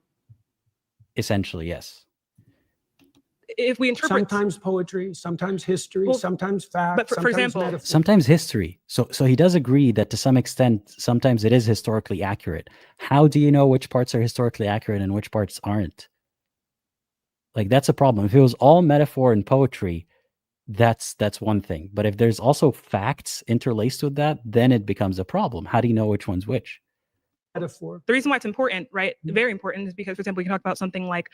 Essentially, yes. If we interpret sometimes poetry, sometimes history, sometimes fact, but for example, metaphor. Sometimes history. So he does agree that to some extent, sometimes it is historically accurate. How do you know which parts are historically accurate and which parts aren't? Like, that's a problem. If it was all metaphor and poetry, that's one thing. But if there's also facts interlaced with that, then it becomes a problem. How do you know which one's which? Metaphor. The reason why it's important, right? Very important, is because, for example, we can talk about something like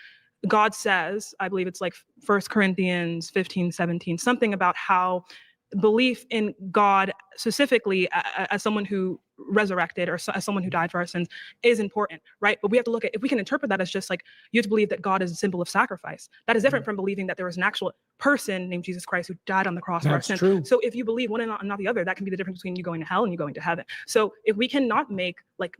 God says, I believe it's like 1 Corinthians 15, 17, something about how belief in God specifically as someone who resurrected or as someone who died for our sins is important, right? But we have to look at, if we can interpret that as just like, you have to believe that God is a symbol of sacrifice. That is different from believing that there was an actual person named Jesus Christ who died on the cross for our sins. True. So if you believe one and not the other, that can be the difference between you going to hell and you going to heaven. So if we cannot make, like,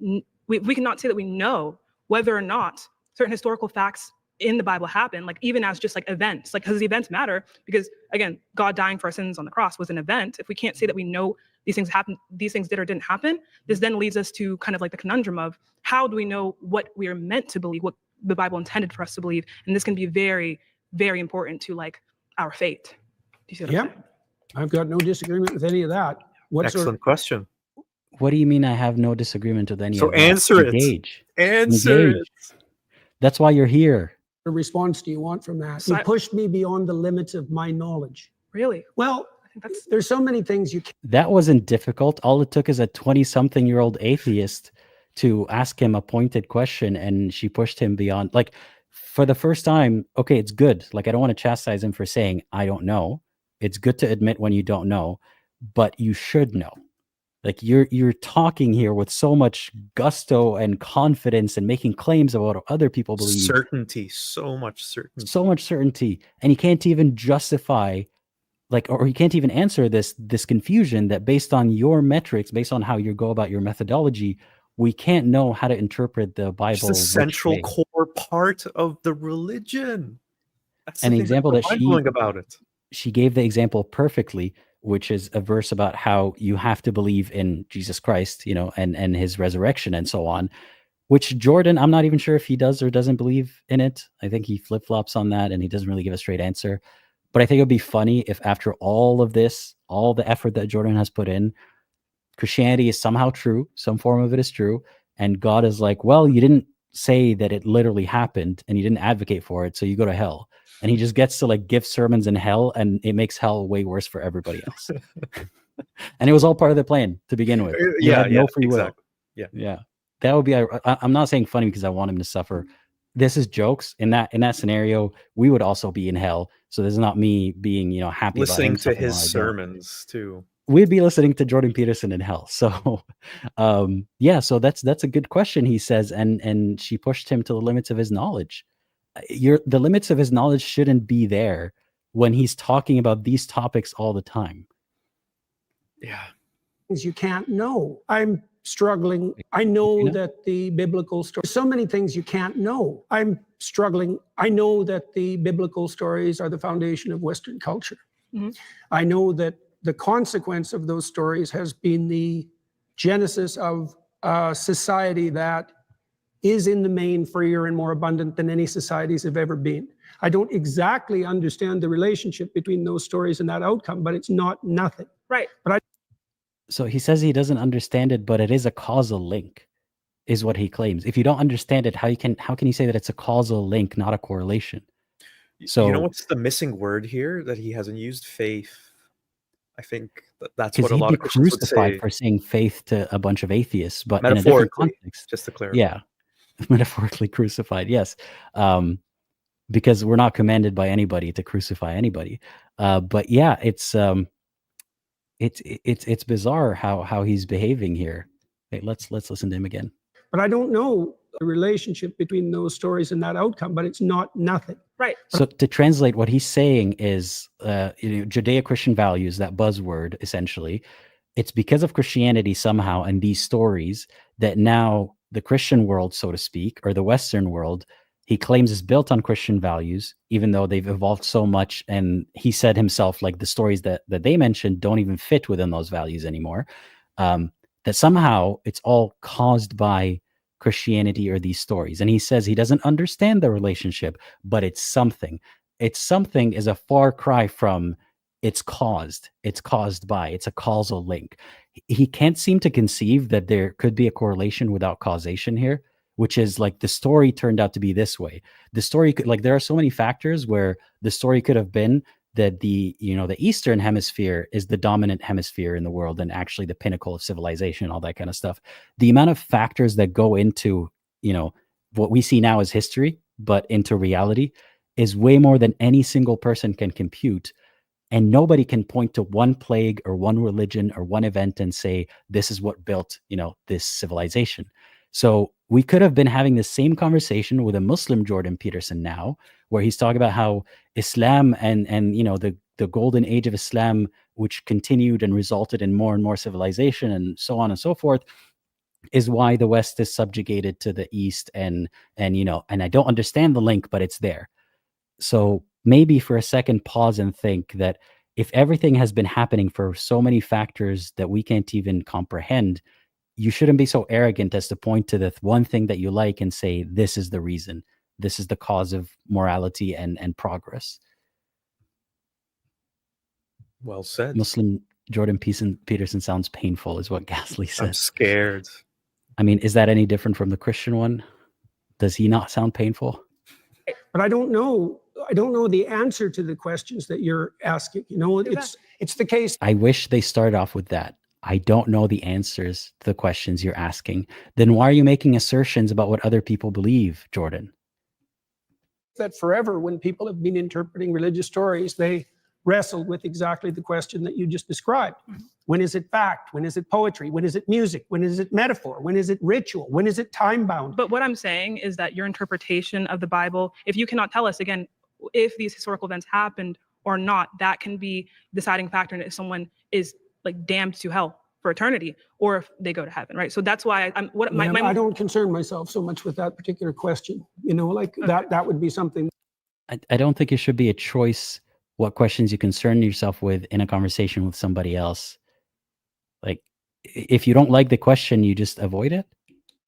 we cannot say that we know whether or not certain historical facts in the Bible happen, like even as just like events, like, because the events matter, because again, God dying for our sins on the cross was an event. If we can't say that we know these things happen, these things did or didn't happen, this then leads us to kind of like the conundrum of how do we know what we are meant to believe, what the Bible intended for us to believe, and this can be very, very important to like our fate. Do you see what I'm saying? I've got no disagreement with any of that. Excellent question. What do you mean I have no disagreement with any of that? Answer Engage. it. Answer it. That's why you're here. What response do you want from that? You pushed me beyond the limits of my knowledge. Really? Well, there's so many things you can. That wasn't difficult. All it took is a 20-something-year-old atheist to ask him a pointed question, and she pushed him beyond. Like, for the first time, okay, it's good. Like, I don't want to chastise him for saying, I don't know. It's good to admit when you don't know, but you should know. Like, you're talking here with so much gusto and confidence and making claims about what other people believe. Certainty, so much certainty. So much certainty. And you can't even justify, like, or you can't even answer this confusion that based on your metrics, based on how you go about your methodology, we can't know how to interpret the Bible. It's a central core part of the religion. That's an example that she gave the example perfectly, which is a verse about how you have to believe in Jesus Christ, and his resurrection and so on, which Jordan, I'm not even sure if he does or doesn't believe in it. I think he flip-flops on that and he doesn't really give a straight answer. But I think it would be funny if after all of this, all the effort that Jordan has put in, Christianity is somehow true, some form of it is true, and God is like, well, you didn't say that it literally happened and you didn't advocate for it, so you go to hell. And he just gets to like give sermons in hell, and it makes hell way worse for everybody else. And it was all part of the plan to begin with. No free will. Yeah. That would be. I'm not saying funny because I want him to suffer. This is jokes. In that scenario, we would also be in hell. So this is not me being happy listening about him to his sermons too. We'd be listening to Jordan Peterson in hell. So, so that's a good question. He says, and she pushed him to the limits of his knowledge. The limits of his knowledge shouldn't be there when he's talking about these topics all the time. Yeah. Things you can't know. I'm struggling. I know that the biblical story, so many things you can't know. I'm struggling. I know that the biblical stories are the foundation of Western culture. I know that the consequence of those stories has been the genesis of a society that is in the main freer and more abundant than any societies have ever been. I don't exactly understand the relationship between those stories and that outcome, but it's not nothing. Right. But So he says he doesn't understand it, but it is a causal link, is what he claims. If you don't understand it, how can you say that it's a causal link, not a correlation? So you know what's the missing word here that he hasn't used? Faith. I think that's what a he'd lot be of Christians would crucified say. for saying faith to a bunch of atheists, but in a different Metaphorically, context. just to clarify. Yeah, metaphorically crucified. Yes, because we're not commanded by anybody to crucify anybody. But yeah, it's bizarre how he's behaving here. Hey, let's listen to him again. I don't know the relationship between those stories and that outcome, but it's not nothing. Right. So to translate, what he's saying is, Judeo-Christian values, that buzzword, essentially, it's because of Christianity somehow and these stories that now the Christian world, so to speak, or the Western world, he claims is built on Christian values, even though they've evolved so much. And he said himself, like the stories that they mentioned don't even fit within those values anymore. That somehow it's all caused by Christianity or these stories. And he says he doesn't understand the relationship, but it's something. It's something is a far cry from it's caused by. It's a causal link. He can't seem to conceive that there could be a correlation without causation here, which is like the story turned out to be this way. The story could, like, there are so many factors where the story could have been that the Eastern hemisphere is the dominant hemisphere in the world and actually the pinnacle of civilization, all that kind of stuff. The amount of factors that go into, what we see now as history, but into reality, is way more than any single person can compute. And nobody can point to one plague or one religion or one event and say, this is what built, this civilization. So we could have been having the same conversation with a Muslim Jordan Peterson now, where he's talking about how Islam and the golden age of Islam, which continued and resulted in more and more civilization and so on and so forth, is why the West is subjugated to the East. And I don't understand the link, but it's there. So maybe for a second, pause and think that if everything has been happening for so many factors that we can't even comprehend, you shouldn't be so arrogant as to point to the one thing that you like and say, this is the reason. This is the cause of morality and progress. Well said. Muslim Jordan Peterson sounds painful, is what Gasly said. I'm scared. I mean, is that any different from the Christian one? Does he not sound painful? But I don't know the answer to the questions that you're asking. It's the case. I wish they started off with that. I don't know the answers to the questions you're asking. Then why are you making assertions about what other people believe, Jordan? That forever, when people have been interpreting religious stories, they wrestled with exactly the question that you just described. Mm-hmm. When is it fact? When is it poetry? When is it music? When is it metaphor? When is it ritual? When is it time-bound? But what I'm saying is that your interpretation of the Bible, if you cannot tell us, again, if these historical events happened or not, that can be deciding factor in if someone is like damned to hell for eternity, or if they go to heaven, right? So that's why I don't concern myself so much with that particular question. That would be something. I don't think it should be a choice what questions you concern yourself with in a conversation with somebody else. Like, if you don't like the question, you just avoid it.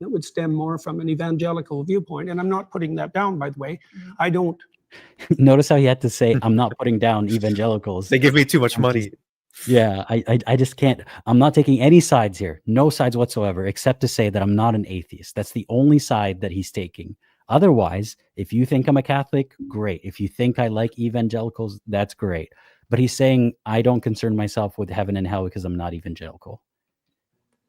That would stem more from an evangelical viewpoint, and I'm not putting that down, by the way. I don't. Notice how he had to say, "I'm not putting down evangelicals." They give me too much money. Yeah, I just can't. I'm not taking any sides here. No sides whatsoever, except to say that I'm not an atheist. That's the only side that he's taking. Otherwise, if you think I'm a Catholic, great. If you think I like evangelicals, that's great. But he's saying I don't concern myself with heaven and hell because I'm not evangelical.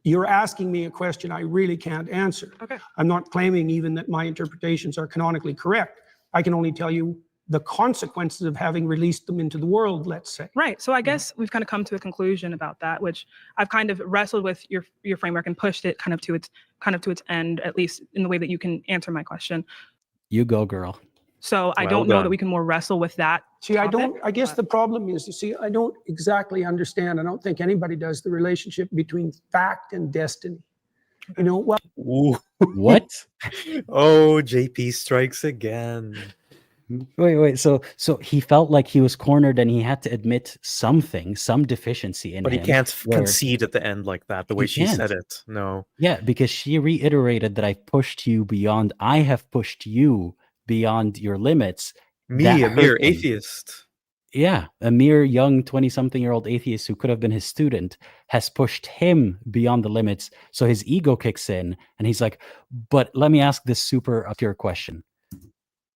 You're asking me a question I really can't answer. Okay. I'm not claiming even that my interpretations are canonically correct. I can only tell you the consequences of having released them into the world, let's say. Right. So I guess we've kind of come to a conclusion about that, which I've kind of wrestled with your framework and pushed it kind of to its end, at least in the way that you can answer my question. You go, girl. So I don't know that we can more wrestle with that. See, I guess the problem is, you see, I don't exactly understand. I don't think anybody does the relationship between fact and destiny. Ooh. What? Oh, JP strikes again. Wait. So he felt like he was cornered and he had to admit something, some deficiency in But him. he can't where concede at the end like that, the way she said it. No. Yeah, because she reiterated that I have pushed you beyond your limits. That Me, a mere hurt him. atheist. Yeah, a mere young 20-something-year-old atheist who could have been his student has pushed him beyond the limits. So his ego kicks in and he's like, but let me ask this super pure question.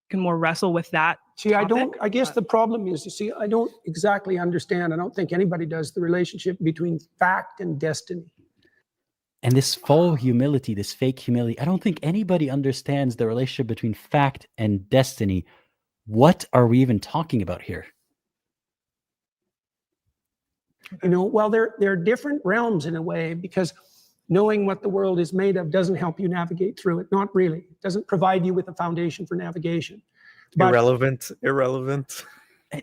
Can more wrestle with that. See, I guess the problem is, you see, I don't exactly understand. I don't think anybody does the relationship between fact and destiny. And this faux humility, this fake humility, I don't think anybody understands the relationship between fact and destiny. What are we even talking about here? You know, well, they're different realms in a way, because knowing what the world is made of doesn't help you navigate through it. Not really. It doesn't provide you with a foundation for navigation. But Irrelevant.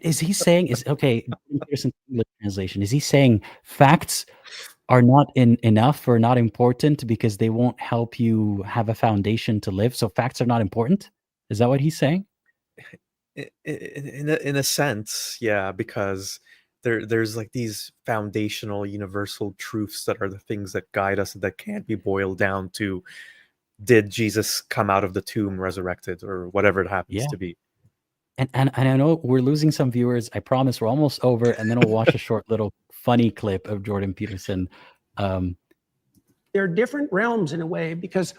Is he saying, translation, is he saying facts are not enough or not important because they won't help you have a foundation to live? So facts are not important? Is that what he's saying? In a sense, yeah, because there's like these foundational universal truths that are the things that guide us, that can't be boiled down to, did Jesus come out of the tomb resurrected, or whatever it happens to be. And I know we're losing some viewers. I promise we're almost over, and then we'll watch a short little funny clip of Jordan Peterson. They're different realms in a way, because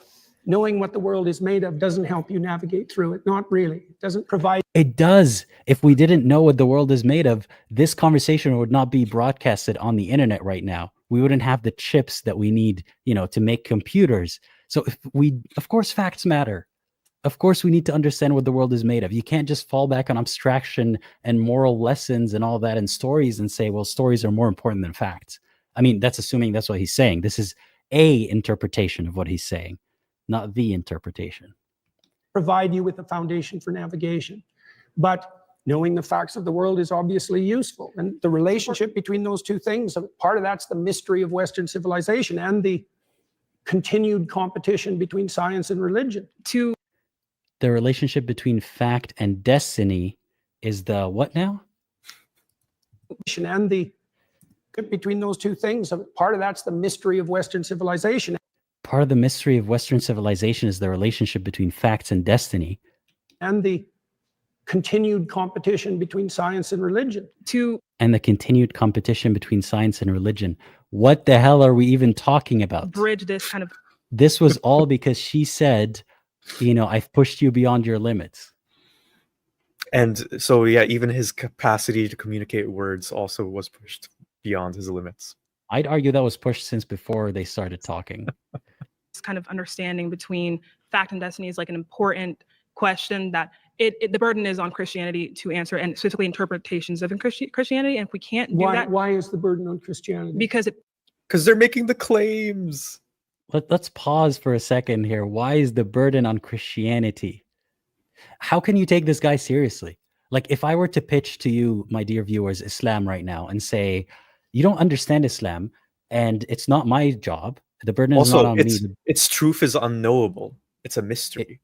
knowing what the world is made of doesn't help you navigate through it. Not really. It doesn't provide. It does. If we didn't know what the world is made of, this conversation would not be broadcasted on the internet right now. We wouldn't have the chips that we need, to make computers. So of course, facts matter. Of course, we need to understand what the world is made of. You can't just fall back on abstraction and moral lessons and all that and stories and say, well, stories are more important than facts. I mean, that's assuming that's what he's saying. This is a interpretation of what he's saying, not the interpretation. Provide you with a foundation for navigation. But knowing the facts of the world is obviously useful. And the relationship between those two things, part of that's the mystery of Western civilization and the continued competition between science and religion. The relationship between fact and destiny is the what now? And the between those two things, part of that's the mystery of Western civilization. Part of the mystery of Western civilization is the relationship between facts and destiny. And the continued competition between science and religion. And the continued competition between science and religion. What the hell are we even talking about? Bridge this kind of. This was all because she said, I've pushed you beyond your limits. And so, yeah, even his capacity to communicate words also was pushed beyond his limits. I'd argue that was pushed since before they started talking. This kind of understanding between fact and destiny is like an important question that the burden is on Christianity to answer, and specifically interpretations of Christianity. And if we can't do that, why is the burden on Christianity? Because they're making the claims. Let's pause for a second here. Why is the burden on Christianity? How can you take this guy seriously? Like, if I were to pitch to you, my dear viewers, Islam right now and say, you don't understand Islam and it's not my job. The burden is not on me. Its truth is unknowable. It's a mystery.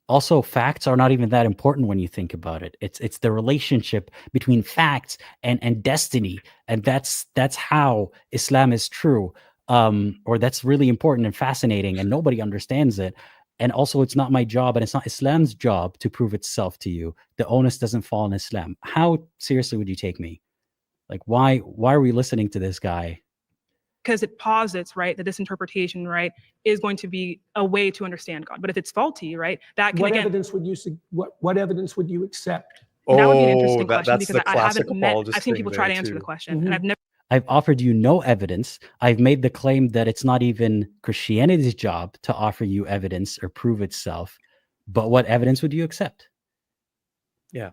Also, facts are not even that important when you think about it. It's the relationship between facts and destiny. And that's how Islam is true. Or that's really important and fascinating, and nobody understands it. And also, it's not my job, and it's not Islam's job to prove itself to you. The onus doesn't fall on Islam. How seriously would you take me? Like, why are we listening to this guy? Because it posits, right, that this interpretation, right, is going to be a way to understand God. But if it's faulty, right, that can what evidence would you accept? That would be an interesting question, because I've seen people try to answer the question, and I've offered you no evidence. I've made the claim that it's not even Christianity's job to offer you evidence or prove itself. But what evidence would you accept? Yeah.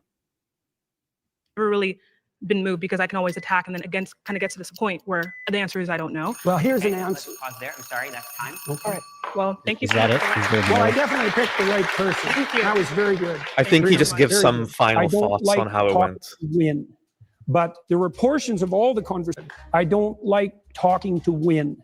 Never really been moved, because I can always attack, and then again kind of gets to this point where the answer is I don't know. Well, here's an answer. Pause there. I'm sorry, that's time. Okay. All right. Well, thank you. Is that it? Well, I definitely picked the right person. Thank you. That was very good. I think he just gives Very some good. final I don't thoughts like on how it talking went. to win, but there were portions of all the conversation. I don't like talking to win,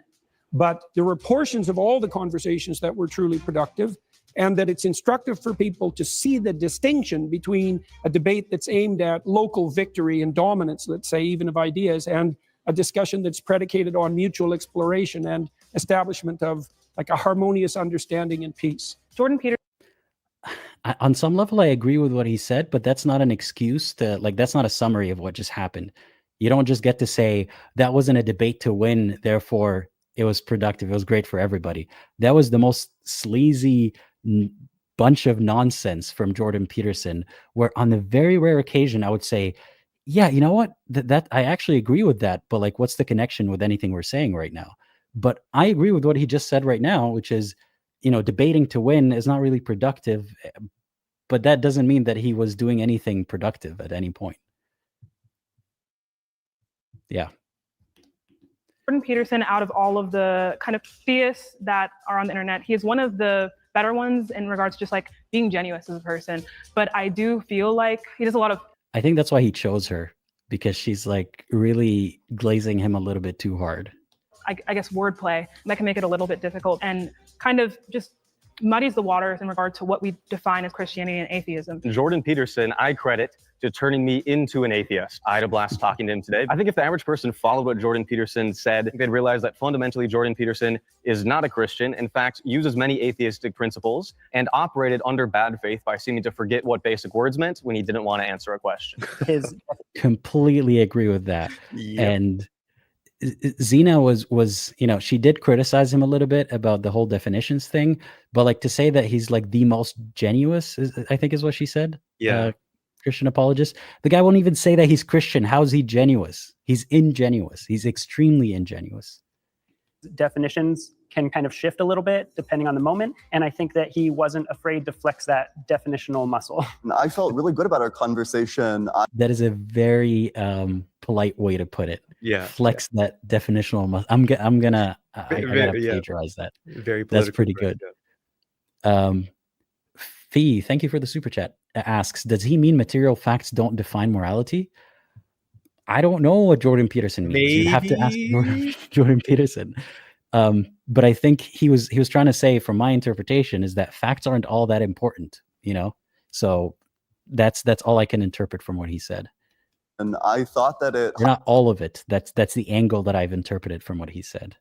but there were portions of all the conversations that were truly productive. and that it's instructive for people to see the distinction between a debate that's aimed at local victory and dominance, let's say, even of ideas, and a discussion that's predicated on mutual exploration and establishment of like a harmonious understanding and peace. Jordan Peterson. On some level, I agree with what he said, but that's not an excuse to, like, that's not a summary of what just happened. You don't just get to say that wasn't a debate to win, therefore it was productive, it was great for everybody. That was the most sleazy bunch of nonsense from Jordan Peterson, where on the very rare occasion I would say, yeah, you know what, that I actually agree with that, but like, what's the connection with anything we're saying right now? But I agree with what he just said right now, which is, you know, debating to win is not really productive, but that doesn't mean that he was doing anything productive at any point. Yeah. Jordan Peterson, out of all of the kind of theists that are on the internet, he is one of the better ones in regards to just like being genuine as a person. But I do feel like he does a lot of... I think that's why he chose her, because she's like really glazing him a little bit too hard. I guess wordplay that can make it a little bit difficult and kind of just muddies the waters in regard to what we define as Christianity and atheism. Jordan Peterson, I credit to turning me into an atheist. I had a blast talking to him today. I think if the average person followed what Jordan Peterson said, they'd realize that fundamentally Jordan Peterson is not a Christian, in fact, uses many atheistic principles, and operated under bad faith by seeming to forget what basic words meant when he didn't want to answer a question. Completely agree with that. Yep. And Zena was, you know, she did criticize him a little bit about the whole definitions thing, but like to say that he's like the most genuous, I think is what she said. Yeah. Christian apologist. The guy won't even say that he's Christian. How is he genuous? He's ingenuous. He's extremely ingenuous. Definitions can kind of shift a little bit depending on the moment. And I think that he wasn't afraid to flex that definitional muscle. I felt really good about our conversation. That is a very polite way to put it. Yeah. Flex that definitional muscle. I gotta plagiarize that. Very That's pretty correct, good. Fee, thank you for the super chat. Asks, does he mean material facts don't define morality? I don't know what Jordan Peterson means. You have to ask Jordan Peterson. But I think he was trying to say, from my interpretation, is that facts aren't all that important, you know? So that's all I can interpret from what he said. And I thought that it... Not all of it. That's the angle that I've interpreted from what he said.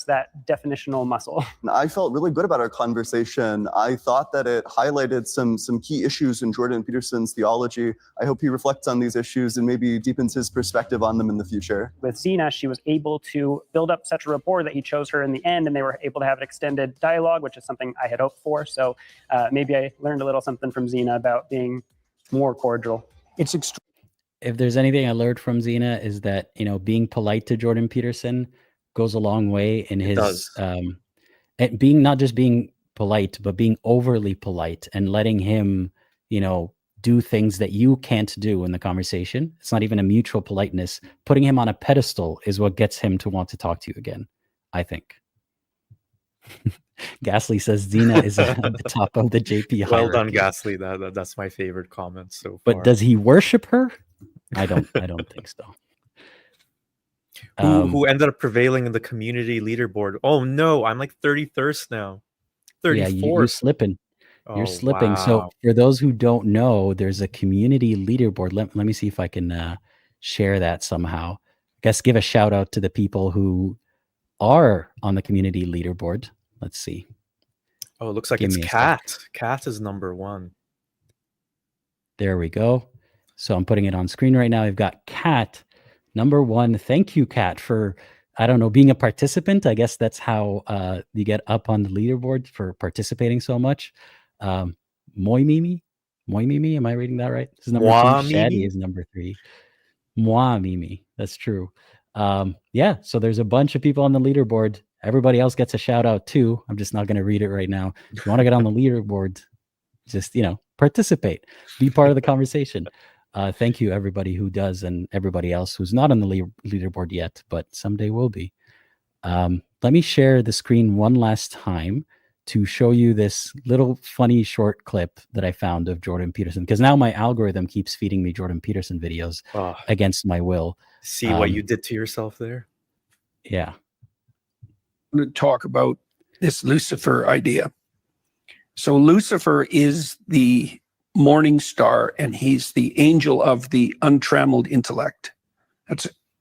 That definitional muscle. I felt really good about our conversation. I thought that it highlighted some key issues in Jordan Peterson's theology. I hope he reflects on these issues and maybe deepens his perspective on them in the future. With Zena, she was able to build up such a rapport that he chose her in the end, and they were able to have an extended dialogue, which is something I had hoped for. So maybe I learned a little something from Zena about being more cordial. It's extreme. If there's anything I learned from Zena, is that, you know, being polite to Jordan Peterson goes a long way in his and being, not just being polite, but being overly polite and letting him, you know, do things that you can't do in the conversation. It's not even a mutual politeness. Putting him on a pedestal is what gets him to want to talk to you again, I think. Gasly says Zena is at the top of the JP hierarchy. Well done, Gasly. That's my favorite comment so far. But does he worship her? I don't think so. Who ended up prevailing in the community leaderboard? Oh no, I'm like 31st now. 34th. Yeah, you're slipping. You're slipping. Wow. So for those who don't know, there's a community leaderboard. Let me see if I can share that somehow. I guess give a shout out to the people who are on the community leaderboard. Let's see. Oh, it looks like it's Kat. Kat is number 1. There we go. So I'm putting it on screen right now. I've got Kat, number 1. Thank you, Kat, for, I don't know, being a participant. I guess that's how you get up on the leaderboard, for participating so much. Moi Mimi? Am I reading that right? This is number 2. Shaddy is number 3. Moi Mimi. That's true. Yeah, so there's a bunch of people on the leaderboard. Everybody else gets a shout out too. I'm just not going to read it right now. If you want to get on the leaderboard, just, you know, participate, be part of the conversation. Thank you, everybody who does, and everybody else who's not on the leaderboard yet, but someday will be. Let me share the screen one last time to show you this little funny short clip that I found of Jordan Peterson, because now my algorithm keeps feeding me Jordan Peterson videos against my will. See what you did to yourself there? Yeah. I'm going to talk about this Lucifer idea. So Lucifer is the morning star, and he's the angel of the untrammeled intellect.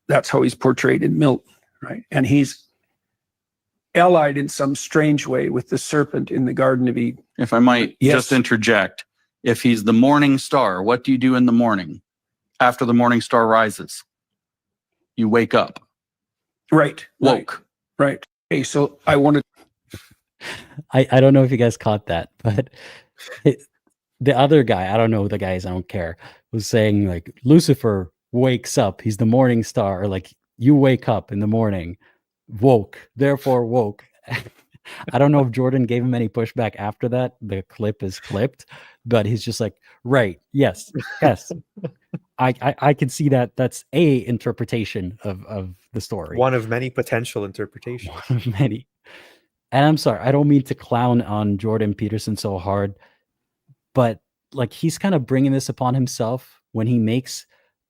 That's how he's portrayed in Milton, right? And he's allied in some strange way with the serpent in the Garden of Eden. If I might just interject, if he's the morning star, what do you do in the morning after the morning star rises? You wake up. Right. Woke. Right. Okay, so I wanted. I don't know if you guys caught that, but the other guy, I don't know the guys, I don't care, was saying like Lucifer wakes up, he's the morning star, or like you wake up in the morning, woke, therefore woke. I don't know if Jordan gave him any pushback after that. The clip is clipped, but he's just like, right, yes. I can see that that's a interpretation of the story. One of many potential interpretations. One of many. And I'm sorry, I don't mean to clown on Jordan Peterson so hard, but like he's kind of bringing this upon himself when he makes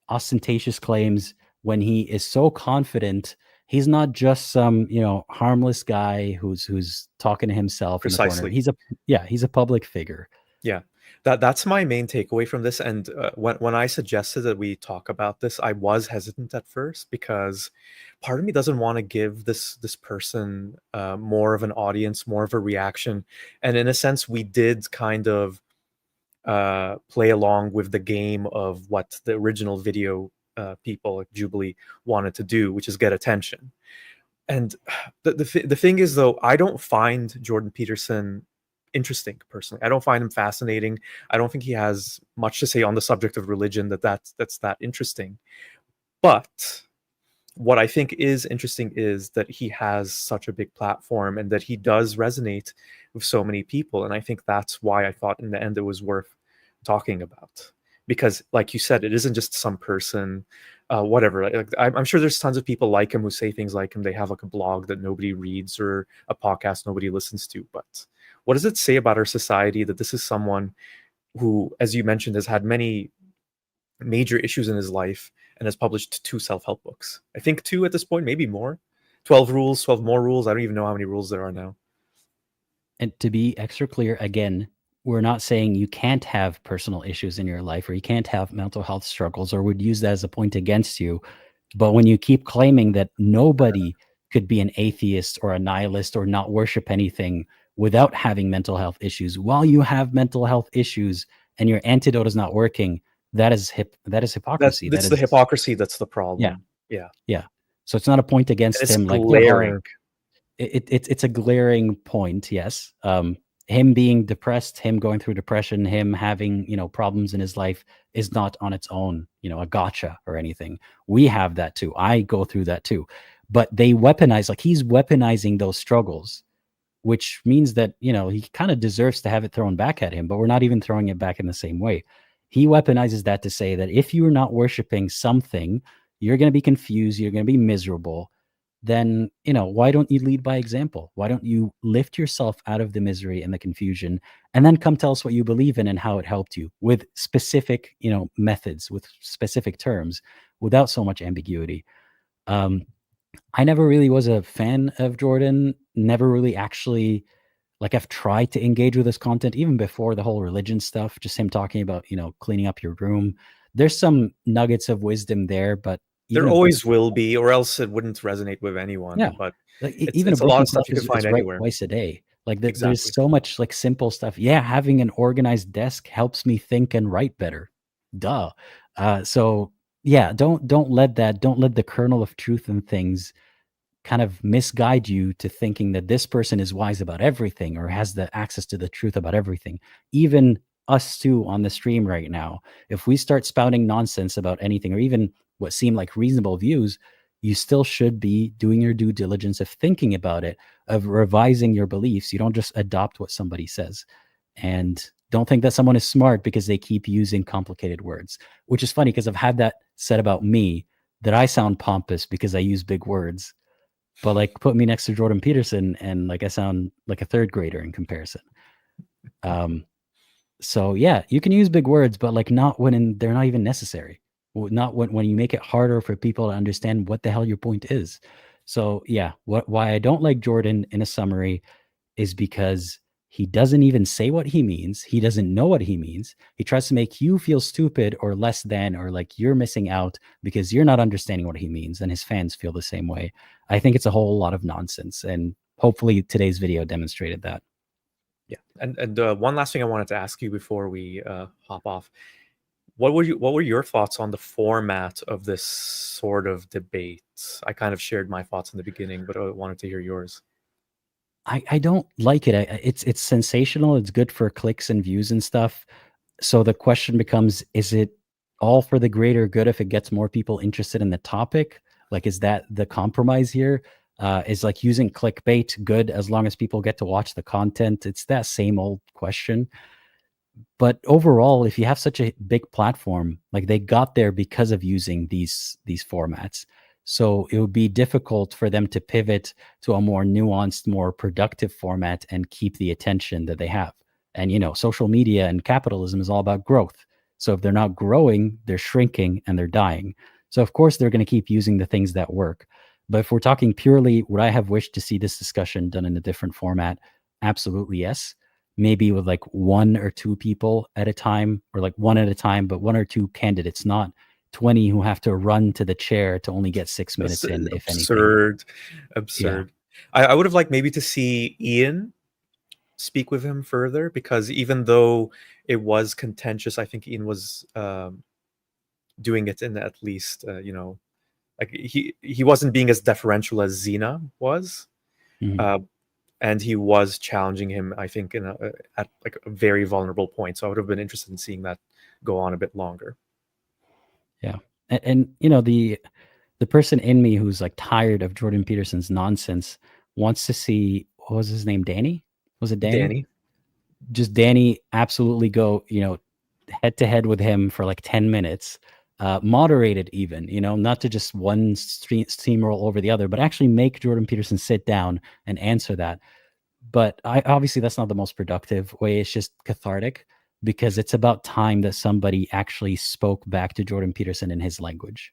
ostentatious claims, when he is so confident. He's not just some, harmless guy who's talking to himself in the corner. He's a public figure. Yeah, that's my main takeaway from this. And when I suggested that we talk about this, I was hesitant at first because part of me doesn't want to give this person more of an audience, more of a reaction. And in a sense, we did kind of play along with the game of what the original video people like Jubilee wanted to do, which is get attention. And the thing is, though, I don't find Jordan Peterson interesting personally. I don't find him fascinating. I don't think he has much to say on the subject of religion that's that interesting. But what I think is interesting is that he has such a big platform and that he does resonate with so many people. And I think that's why I thought in the end it was worth talking about. Because like you said, it isn't just some person, whatever. Like, I'm sure there's tons of people like him who say things like him. They have like a blog that nobody reads or a podcast nobody listens to. But what does it say about our society that this is someone who, as you mentioned, has had many major issues in his life and has published 2 self-help books? I think 2 at this point, maybe more. 12 rules, 12 more rules. I don't even know how many rules there are now. And to be extra clear, again, we're not saying you can't have personal issues in your life or you can't have mental health struggles or would use that as a point against you. But when you keep claiming that nobody could be an atheist or a nihilist or not worship anything without having mental health issues, while you have mental health issues and your antidote is not working, that is hypocrisy. That's the hypocrisy that's the problem. Yeah. So it's not a point against him. Glaring. It's a glaring point, yes. Him being depressed, him going through depression, him having, problems in his life is not on its own, a gotcha or anything. We have that too. I go through that too. But they weaponize, like he's weaponizing those struggles, which means that, he kind of deserves to have it thrown back at him, but we're not even throwing it back in the same way. He weaponizes that to say that if you're not worshiping something, you're going to be confused, you're going to be miserable. Then, why don't you lead by example? Why don't you lift yourself out of the misery and the confusion and then come tell us what you believe in and how it helped you with specific, methods, with specific terms, without so much ambiguity. I never really was a fan of Jordan, never really actually, I've tried to engage with his content even before the whole religion stuff, just him talking about, cleaning up your room. There's some nuggets of wisdom there, but there always will be, or else it wouldn't resonate with anyone. Yeah, but even it's a lot of stuff you can find anywhere. Twice a day. There's so much simple stuff. Yeah, having an organized desk helps me think and write better. Duh. So yeah, don't let the kernel of truth in things kind of misguide you to thinking that this person is wise about everything or has the access to the truth about everything. Even us too on the stream right now, if we start spouting nonsense about anything or even what seem like reasonable views, you still should be doing your due diligence of thinking about it, of revising your beliefs. You don't just adopt what somebody says. And don't think that someone is smart because they keep using complicated words, which is funny because I've had that said about me, that I sound pompous because I use big words. But put me next to Jordan Peterson and I sound like a 3rd grader in comparison. So yeah, you can use big words, but not when they're not even necessary. Not when you make it harder for people to understand what the hell your point is. So yeah, why I don't like Jordan in a summary is because He doesn't even say what he means. He doesn't know what he means. He tries to make you feel stupid or less than, or like you're missing out because you're not understanding what he means, and his fans feel the same way. I think it's a whole lot of nonsense, and hopefully today's video demonstrated that. Yeah, and one last thing I wanted to ask you before we hop off. What were your thoughts on the format of this sort of debate? I kind of shared my thoughts in the beginning, but I wanted to hear yours. I don't like it. It's sensational. It's good for clicks and views and stuff. So the question becomes, is it all for the greater good if it gets more people interested in the topic? Like, is that the compromise here? Is like using clickbait good as long as people get to watch the content? It's that same old question. But overall, if you have such a big platform, like they got there because of using these formats. So it would be difficult for them to pivot to a more nuanced, more productive format and keep the attention that they have. And, you know, social media and capitalism is all about growth. So if they're not growing, they're shrinking and they're dying. So of course, they're going to keep using the things that work. But if we're talking purely, would I have wished to see this discussion done in a different format? Absolutely, yes. Maybe with like 1 or 2 people at a time, or like 1 at a time, but 1 or 2 candidates, not 20 who have to run to the chair to only get 6 minutes in, if anything. Absurd. Yeah. I would have liked maybe to see Ian speak with him further, because even though it was contentious, I think Ian was doing it in at least, you know, like he wasn't being as deferential as Zena was. Mm-hmm. And he was challenging him, I think, at like a very vulnerable point. So I would have been interested in seeing that go on a bit longer. Yeah. And you know, the person in me who's like tired of Jordan Peterson's nonsense wants to see, what was his name? Danny? Was it Danny? Danny. Just Danny absolutely go, you know, head to head with him for like 10 minutes, moderated even, you know, not to just one steamroll over the other, but actually make Jordan Peterson sit down and answer that. But obviously that's not the most productive way. It's just cathartic, because it's about time that somebody actually spoke back to Jordan Peterson in his language.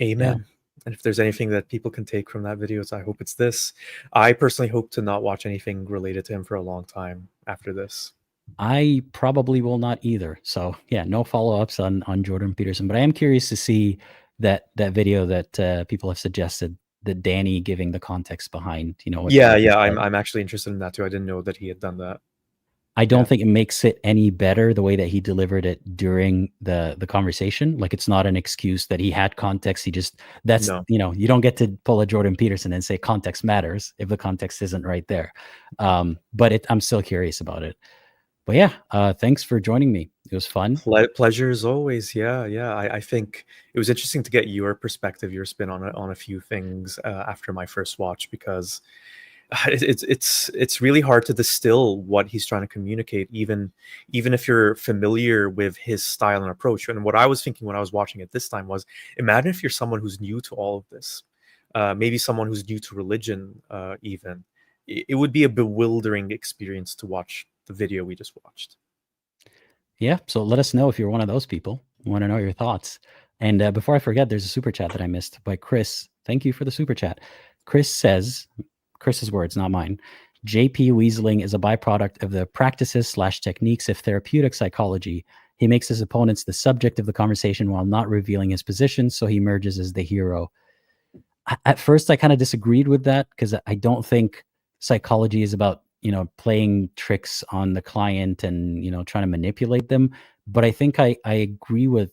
Amen. Yeah. And if there's anything that people can take from that video, I hope it's this. I personally hope to not watch anything related to him for a long time after this. I probably will not either. So yeah, no follow-ups on Jordan Peterson, but I am curious to see that video that people have suggested, that Danny giving the context behind, you know. What I'm actually interested in that too. I didn't know that he had done that. I don't think it makes it any better the way that he delivered it during the conversation. Like, it's not an excuse that he had context. He just, you know, you don't get to pull a Jordan Peterson and say context matters if the context isn't right there. But I'm still curious about it. But yeah, thanks for joining me. It was fun. Pleasure as always. Yeah. I think it was interesting to get your perspective, your spin on a few things after my first watch, because it's really hard to distill what he's trying to communicate, even if you're familiar with his style and approach. And what I was thinking when I was watching it this time was, imagine if you're someone who's new to all of this, maybe someone who's new to religion, even. It would be a bewildering experience to watch the video we just watched. Yeah, so let us know if you're one of those people. I want to know your thoughts. And before I forget, there's a super chat that I missed by Chris. Thank you for the super chat. Chris says, Chris's words, not mine, JP Weaseling is a byproduct of the practices/techniques of therapeutic psychology. He makes his opponents the subject of the conversation while not revealing his position, so he emerges as the hero. At first, I kind of disagreed with that, because I don't think psychology is about, you know, playing tricks on the client and, you know, trying to manipulate them. But I think I agree with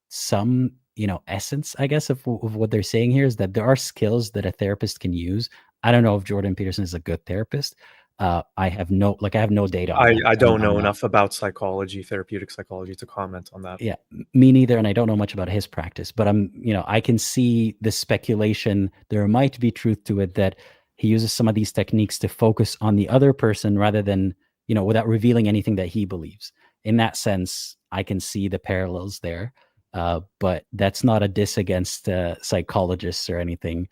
some, you know, essence, I guess, of what they're saying here, is that there are skills that a therapist can use. I don't know if Jordan Peterson is a good therapist. I have no data on that. I don't know enough about psychology, therapeutic psychology, to comment on that. Yeah, me neither. And I don't know much about his practice, but I can see the speculation. There might be truth to it, that he uses some of these techniques to focus on the other person rather than, you know, without revealing anything that he believes. In that sense, I can see the parallels there. But that's not a diss against psychologists or anything.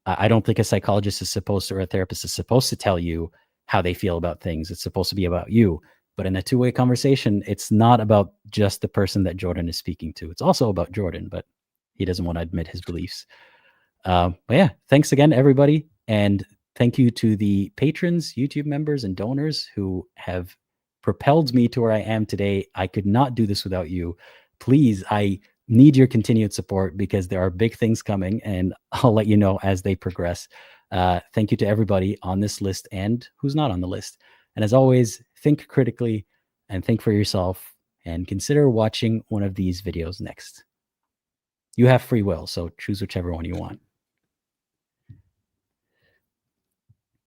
I don't think a psychologist is supposed to, or a therapist is supposed to tell you how they feel about things. It's supposed to be about you. But in a two-way conversation, it's not about just the person that Jordan is speaking to. It's also about Jordan, but he doesn't want to admit his beliefs. But yeah, thanks again, everybody. And Thank you to the patrons, YouTube members, and donors who have propelled me to where I am today. I could not do this without you. Please, I need your continued support because there are big things coming, and I'll let you know as they progress. Thank you to everybody on this list and who's not on the list. And as always, think critically and think for yourself, and consider watching one of these videos next. You have free will, so choose whichever one you want.